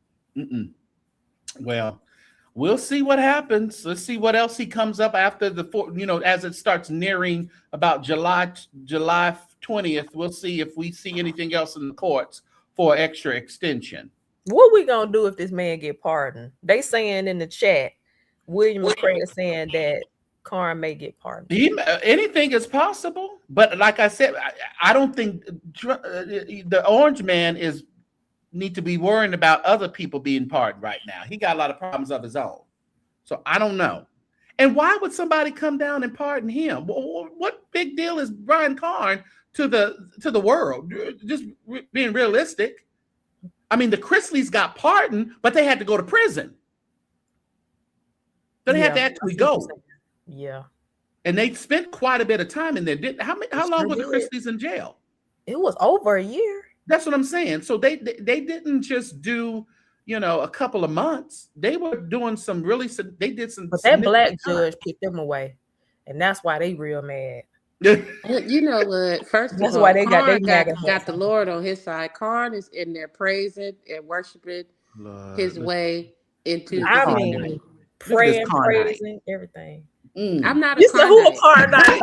Well, we'll see what happens. Let's see what else he comes up after as it starts nearing about July 20th. We'll see if we see anything else in the courts for extra extension. What we gonna do if this man get pardoned? They saying in the chat, William McCray is saying that Carn may get pardoned. Anything is possible, but like I said, I don't think the orange man need to be worrying about other people being pardoned right now. He got a lot of problems of his own, so I don't know. And why would somebody come down and pardon him? What big deal is Brian Carn to the world? Just being realistic. I mean, the Chrisleys got pardoned, but they had to go to prison. So they had to actually go. Yeah. And they spent quite a bit of time in there. How long were the Chrisleys in jail? It was over a year. That's what I'm saying. So they didn't just do, a couple of months. They were doing some really, they did some. But that black judge put them away. And that's why they real mad. You know what? First of all, why they got the Lord on his side. Carn is in there praising and worshiping his way into. I mean, praying, praising, everything. I'm not a Carnite.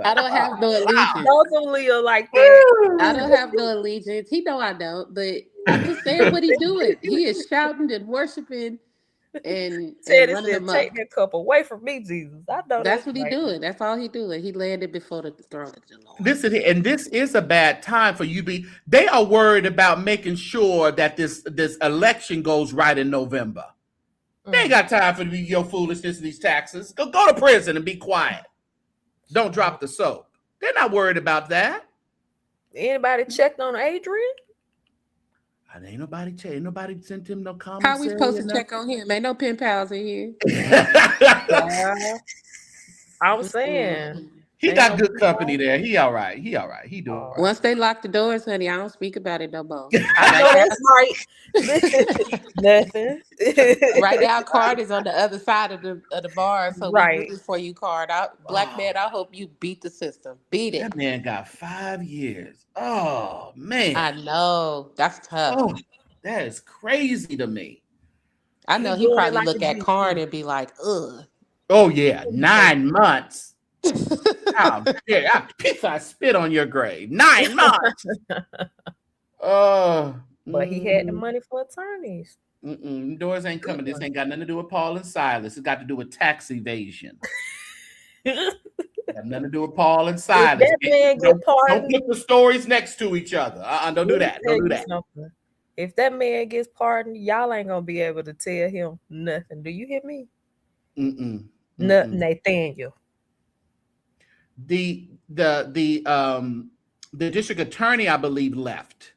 I don't have no allegiance. Those Leo like that. I don't have no allegiance. He know I don't, but I'm just saying what he doing. He is shouting and worshiping and running them up. Take that cup away from me, Jesus. I know that's what he doing. That's all he doing. He landed before the throne of the Lord. This is a bad time for you. They are worried about making sure that this election goes right in November. They ain't got time for your foolishness and these taxes. Go to prison and be quiet. Don't drop the soap. They're not worried about that. Anybody checked on Adrian? Ain't nobody checked. Ain't nobody sent him no comments. How we supposed to check on him? Ain't no pen pals in here. I was saying. He got good company there. He all right. He doing all right. Once they lock the doors, honey, I don't speak about it no more. I know that's right. Nothing. Right now, Carn is on the other side of the bar, so we're rooting for you, Carn. Black man, I hope you beat the system. Beat it. That man got 5 years. Oh man, I know that's tough. Oh, that is crazy to me. I know he probably look at Carn and be like, ugh. Oh yeah, 9 months. I spit on your grave. 9 months. But he had the money for attorneys. Doors ain't coming. This ain't got nothing to do with Paul and Silas. It's got to do with tax evasion. Got nothing to do with Paul and Silas. Don't put the stories next to each other. Don't do that. Don't do that. If that man gets pardoned, y'all ain't gonna be able to tell him nothing. Do you hear me? Nathaniel. The district attorney, I believe, left.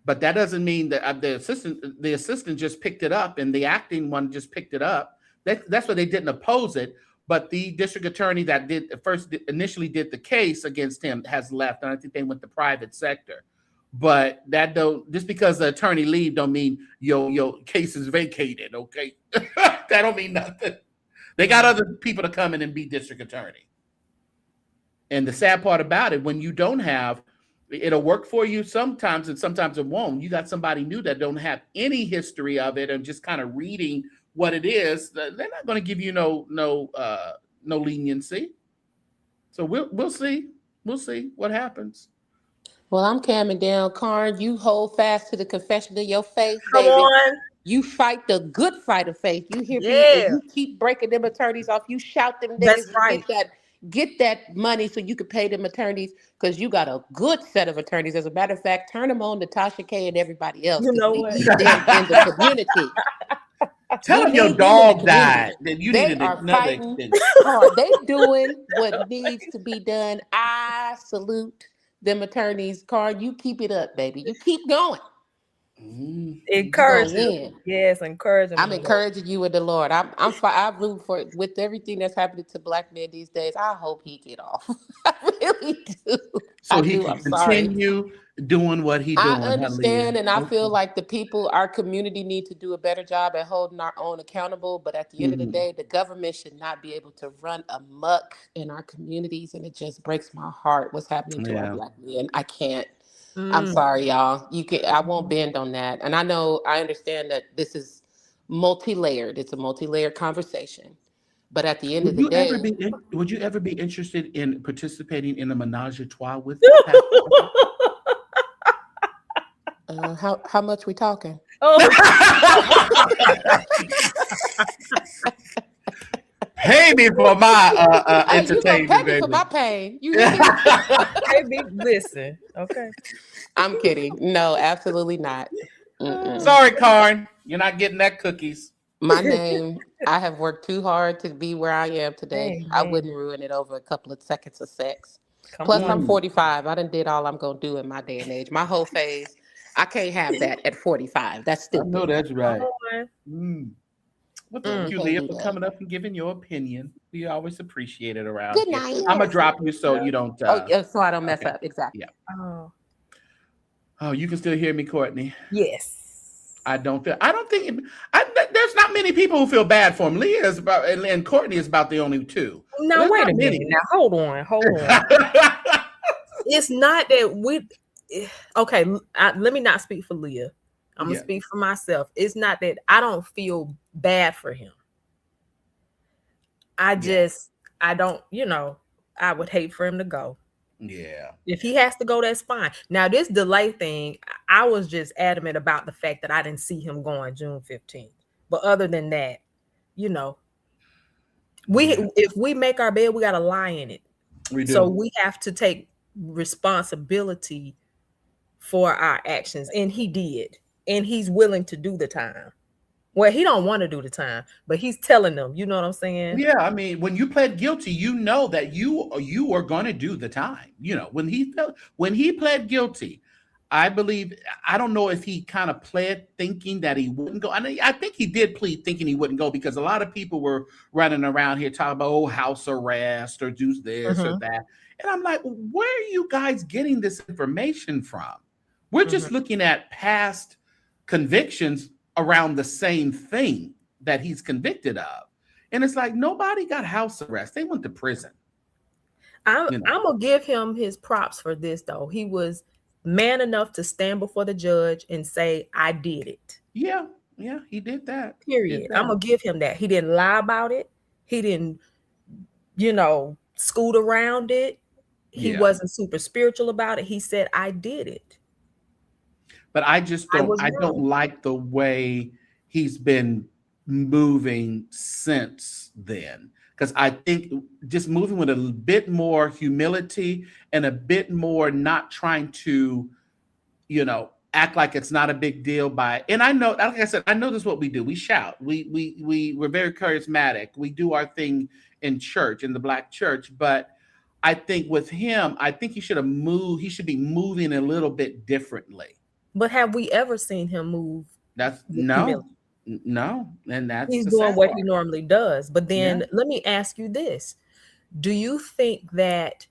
But that doesn't mean that the assistant just picked it up and the acting one just picked it up. That's why they didn't oppose it. But the district attorney that initially did the case against him has left, and I think they went to private sector. But that just because the attorney leave don't mean your case is vacated. Okay, that don't mean nothing. They got other people to come in and be district attorney. And the sad part about it, when you don't have, it'll work for you sometimes, and sometimes it won't. You got somebody new that don't have any history of it and just kind of reading what it is. They're not going to give you no leniency. So we'll see. We'll see what happens. Well, I'm calming down, Carn. You hold fast to the confession of your faith, Come baby. on. You fight the good fight of faith. You hear me? Yeah. You keep breaking them attorneys off. You shout them That's niggas. right. Get that money so you can pay them attorneys, because you got a good set of attorneys. As a matter of fact, turn them on to TashaK and everybody else. You know we what? need them in the community. Tell them your dog died. Then you They needed are another fighting extension. hard. They doing what needs to be done. I salute them attorneys. Carn, you keep it up, baby. You keep going. Encourage Going them. Yes, encourage them. I'm encouraging you with the Lord. I root for it with everything that's happening to black men these days. I hope he get off. I really do. So he can continue doing what he's doing. I understand, and I feel like our community needs to do a better job at holding our own accountable. But at the end of the day, the government should not be able to run amok in our communities, and it just breaks my heart what's happening to our black men. I can't. I'm sorry, y'all. I won't bend on that. And I understand that this is multi-layered. It's a multi-layered conversation. But at the end of the day, would you ever be interested in participating in a menage a trois with how much we talking? Pay me for my entertainment, baby. Pay me for my pain. Listen, okay. I'm kidding. No, absolutely not. Sorry, Carn. You're not getting that cookies. My name, I have worked too hard to be where I am today. I wouldn't ruin it over a couple of seconds of sex. Plus, I'm 45. I done did all I'm going to do in my day and age. My whole phase, I can't have that at 45. That's stupid. I know that's right. Well, thank you, Leah, for coming up and giving your opinion. We always appreciate it around Good here. night. I'm going to drop you so you don't... so I don't mess up. Exactly. Yeah. Oh, you can still hear me, Courtney? Yes. There's not many people who feel bad for him. Leah is about, and Courtney is about the only two. Now, wait a minute. Now, hold on. It's not that okay, let me not speak for Leah. I'm going to speak for myself. It's not that I don't feel bad for him. I don't, I would hate for him to go. Yeah. If he has to go, that's fine. Now, this delay thing, I was just adamant about the fact that I didn't see him going June 15th. But other than that, if we make our bed, we got to lie in it. We do. So we have to take responsibility for our actions. And he did. And he's willing to do the time. Well, he don't want to do the time, but he's telling them, you know what I'm saying? Yeah, I mean, when you pled guilty, you know that you are going to do the time. When he pled guilty, I don't know if he kind of pled thinking that he wouldn't go. I think he did plead thinking he wouldn't go, because a lot of people were running around here talking about house arrest or do this or that. And I'm like, where are you guys getting this information from? We're just looking at past convictions around the same thing that he's convicted of. And it's like, nobody got house arrest. They went to prison. I'm going to give him his props for this, though. He was man enough to stand before the judge and say, I did it. Yeah, he did that. Period. I'm going to give him that. He didn't lie about it. He didn't, scoot around it. He wasn't super spiritual about it. He said, I did it. But I don't like the way he's been moving since then. Because I think just moving with a bit more humility and a bit more not trying to, act like it's not a big deal and I know, like I said, I know this is what we do. We shout. We're very charismatic. We do our thing in church, in the Black church. But I think with him, I think he should be moving a little bit differently. But have we ever seen him move? That's no, and that's he's the doing sad what part. he normally does. But then let me ask you this: do you think that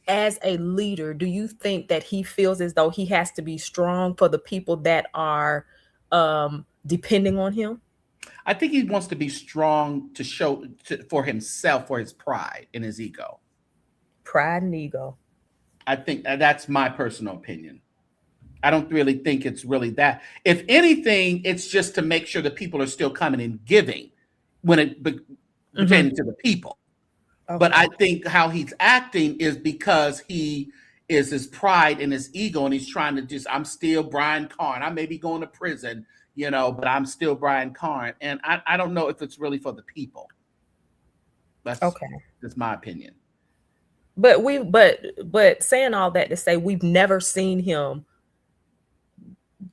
as a leader, do you think that he feels as though he has to be strong for the people that are depending on him? I think he wants to be strong to show for himself, for his pride and his ego. Pride and ego. I think that's my personal opinion. I don't really think it's really that. If anything, it's just to make sure that people are still coming and giving when it pertaining to the people. Okay. But I think how he's acting is because he is his pride and his ego, and he's trying to just, I'm still Brian Carn. I may be going to prison, but I'm still Brian Carn. And I don't know if it's really for the people. That's my opinion. But saying all that to say, we've never seen him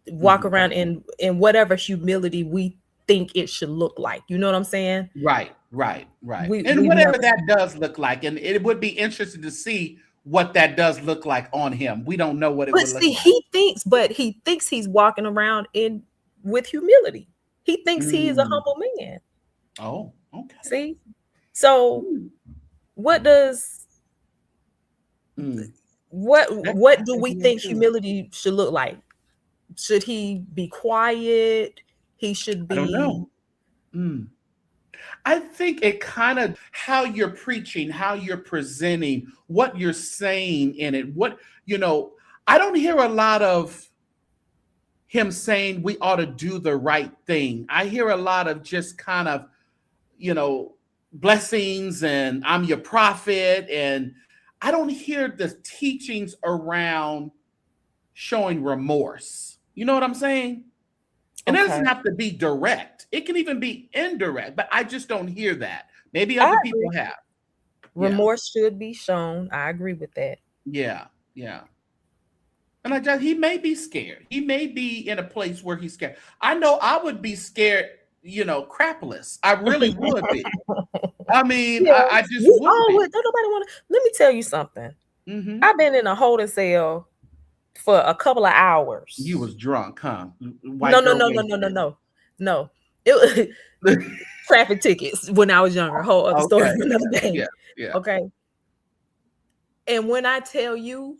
walk around in whatever humility we think it should look like. You know what I'm saying? Right. And whatever that does look like, and it would be interesting to see what that does look like on him. We don't know what it would look like. He thinks he's walking around with humility. He thinks he is a humble man. Oh, okay. See? So what does what do we think humility should look like? Should he be quiet? He should be. I don't know. I think it kind of how you're preaching, how you're presenting, what you're saying in it. I don't hear a lot of him saying we ought to do the right thing. I hear a lot of just kind of, blessings and I'm your prophet. And I don't hear the teachings around showing remorse. You know what I'm saying? And it doesn't have to be direct. It can even be indirect, but I just don't hear that. Maybe other people have. Remorse should be shown. I agree with that. Yeah. And he may be scared. He may be in a place where he's scared. I know I would be scared, crapless. I really would be. I mean, I just would be. Don't nobody want to. Let me tell you something. Mm-hmm. I've been in a holding cell for a couple of hours. You was drunk, huh? No. It was traffic tickets when I was younger. Whole other story for another day. Yeah. Okay. And when I tell you,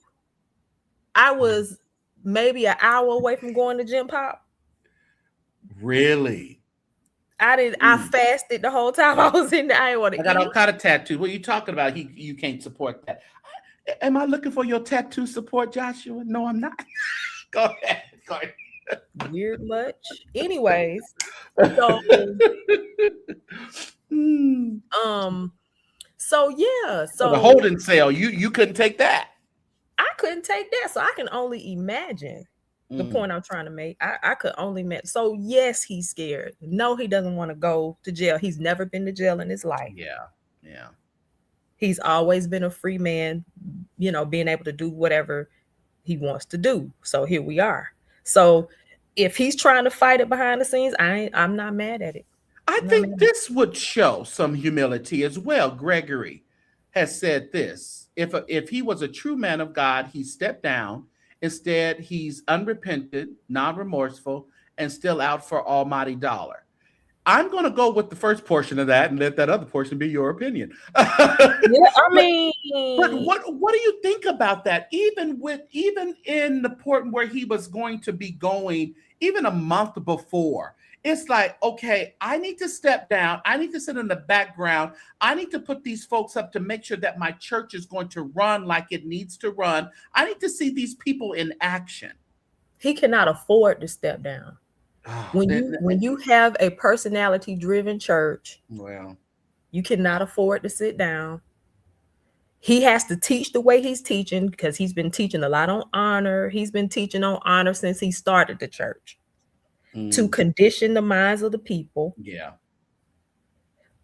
I was maybe an hour away from going to Gym Pop. Really? I fasted the whole time I was in there. I got all kind of tattoos. What are you talking about? You can't support that. Am I looking for your tattoo support, Joshua? No, I'm not. Go ahead. Weird much. Anyways, so So the holding cell, you couldn't take that. I couldn't take that. So I can only imagine the point I'm trying to make. I could only imagine. So yes, he's scared. No, he doesn't want to go to jail. He's never been to jail in his life. Yeah. He's always been a free man, being able to do whatever he wants to do. So here we are. So if he's trying to fight it behind the scenes, I'm not mad at it. I think this would show some humility as well. Gregory has said this. If he was a true man of God, he stepped down. Instead, he's unrepentant, non-remorseful, and still out for almighty dollar. I'm going to go with the first portion of that and let that other portion be your opinion. But what do you think about that? Even in the point where he was going to be going, even a month before, it's like, okay, I need to step down. I need to sit in the background. I need to put these folks up to make sure that my church is going to run like it needs to run. I need to see these people in action. He cannot afford to step down. When you have a personality-driven church, you cannot afford to sit down. He has to teach the way he's teaching because he's been teaching a lot on honor. He's been teaching on honor since he started the church to condition the minds of the people. Yeah.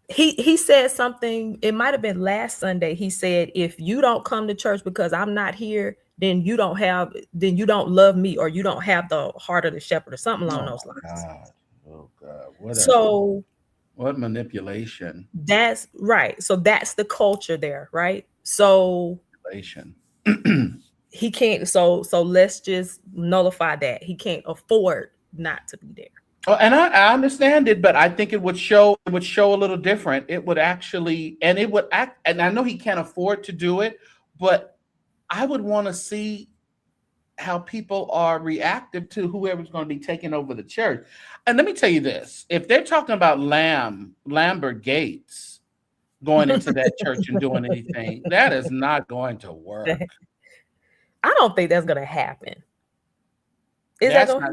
He said something, it might have been last Sunday. He said, if you don't come to church because I'm not here, then you don't love me, or you don't have the heart of the shepherd, or something along those lines. God. What manipulation. That's right. So that's the culture there, right? So he can't. So let's just nullify that. He can't afford not to be there. Oh, and I understand it, but I think it would show a little different. It would actually, and it would act, and I know he can't afford to do it, but I would want to see how people are reactive to whoever's going to be taking over the church. And let me tell you this, if they're talking about Lambert Gates going into that church and doing anything, that is not going to work. I don't think that's going to happen.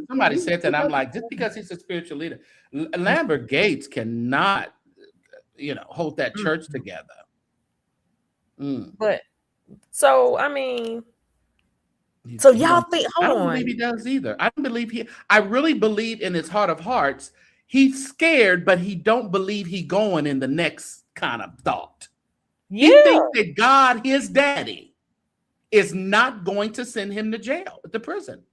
Somebody said that. I'm like, just because he's a spiritual leader, Lambert Gates cannot, hold that church together. But so, I mean, so y'all think, hold on. I don't believe he does either. I really believe in his heart of hearts, he's scared, but he don't believe he going in the next kind of thought. Yeah. He thinks that God, his daddy, is not going to send him to jail, to prison.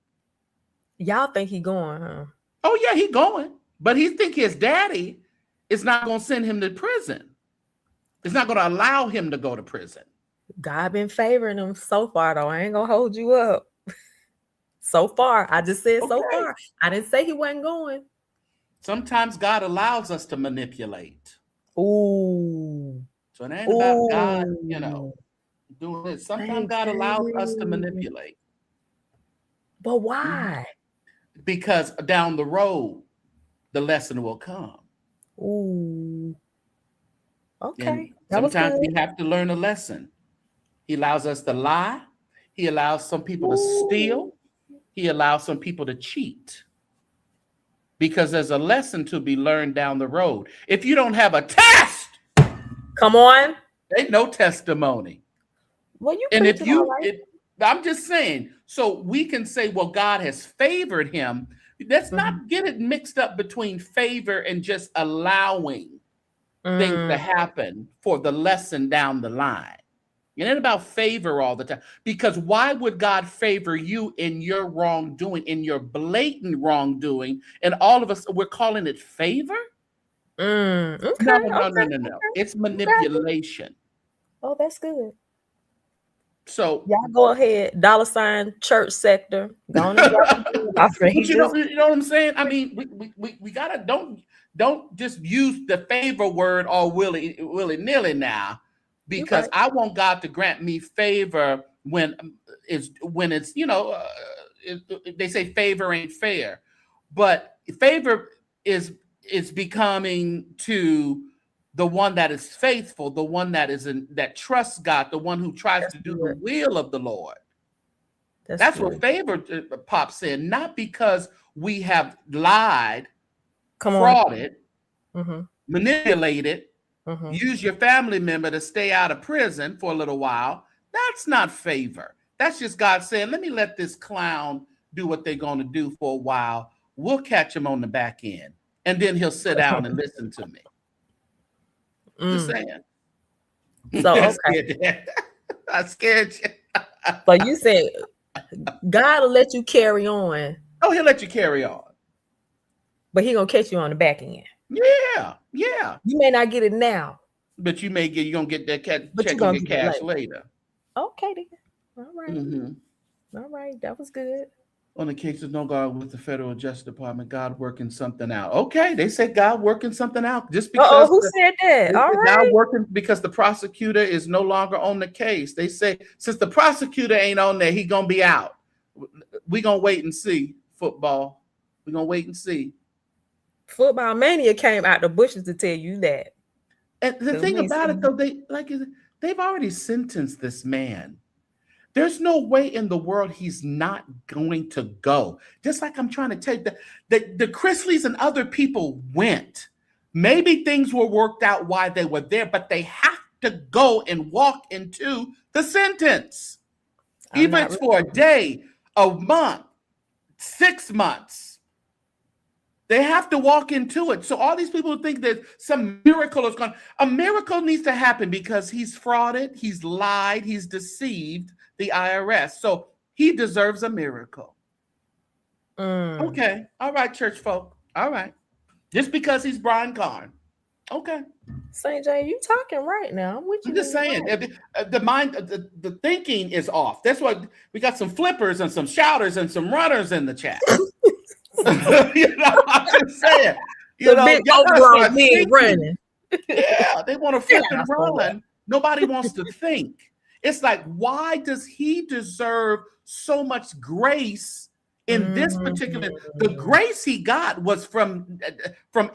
Y'all think he going, huh? Oh, yeah, he going. But he think his daddy is not going to send him to prison. It's not going to allow him to go to prison. God been favoring him so far, though. I ain't going to hold you up. So far. I just said so far. I didn't say he wasn't going. Sometimes God allows us to manipulate. Ooh. So it ain't about God, doing it. Sometimes God allows us to manipulate. But why? Because down the road, the lesson will come. Ooh. Okay. Sometimes we have to learn a lesson. He allows us to lie. He allows some people to steal. He allows some people to cheat. Because there's a lesson to be learned down the road. If you don't have a test, come on, ain't no testimony. Well, I'm just saying, so we can say, well, God has favored him. Let's not get it mixed up between favor and just allowing things to happen for the lesson down the line. It ain't about favor all the time. Because why would God favor you in your wrongdoing, in your blatant wrongdoing, and all of us, we're calling it favor? Okay, No. It's manipulation. Oh, that's good. So y'all go ahead, $ ChurchSector. Go on and you know what I'm saying? I mean, we gotta don't just use the favor word all willy-nilly now, because I want God to grant me favor when it's they say favor ain't fair, but favor is becoming to the one that is faithful, the one that trusts God, the one who tries to do the will of the Lord. That's what favor pops in, not because we have lied, frauded, manipulated, use your family member to stay out of prison for a little while. That's not favor. That's just God saying, let me let this clown do what they're going to do for a while. We'll catch him on the back end, and then he'll sit down and listen to me. Just saying. So I scared you. But you said God will let you carry on. Oh, he'll let you carry on. But he gonna catch you on the back end. Yeah. You may not get it now, but you're gonna get that check on your cash later. Okay, then. All right. All right, that was good. On the case of no God with the Federal Justice Department, God working something out. Okay, they say God working something out just because. Who said that? All right. God working because the prosecutor is no longer on the case. They say since the prosecutor ain't on there, he gonna be out. We gonna wait and see. Football. We gonna wait and see. Football Mania came out the bushes to tell you that. And the thing about it, though, they've already sentenced this man. There's no way in the world he's not going to go. Just like I'm trying to tell you, the Chrisleys and other people went. Maybe things were worked out while they were there, but they have to go and walk into the sentence. Even if it's for a day, a month, 6 months. They have to walk into it. So all these people think that some miracle is going. A miracle needs to happen because he's frauded, he's lied, he's deceived the IRS. So he deserves a miracle. Okay. All right, church folk. All right. Just because he's Brian Carn. Okay. Saint J, you talking right now. I'm just saying, the mind, the thinking is off. That's why we got some flippers and some shouters and some runners in the chat. I'm just saying. Overall men running. Yeah, they want to flip and run. Nobody wants to think. It's like, why does he deserve so much grace in this particular? The grace he got was from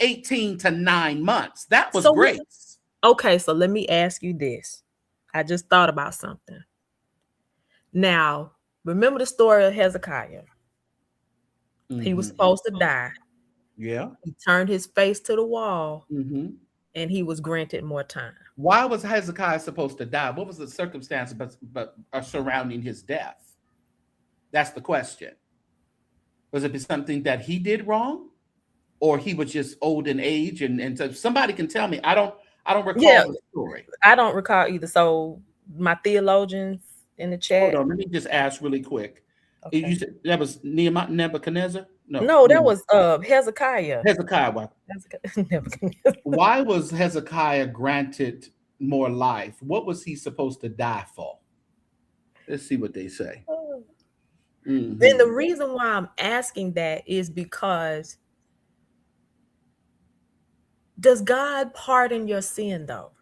18 to 9 months. That was grace. Okay, so let me ask you this. I just thought about something. Now, remember the story of Hezekiah? He was supposed to die. Yeah. He turned his face to the wall, and he was granted more time. Why was Hezekiah supposed to die? What was the circumstance but surrounding his death? That's the question. Was it something that he did wrong, or he was just old in age? And so somebody can tell me. I don't recall the story. I don't recall either. So my theologians in the chat. Hold on, let me just ask really quick. Okay. You said that was Nebuchadnezzar? No, that was Hezekiah. Hezekiah. Why was Hezekiah granted more life? What was he supposed to die for? Let's see what they say. Then the reason why I'm asking that is because does God pardon your sin though?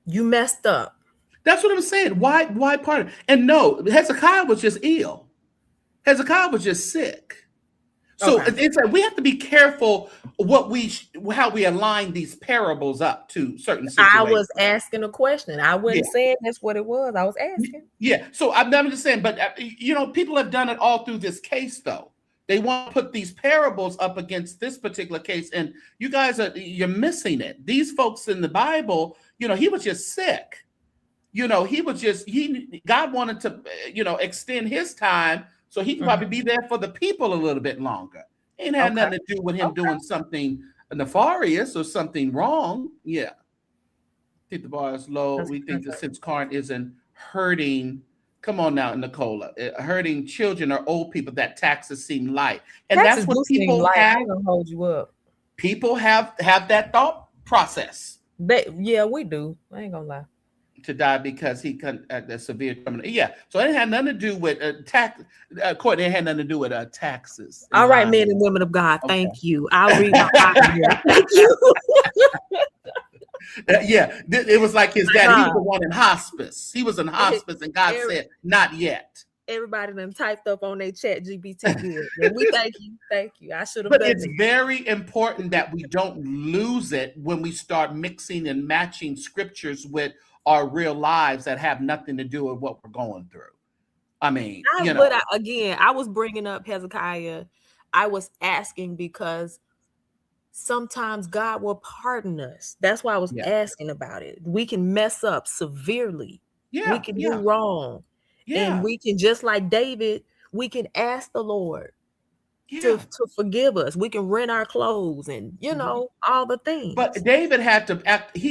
You messed up. That's what I'm saying. Why pardon? And no, Hezekiah was just ill. Hezekiah was just sick. So it's like we have to be careful how we align these parables up to certain situations. I was asking a question. I wasn't saying that's what it was. I was asking. Yeah. So I'm just saying, but people have done it all through this case, though. They want to put these parables up against this particular case, and you guys you're missing it. These folks in the Bible, he was just sick. God wanted to, extend his time. So he can probably be there for the people a little bit longer. Ain't had nothing to do with him doing something nefarious or something wrong. Yeah. I think the bar is low. We think that since Carn isn't hurting, come on now, Nicola, hurting children or old people, that taxes seem light. And taxes that's what people have. I'm gonna hold you up. People have that thought process. We do. I ain't gonna lie. To die because he a severe terminal. Yeah, so it had nothing to do with tax. Court, it had nothing to do with taxes. All right, men and women of God, thank you. I'll read my Bible here. Thank you. It was like his dad. He was the one in hospice. He was in hospice, and God said, "Not yet." Everybody done typed up on their chat GPT good. And we thank you. I should have. But it's very important that we don't lose it when we start mixing and matching scriptures with our real lives that have nothing to do with what we're going through. I mean, But I was bringing up Hezekiah. I was asking because sometimes God will pardon us. That's why I was asking about it. We can mess up severely. Yeah, we can do wrong. Yeah. And we can, just like David, we can ask the Lord to forgive us. We can rent our clothes and all the things. But David had to act. He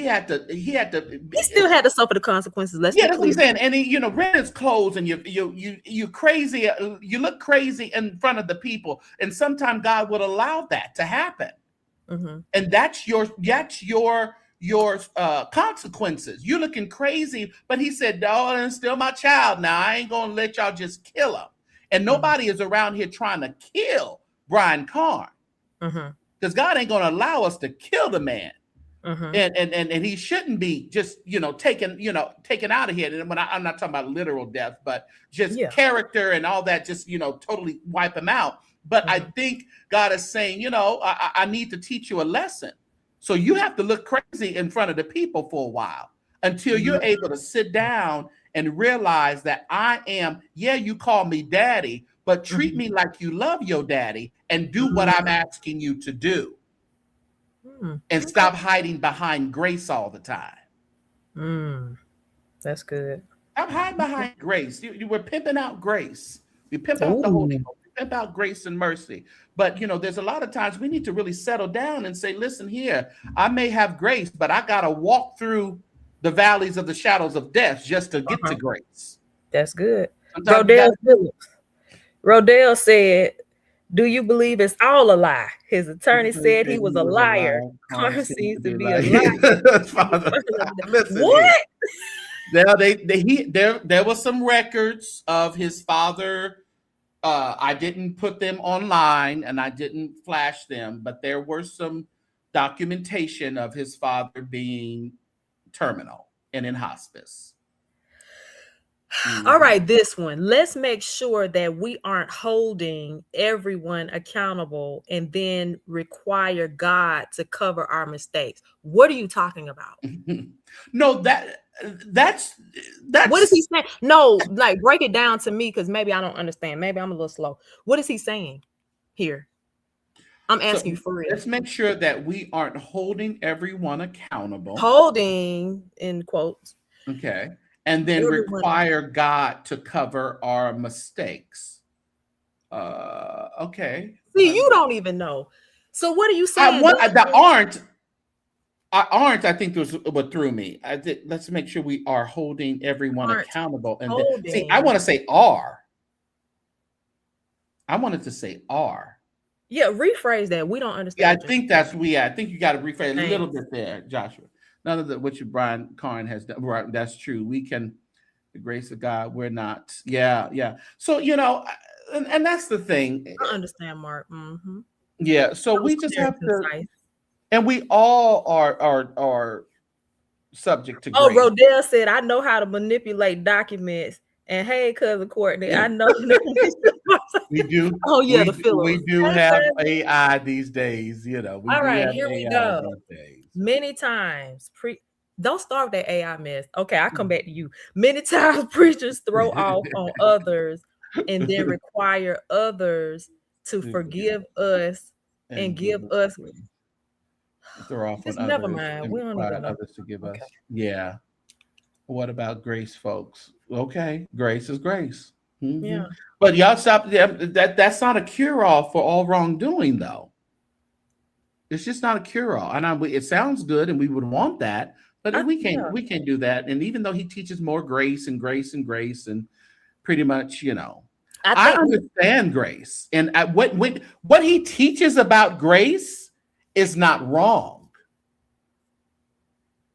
still had to suffer the consequences. That's what I'm saying. And he, rent his clothes, and you crazy. You look crazy in front of the people, and sometimes God would allow that to happen. And that's your consequences. You're looking crazy, but he said, "No, it's still my child. Now I ain't gonna let y'all just kill him." And nobody is around here trying to kill Bryant Carn, because God ain't going to allow us to kill the man, and he shouldn't be just taken out of here. And I'm not talking about literal death, but just character and all that, just totally wipe him out. But I think God is saying, I need to teach you a lesson, so you have to look crazy in front of the people for a while until you're able to sit down and realize that I am, you call me daddy, but treat me like you love your daddy and do what I'm asking you to do. And stop hiding behind grace all the time. That's good. Stop hiding behind grace. You were pimping out grace. We pimp out the Holy Ghost. We pimp out grace and mercy. But, there's a lot of times we need to really settle down and say, listen here, I may have grace, but I got to walk through the valleys of the shadows of death just to get to grace. That's good. Rodell said, Do you believe it's all a lie? His attorney said he was a liar. Carn seems to be a liar. Father, listen what? Here. Now there was some records of his father. I didn't put them online and I didn't flash them, but there were some documentation of his father being terminal and in hospice. All right, this one. Let's make sure that we aren't holding everyone accountable and then require God to cover our mistakes. What are you talking about? No, that's what is he saying? No, like break it down to me because maybe I don't understand. Maybe I'm a little slow. What is he saying here? I'm asking you for real. Let's make sure that we aren't holding everyone accountable. Holding in quotes. Okay. And then require God to cover our mistakes. Okay. See, you don't even know. So what are you saying? I think was what threw me. Let's make sure we are holding everyone accountable. And then, I want to say are. I wanted to say are. Yeah, rephrase that. We don't understand. Yeah, I think I think you got to rephrase a little bit there, Joshua. None of what Brian Carn has done. Right, that's true. We can, the grace of God, we're not. Yeah. So, and that's the thing. I understand, Mark. Mm-hmm. Yeah. So we just have to, and we all are subject to grace. Oh, Rodell said, I know how to manipulate documents. And hey, cousin Courtney, I know. We do. Oh yeah, we do have AI these days. All right, here we go. Many times, don't start with that AI mess. Okay, I'll come back to you. Many times preachers throw off on others and then require others to forgive us and give us. Throw off on others. Never mind. We don't even know. Others to give us. Yeah. What about grace, folks? Okay, grace is grace. Mm-hmm. Yeah. But y'all stop. That's not a cure-all for all wrongdoing, though. It's just not a cure-all. And it sounds good, and we would want that, but we can't do that. And even though he teaches more grace and grace and grace, and pretty much, I understand grace, and what he teaches about grace is not wrong.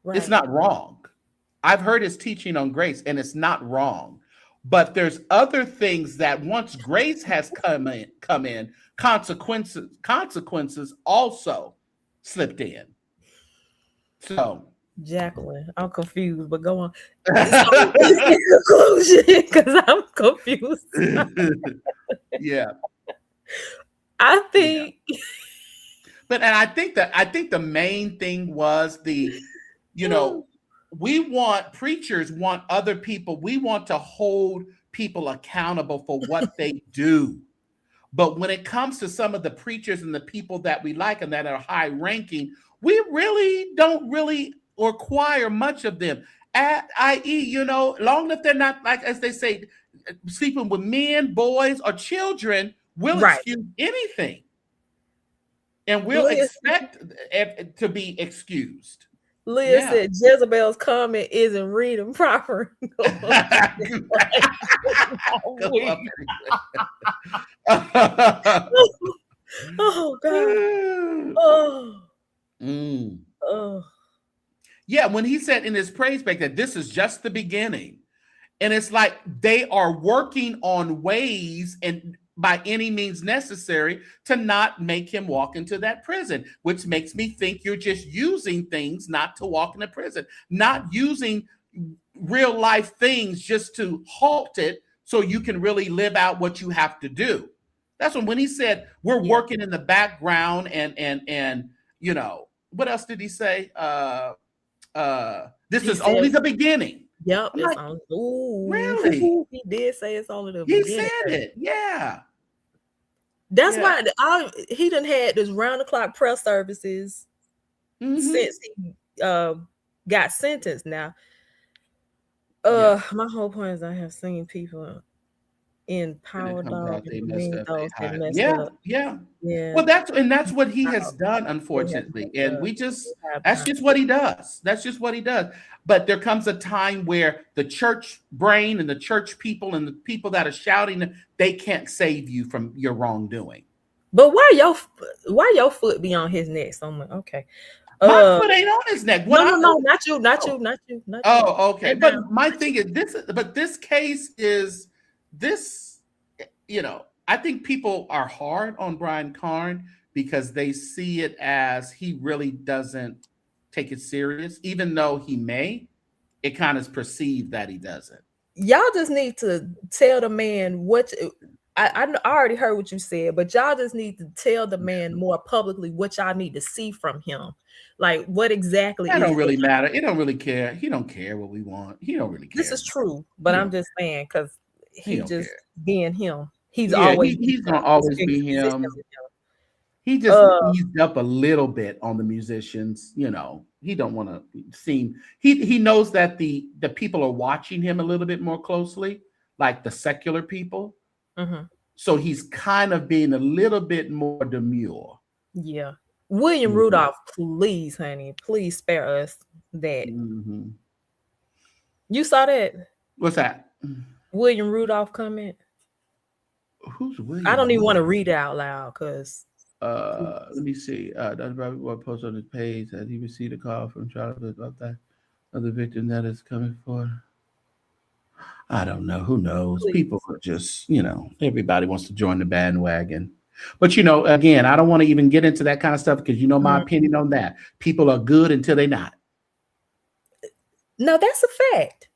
Right. It's not wrong. I've heard his teaching on grace, and it's not wrong. But there's other things that once grace has come in, consequences also slipped in. So, Jacqueline, I'm confused, but go on. Conclusion, because I'm confused. Yeah, I think. Yeah. But I think the main thing was preachers want other people. We want to hold people accountable for what they do. But when it comes to some of the preachers and the people that we like and that are high ranking, we really don't require much of them. I.e., long as they're not, like, as they say, sleeping with men, boys, or children, we'll excuse anything. And we'll expect to be excused. Leah said Jezebel's comment isn't reading proper. Oh God. Oh. Yeah, when he said in his praise back that this is just the beginning. And it's like they are working on ways and by any means necessary to not make him walk into that prison, which makes me think you're just using things not to walk in a prison, not using real life things just to halt it so you can really live out what you have to do. That's when he said we're working in the background and what else did he say? This is only the beginning. Yep. Like, really? He did say it's only the beginning. He said it. Yeah. That's why he done had this round-the-clock press services since he got sentenced. Now, my whole point is I have seen people in power dog. Yeah. Well, that's what he has done, unfortunately, and that's just what he does. That's just what he does. But there comes a time where the church brain and the church people and the people that are shouting, they can't save you from your wrongdoing. But why your foot be on his neck? So I'm like, okay. My foot ain't on his neck. No, not you. Oh, okay. But my thing is this case is this, I think people are hard on Brian Carn because they see it as he really doesn't take it serious, even though he may. It kind of is perceived that he doesn't. Y'all just need to tell the man what. I already heard what you said, but y'all just need to tell the man more publicly what y'all need to see from him. Like what exactly? That don't really matter. It don't really care. He don't care what we want. He don't really care. This is true, but I'm just saying because he just being him. He's gonna always be him. He just eased up a little bit on the musicians. He don't want to seem. He knows that the people are watching him a little bit more closely, like the secular people. Mm-hmm. So he's kind of being a little bit more demure. Yeah. William Rudolph, please, honey, please spare us that. Mm-hmm. You saw that? What's that? William Rudolph comment. Who's William? I don't even want to read it out loud because. Let me see. That's probably what post on his page that he received a call from childhood about that other victim that is coming forward. I don't know. Who knows? Please. People are just, everybody wants to join the bandwagon. But, again, I don't want to even get into that kind of stuff because my opinion on that. People are good until they're not. No, that's a fact.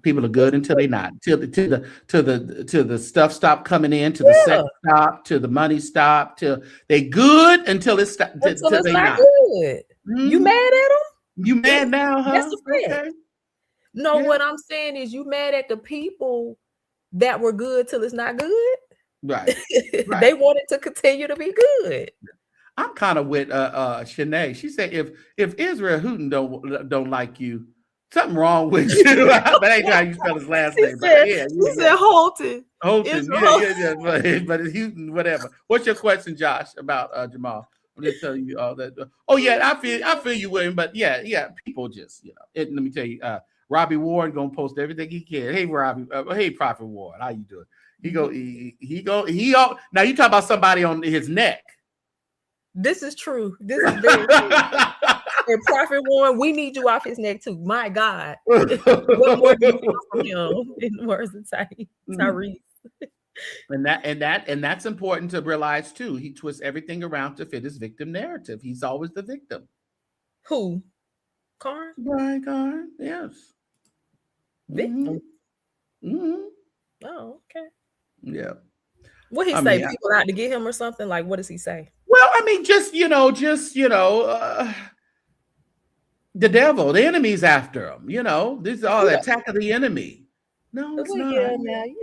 People are good until they're not. Till the stuff stop coming in, to the sex stop, to the money stop, till they good until it's stop. Until it's not good. Mm-hmm. You mad at them? You mad now, huh? That's a fact. Okay. No, what I'm saying is you mad at the people that were good till it's not good. Right. They wanted to continue to be good. I'm kind of with Shanae. She said if Israel Houghton don't like you, something wrong with you. That ain't how you spell his last name. She said Holton. Holton, yeah. But it's Houghton, whatever. What's your question, Josh, about Jamal? I'm just telling you all that. Oh yeah, I feel you, William. But yeah, people just let me tell you. Robbie Ward gonna post everything he can. Hey, Robbie. Hey, Prophet Ward. How you doing? He go. Now you talk about somebody on his neck. This is true. This is very true. And Prophet Ward, we need you off his neck too. My God. What more do you want from him in the words of Tyrese? And that's important to realize too. He twists everything around to fit his victim narrative. He's always the victim. Who? Carn? Brian Carn, yes. Victim. Mm-hmm. Oh, okay. Yeah. What he say? People out to get him or something? Like, what does he say? Well, I mean, just the devil, the enemy's after him. This is all attack of the enemy. No, it's not. Yeah,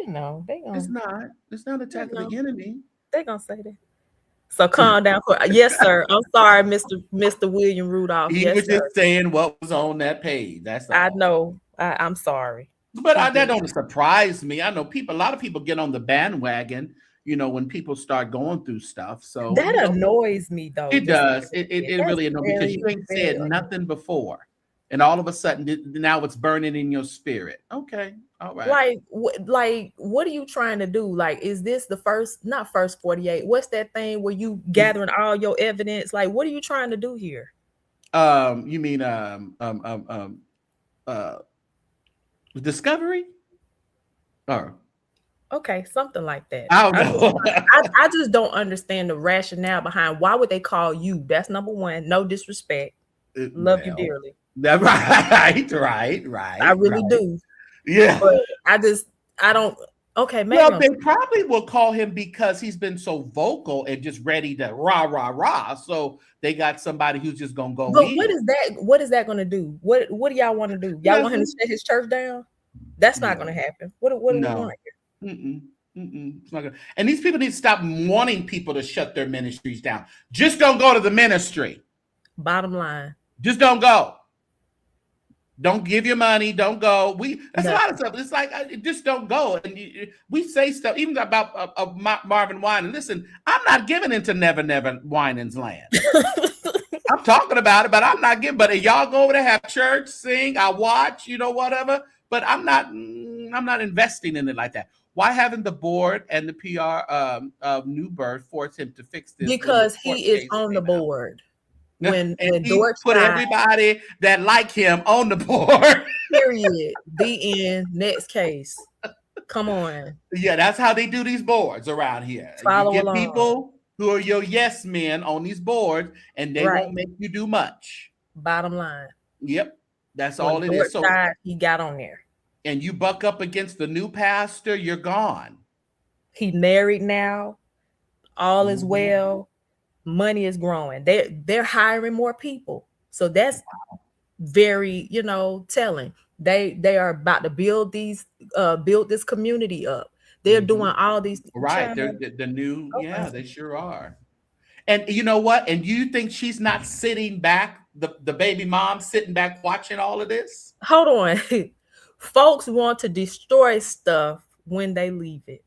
now they gonna. It's not. It's not attack of the enemy. They gonna say that. So calm down. Yes, sir. I'm sorry, Mr. William Rudolph. He was just saying what was on that page. That's all. I know. I'm sorry. But that don't surprise me. I know a lot of people get on the bandwagon, when people start going through stuff. So that annoys me, though. It does. It really annoys me because you ain't said nothing before, and all of a sudden now it's burning in your spirit. Okay, all right. Like, what are you trying to do? Like, is this the not first 48? What's that thing where you gathering all your evidence? Like, what are you trying to do here? You mean discovery? Or okay, something like that. I don't know. I just don't understand the rationale behind why would they call you? That's number one. No disrespect. Love you dearly. Right. I really do. Yeah. But I don't. Okay, maybe. Well, they probably will call him because he's been so vocal and just ready to rah. So they got somebody who's just gonna go. But what is that gonna do? What do y'all want to do? Y'all want him to shut his church down? That's not gonna happen. What do we want here? It's not gonna. And these people need to stop wanting people to shut their ministries down. Just don't go to the ministry. Bottom line. Just don't go. Don't give your money. Don't go. That's a lot of stuff. It's like just don't go. And we say stuff even about Marvin Wine. And listen, I'm not giving into Never Winans land. I'm talking about it, but I'm not giving. But y'all go over there, have church, sing, I watch, whatever. But I'm not investing in it like that. Why haven't the board and the PR of New Birth forced him to fix this? Because he is on the board. When he put everybody that like him on the board. Period. The end. Next case. Come on. Yeah, that's how they do these boards around here. Follow you get along. people who are your yes men on these boards, and they won't make you do much. Bottom line. Yep, that's all it is. So he got on there. And you buck up against the new pastor, you're gone. He married now. All is well. Money is growing. They're hiring more people. So that's very, telling. They are about to build this community up. They're doing all these right. They're the new, they sure are. And you know what? And you think she's not sitting back, the baby mom sitting back watching all of this? Hold on. Folks want to destroy stuff when they leave it.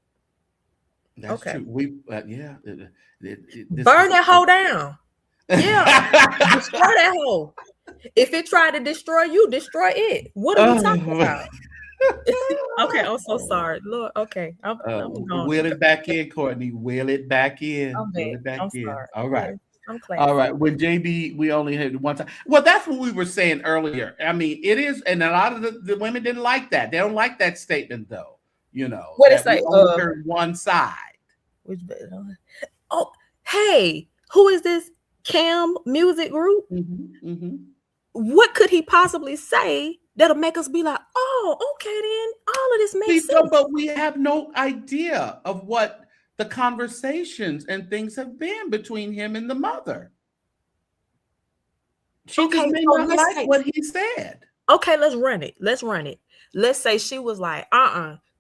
That's true. We burn that hoe down. Yeah. Destroy that hoe. If it tried to destroy you, destroy it. What are we talking about? Okay, I'm so sorry. Lord, okay. I'm wheel it back in, Courtney. Wheel it back in. Wheel it back in. Sorry. All right. I'm classy. All right. When JB, we only had one time. Well, that's what we were saying earlier. I mean, it is, and a lot of the women didn't like that. They don't like that statement, though. What it say? Heard one side. Oh, hey, who is this Cam music group? What could he possibly say that'll make us be like, oh, okay, then all of this makes sense? But we have no idea of what the conversations and things have been between him and the mother. She just may not like what he said. Okay, let's run it. Let's say she was like,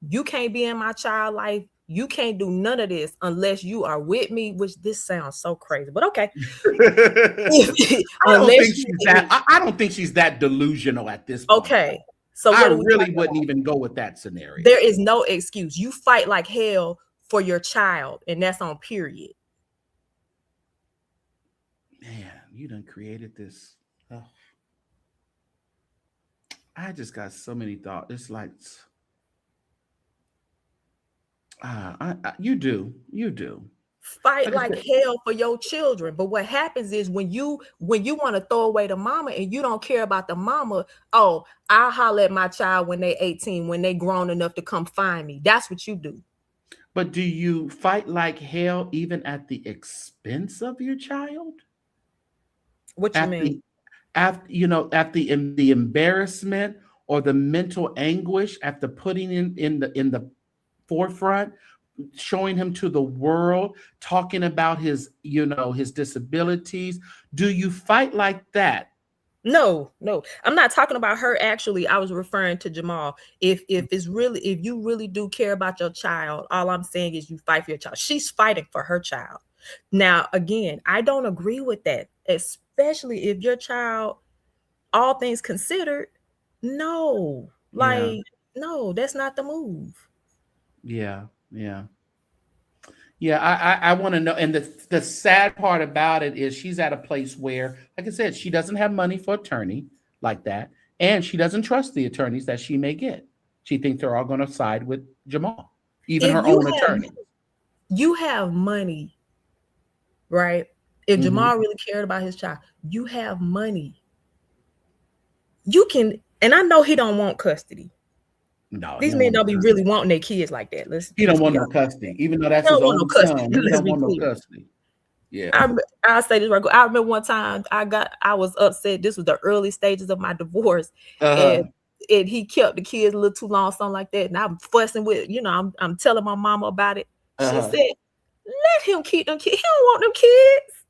you can't be in my child life. You can't do none of this unless you are with me, which this sounds so crazy, but okay. I don't think she's that delusional at this point. Okay. So I really wouldn't even go with that scenario. There is no excuse. You fight like hell for your child, and that's on period. Man, you done created this. Oh. I just got so many thoughts. It's like you do fight like hell for your children. But what happens is when you want to throw away the mama and you don't care about the mama, I'll holler at my child when they 18, when they grown enough to come find me. That's what you do. But do you fight like hell even at the expense of your child? What you mean? After the embarrassment or the mental anguish after putting in the forefront, showing him to the world, talking about his disabilities. Do you fight like that? No, I'm not talking about her. Actually, I was referring to Jamal. If you really do care about your child, all I'm saying is you fight for your child. She's fighting for her child. Now, again, I don't agree with that, especially if your child, all things considered, no, that's not the move. Yeah. I want to know. And the sad part about it is she's at a place where, like I said, she doesn't have money for attorney like that. And she doesn't trust the attorneys that she may get. She thinks they're all going to side with Jamal, even her own attorney. You have money, right? If Jamal really cared about his child, you have money. You can, and I know he don't want custody. No, these men don't be really wanting their kids like that. He don't want no custody, even though that's his own son. He don't want no custody. Yeah, I'll say this right. I remember one time I was upset. This was the early stages of my divorce, and he kept the kids a little too long, something like that. And I'm fussing with, I'm telling my mama about it. She said, "Let him keep them kids. He don't want them kids.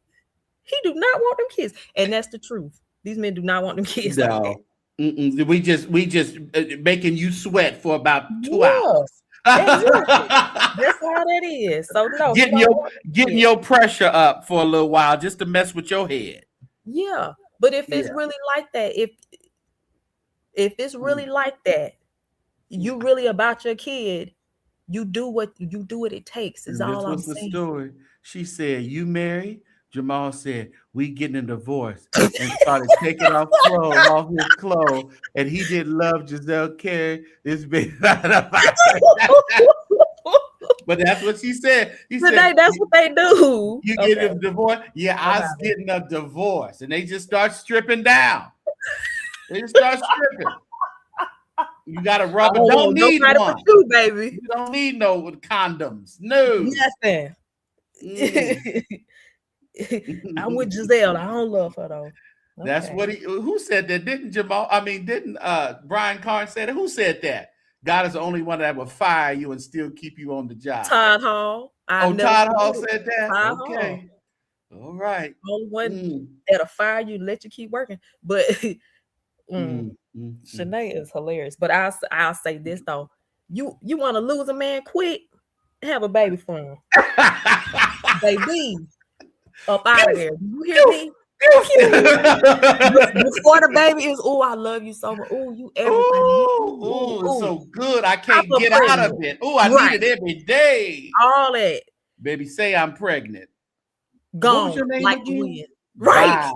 He do not want them kids." And that's the truth. These men do not want them kids. No. Like that. We just making you sweat for about 2 hours. Exactly. That's how that is. So no, getting your pressure up for a little while just to mess with your head. Yeah, but if it's really like that, if it's really like that, you really about your kid, you do what it takes. Is all I'm saying. The story. She said, "You married?" Jamal said, "We getting a divorce," and started taking off his clothes, and he didn't love Giselle Carey. This big. But that's what she said. That's what they do. You get a divorce? Yeah, I was getting a divorce. And they just start stripping down. They just start stripping. You got to rub it. Don't need one. You, baby. You don't need no condoms. No. Nothing. I'm with Zelle. I don't love her though. Okay. That's what who said that? Didn't Jamal? I mean, didn't Brian Carn say that? Who said that? God is the only one that will fire you and still keep you on the job. Todd Hall. Todd Hall said that. Todd okay. Hall. All right. Only one that'll fire you and let you keep working. But Shanae is hilarious. But I'll say this though. You want to lose a man quick? Have a baby for him. Baby. Up out of there. You hear me? Before the baby is, I love you so much. You everything. It's so good. I can't get out of it. I need it every day. All that. Baby, say I'm pregnant. Gone. What was your name like again? Wind. Right.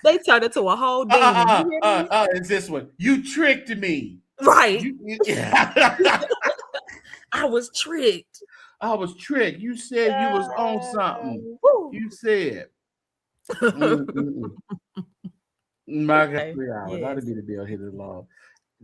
They turned it to a whole demon. It's this one. You tricked me. Right. I was tricked. You said you was on something. You said. My God, 3 hours. That'd be the deal. Hit it long.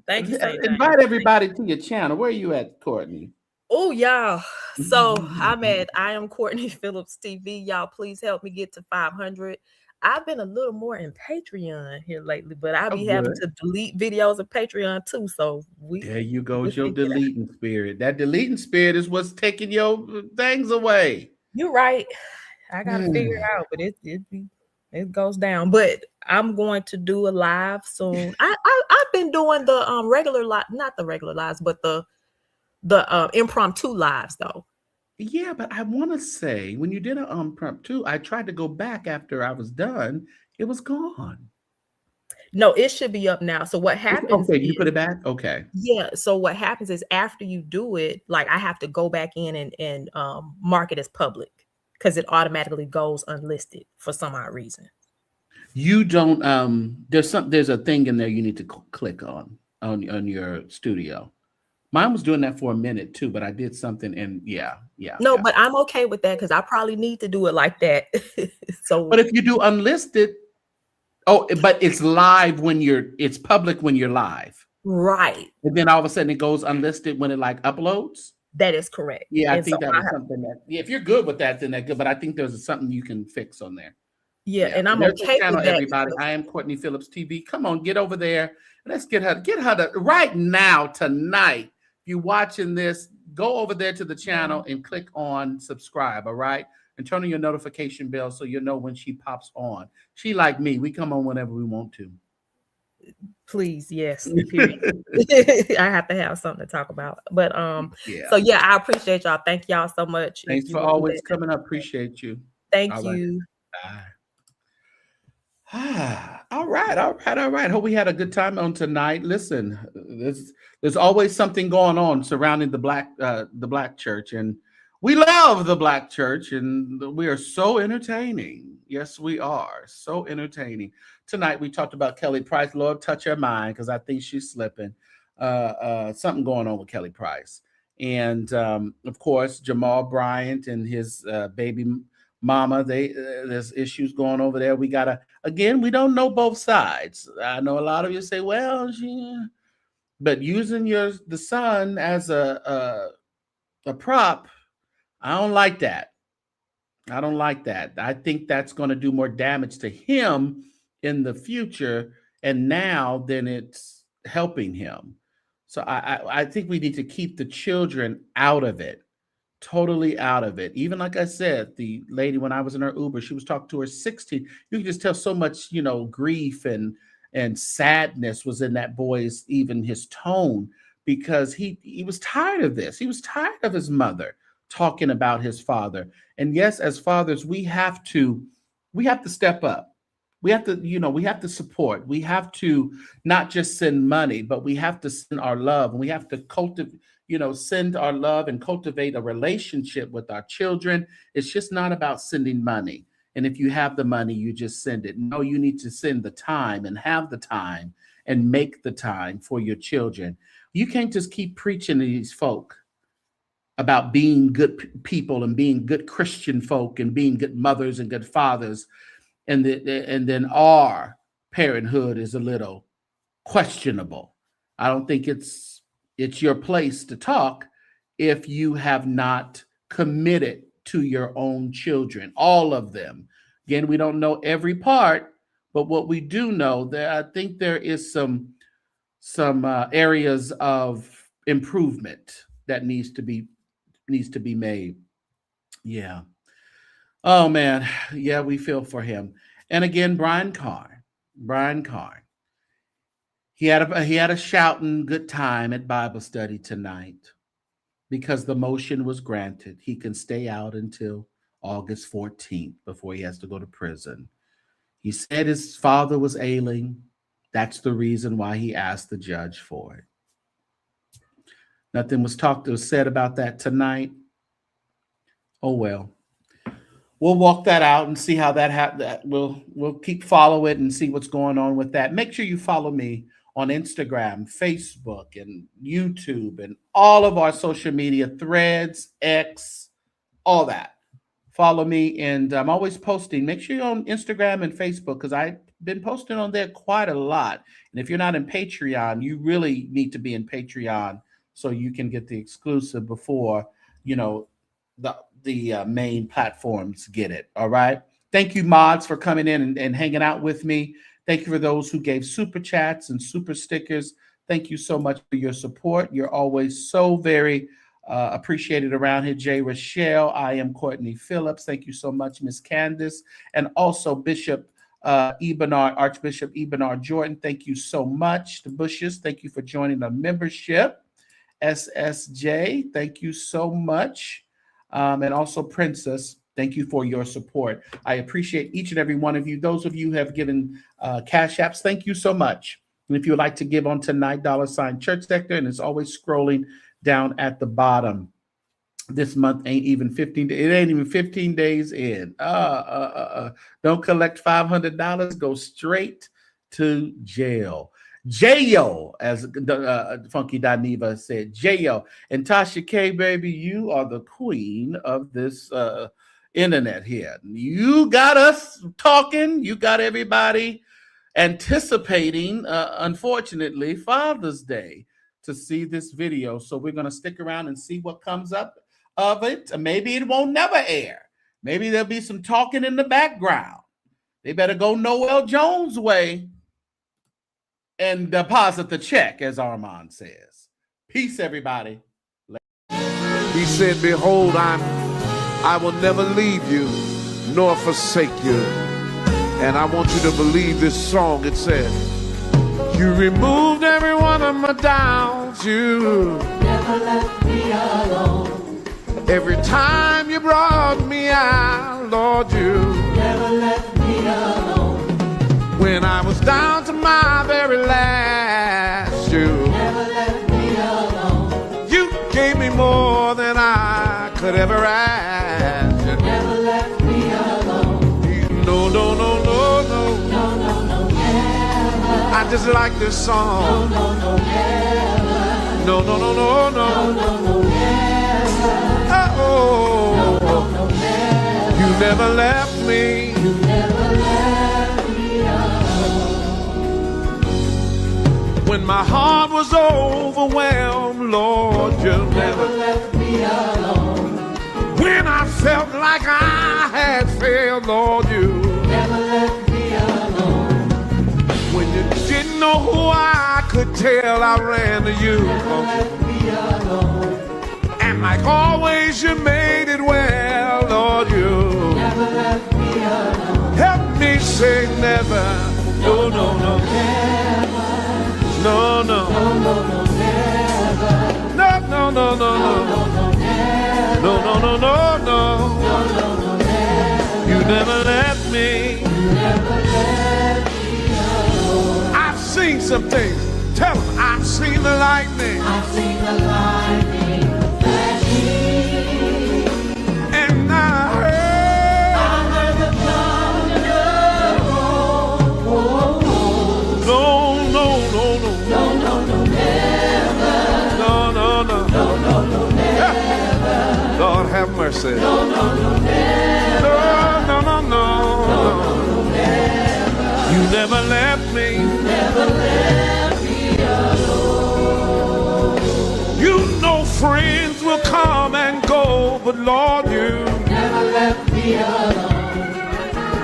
Thank you. Invite everybody to your channel. Where are you at, Courtney? Oh, y'all. So I'm at I am Courtney Phillips TV. Y'all, please help me get to 500. I've been a little more in Patreon here lately, but I'll be having to delete videos of Patreon too. So there you go, your deleting spirit. That deleting spirit is what's taking your things away. You're right. I gotta figure it out, but it goes down. But I'm going to do a live soon. I've been doing the regular live, not the regular lives, but the impromptu lives though. Yeah, but I want to say when you did an impromptu, I tried to go back after I was done. It was gone. No, it should be up now. So what happens? Okay, you put it back? Okay. Yeah. So what happens is after you do it, like I have to go back in and mark it as public because it automatically goes unlisted for some odd reason. You don't there's a thing in there you need to click on your studio. Mine was doing that for a minute too, but I did something and No, but I'm okay with that because I probably need to do it like that. But if you do unlisted, but it's live it's public when you're live. Right. And then all of a sudden it goes unlisted when it like uploads. That is correct. Yeah, I think that was something that if you're good with that, then that's good. But I think there's something you can fix on there. Yeah, and I'm okay channel, with that. Everybody, I am Courtney Phillips TV. Come on, get over there. Let's get her to right now, tonight. If you're watching this, go over there to the channel and click on subscribe, all right? And turn on your notification bell so you'll know when she pops on. She like me. We come on whenever we want to. Please, yes. I have to have something to talk about. But so yeah, I appreciate y'all. Thank y'all so much. Thanks for always coming up. Appreciate you. Thank you. Bye. All right. Hope we had a good time on tonight. Listen, there's always something going on surrounding the black church, and we love the black church, and we are so entertaining. Yes, we are so entertaining. Tonight we talked about Kelly Price. Lord, touch her mind because I think she's slipping. Something going on with Kelly Price, and of course Jamal Bryant and his baby mama. There's issues going over there. We don't know both sides. I know a lot of you say, well, but using the son as a prop, I don't like that. I think that's going to do more damage to him in the future and now than it's helping him. So I think we need to keep the children out of it. Totally out of it. Even like I said, the lady, when I was in her Uber, she was talking to her 16. You can just tell so much, grief and sadness was in that boy's, even his tone, because he was tired of this. He was tired of his mother talking about his father. And yes, as fathers, we have to step up. We have to support. We have to not just send money, but we have to send our love, and we have to cultivate, send our love and cultivate a relationship with our children. It's just not about sending money. And if you have the money, you just send it. No, you need to send the time and have the time and make the time for your children. You can't just keep preaching to these folk about being good people and being good Christian folk and being good mothers and good fathers, and then our parenthood is a little questionable. I don't think it's your place to talk if you have not committed to your own children, all of them. Again, we don't know every part, but what we do know, that I think there is some areas of improvement that needs to be made. Yeah. Oh man, yeah, we feel for him. And again, Brian Carn. He had a shouting good time at Bible study tonight because the motion was granted. He can stay out until August 14th before he has to go to prison. He said his father was ailing. That's the reason why he asked the judge for it. Nothing was said about that tonight. Oh well. We'll walk that out and see how that happens. We'll keep follow it and see what's going on with that. Make sure you follow me on Instagram, Facebook, and YouTube, and all of our social media, Threads, X, all that. Follow me, and I'm always posting. Make sure you're on Instagram and Facebook because I've been posting on there quite a lot. And if you're not in Patreon, you really need to be in Patreon so you can get the exclusive before, the main platforms get it. All right. Thank you, mods, for coming in and hanging out with me. Thank you for those who gave super chats and super stickers. Thank you so much for your support. You're always so very appreciated around here. Jay Rochelle, I am Courtney Phillips. Thank you so much, Miss Candace, and also Archbishop Ebenard Jordan. Thank you so much. The Bushes, thank you for joining the membership. SSJ, thank you so much. And also Princess, thank you for your support. I appreciate each and every one of you. Those of you who have given cash apps, thank you so much. And if you would like to give on tonight, $ChurchSector, and it's always scrolling down at the bottom. This month ain't even 15. It ain't even 15 days in. Don't collect $500. Go straight to jail. Jayo, as Funky Daniva said, Jayo. And TashaK, baby, you are the queen of this internet here. You got us talking. You got everybody anticipating, unfortunately, Father's Day to see this video. So we're going to stick around and see what comes up of it. Maybe it won't never air. Maybe there'll be some talking in the background. They better go Noel Jones' way and deposit the check, as Armand says. Peace, everybody. He said, behold, I will never leave you nor forsake you. And I want you to believe this song. It said, you removed every one of my doubts. You never left me alone. Every time you brought me out, Lord, you never left me alone. When I was down to my very last, you never left me alone. You gave me more than I could ever ask. You never left me alone. No, no, no, no, no. No, no, no, never. I just like this song. No, no, no, never. No, no, no, no, no. No, no, no, never. Oh, no, no, no, never. You never left me. You never left me alone. When my heart was overwhelmed, Lord, you never left me alone. When I felt like I had failed, Lord, you never left me alone. When you didn't know who I could tell, I ran to you. Never left me alone. And like always, you made it well, Lord, you never left me alone. Help me say never. No, no, no, never. No, no, no, no, no, never. No, no, no, no, no, no, never. No, no, no, no, no, no, no, no, never. You never left me. You never left me alone. I've seen some things. Tell them I've seen the lightning. I've seen the lightning flashing, and I heard the thunder roll. No, no, no, no, no, no, no, never. No, no, no, no, no, no, never. mercy. No, no, no, never. No, no, no, no, no, no, never. You never left me. You never left me alone. You know friends will come and go, but Lord, you never left me alone.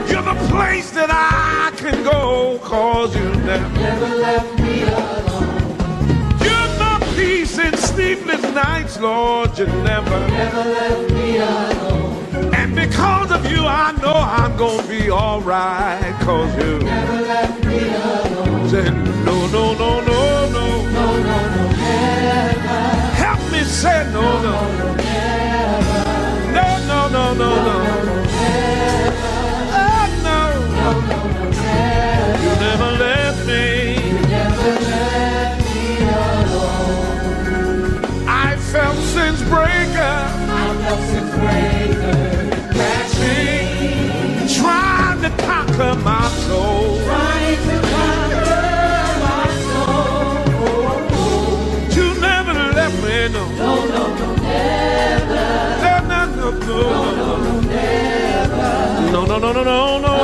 You're the place that I can go, cause you never left me alone. You're my peace in sleepless nights, Lord, you never left me alone. And because of you, I know I'm gonna be alright, cause you never left me alone. Say no, no, no, no, no, no, no, no, never. Help me say no, no, no, never. No, no, no, no, no, no, never. You never left me. You never left me alone. I felt sin's breaker. I felt sin's breaker. Crashing, trying to conquer my soul. Trying to conquer my soul. You never left me, no. No, no, no, never. No, no, no, no, no, no, never. No, no, no, no, no, no, no,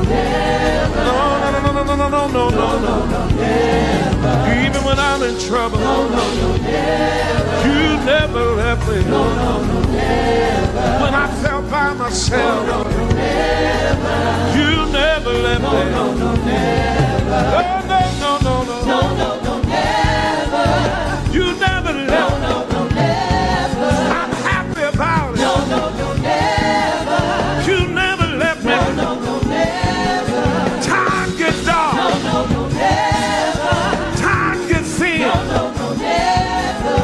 never. No, no, no, no, no, no, no, no, no, never. Even when I'm in trouble, no, no, no, never. You never left me, no, no, no, never. When I felt by myself, no, no, no, never. You never left me, no, no, no, never. No, no, no, no, no, no, no, no, never. You never left me, no, no, no, never. I'm happy about it, no, no, no, never. You never left me, no, no, no, never. Time gets dark, no, no, no, never. Time gets thin, no, no, no, never.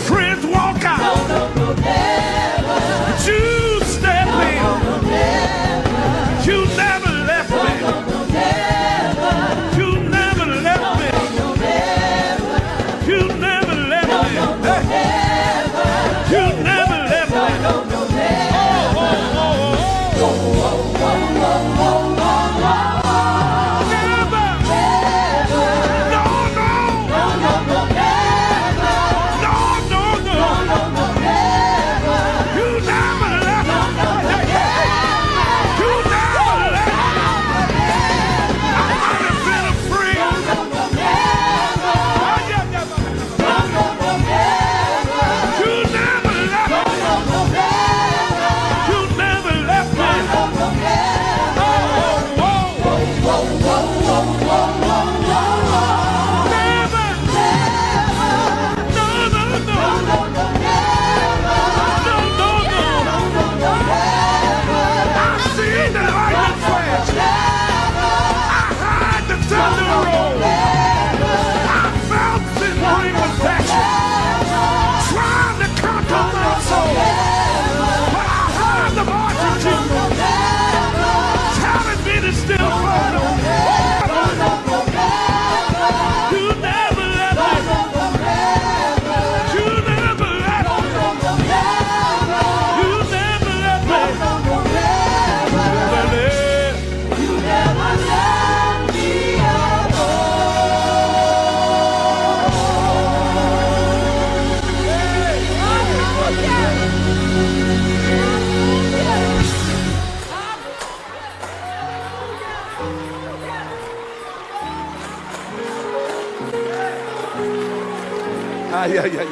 Friends walk out, no, no, no, never. You step in, no, no, no, never. You never left me, no, no, no, never. You never left me, no, no, no, never. You never left me, no, no, no, never. You never left me, no, no, no, never. Oh, oh, oh, oh, oh, oh, oh, oh. Yeah.